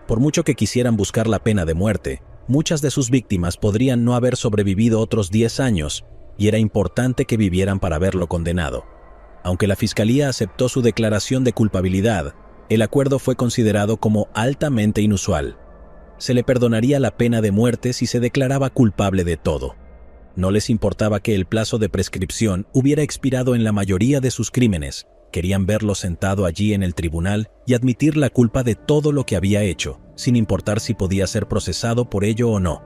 Por mucho que quisieran buscar la pena de muerte, muchas de sus víctimas podrían no haber sobrevivido otros 10 años, y era importante que vivieran para verlo condenado. Aunque la fiscalía aceptó su declaración de culpabilidad, el acuerdo fue considerado como altamente inusual. Se le perdonaría la pena de muerte si se declaraba culpable de todo. No les importaba que el plazo de prescripción hubiera expirado en la mayoría de sus crímenes. Querían verlo sentado allí en el tribunal y admitir la culpa de todo lo que había hecho, sin importar si podía ser procesado por ello o no.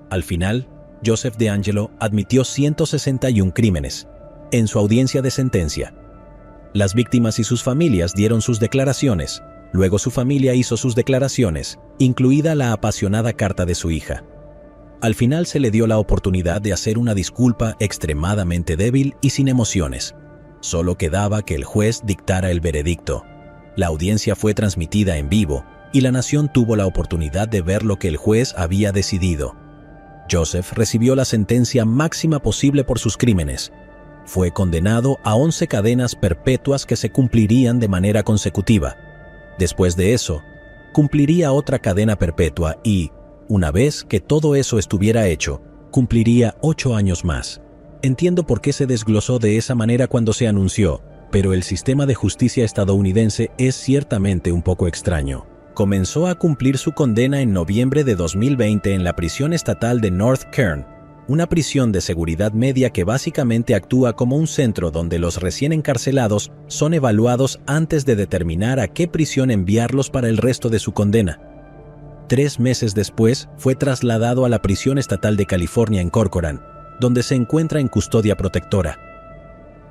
Al final, Joseph DeAngelo admitió 161 crímenes. En su audiencia de sentencia, las víctimas y sus familias dieron sus declaraciones. Luego su familia hizo sus declaraciones, incluida la apasionada carta de su hija. Al final se le dio la oportunidad de hacer una disculpa extremadamente débil y sin emociones. Solo quedaba que el juez dictara el veredicto. La audiencia fue transmitida en vivo y la nación tuvo la oportunidad de ver lo que el juez había decidido. Joseph recibió la sentencia máxima posible por sus crímenes. Fue condenado a 11 cadenas perpetuas que se cumplirían de manera consecutiva. Después de eso, cumpliría otra cadena perpetua y, una vez que todo eso estuviera hecho, cumpliría 8 años más. Entiendo por qué se desglosó de esa manera cuando se anunció, pero el sistema de justicia estadounidense es ciertamente un poco extraño. Comenzó a cumplir su condena en noviembre de 2020 en la prisión estatal de North Kern, una prisión de seguridad media que básicamente actúa como un centro donde los recién encarcelados son evaluados antes de determinar a qué prisión enviarlos para el resto de su condena. 3 meses después, fue trasladado a la prisión estatal de California en Corcoran, donde se encuentra en custodia protectora.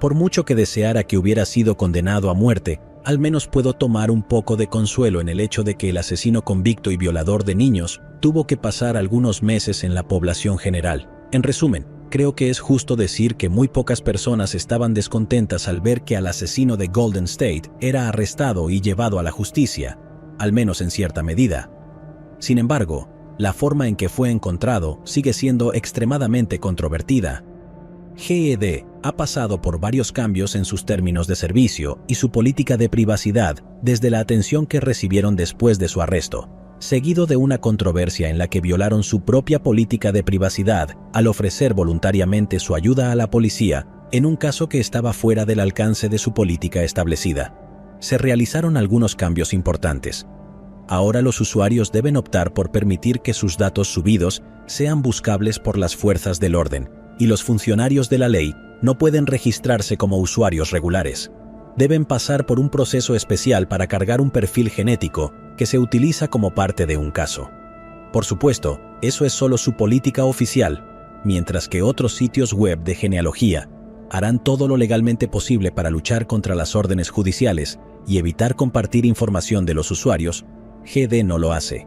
Por mucho que deseara que hubiera sido condenado a muerte, al menos puedo tomar un poco de consuelo en el hecho de que el asesino convicto y violador de niños tuvo que pasar algunos meses en la población general. En resumen, creo que es justo decir que muy pocas personas estaban descontentas al ver que al asesino de Golden State era arrestado y llevado a la justicia, al menos en cierta medida. Sin embargo, la forma en que fue encontrado sigue siendo extremadamente controvertida. GED ha pasado por varios cambios en sus términos de servicio y su política de privacidad desde la atención que recibieron después de su arresto, seguido de una controversia en la que violaron su propia política de privacidad al ofrecer voluntariamente su ayuda a la policía en un caso que estaba fuera del alcance de su política establecida. Se realizaron algunos cambios importantes. Ahora los usuarios deben optar por permitir que sus datos subidos sean buscables por las fuerzas del orden, y los funcionarios de la ley no pueden registrarse como usuarios regulares. Deben pasar por un proceso especial para cargar un perfil genético que se utiliza como parte de un caso. Por supuesto, eso es solo su política oficial, mientras que otros sitios web de genealogía harán todo lo legalmente posible para luchar contra las órdenes judiciales y evitar compartir información de los usuarios. GD no lo hace.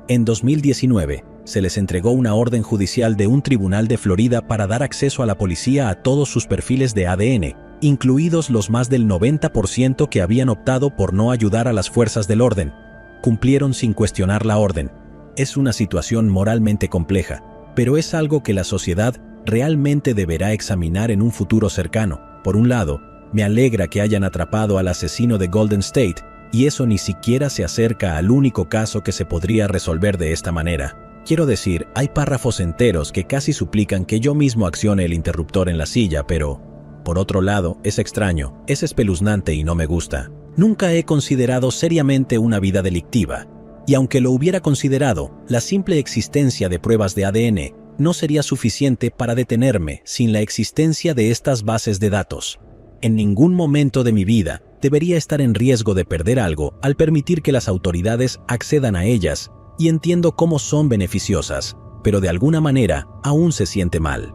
En 2019, se les entregó una orden judicial de un tribunal de Florida para dar acceso a la policía a todos sus perfiles de ADN, incluidos los más del 90% que habían optado por no ayudar a las fuerzas del orden. Cumplieron sin cuestionar la orden. Es una situación moralmente compleja, pero es algo que la sociedad realmente deberá examinar en un futuro cercano. Por un lado, me alegra que hayan atrapado al asesino de Golden State, y eso ni siquiera se acerca al único caso que se podría resolver de esta manera. Quiero decir, hay párrafos enteros que casi suplican que yo mismo accione el interruptor en la silla, pero, por otro lado, es extraño, es espeluznante y no me gusta. Nunca he considerado seriamente una vida delictiva, y aunque lo hubiera considerado, la simple existencia de pruebas de ADN no sería suficiente para detenerme sin la existencia de estas bases de datos. En ningún momento de mi vida debería estar en riesgo de perder algo al permitir que las autoridades accedan a ellas, y entiendo cómo son beneficiosas, pero de alguna manera aún se siente mal.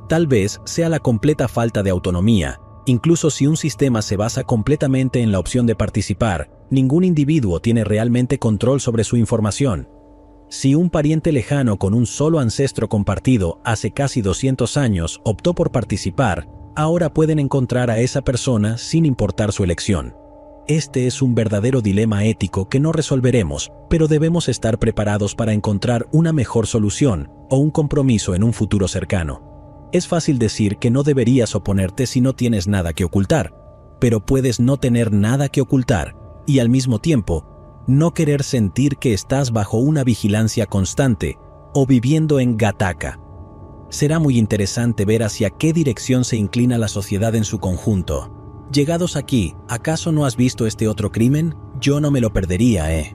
Tal vez sea la completa falta de autonomía. Incluso si un sistema se basa completamente en la opción de participar, ningún individuo tiene realmente control sobre su información. Si un pariente lejano con un solo ancestro compartido hace casi 200 años optó por participar, ahora pueden encontrar a esa persona sin importar su elección. Este es un verdadero dilema ético que no resolveremos, pero debemos estar preparados para encontrar una mejor solución o un compromiso en un futuro cercano. Es fácil decir que no deberías oponerte si no tienes nada que ocultar, pero puedes no tener nada que ocultar y al mismo tiempo no querer sentir que estás bajo una vigilancia constante o viviendo en Gattaca. Será muy interesante ver hacia qué dirección se inclina la sociedad en su conjunto. Llegados aquí, ¿acaso no has visto este otro crimen? Yo no me lo perdería,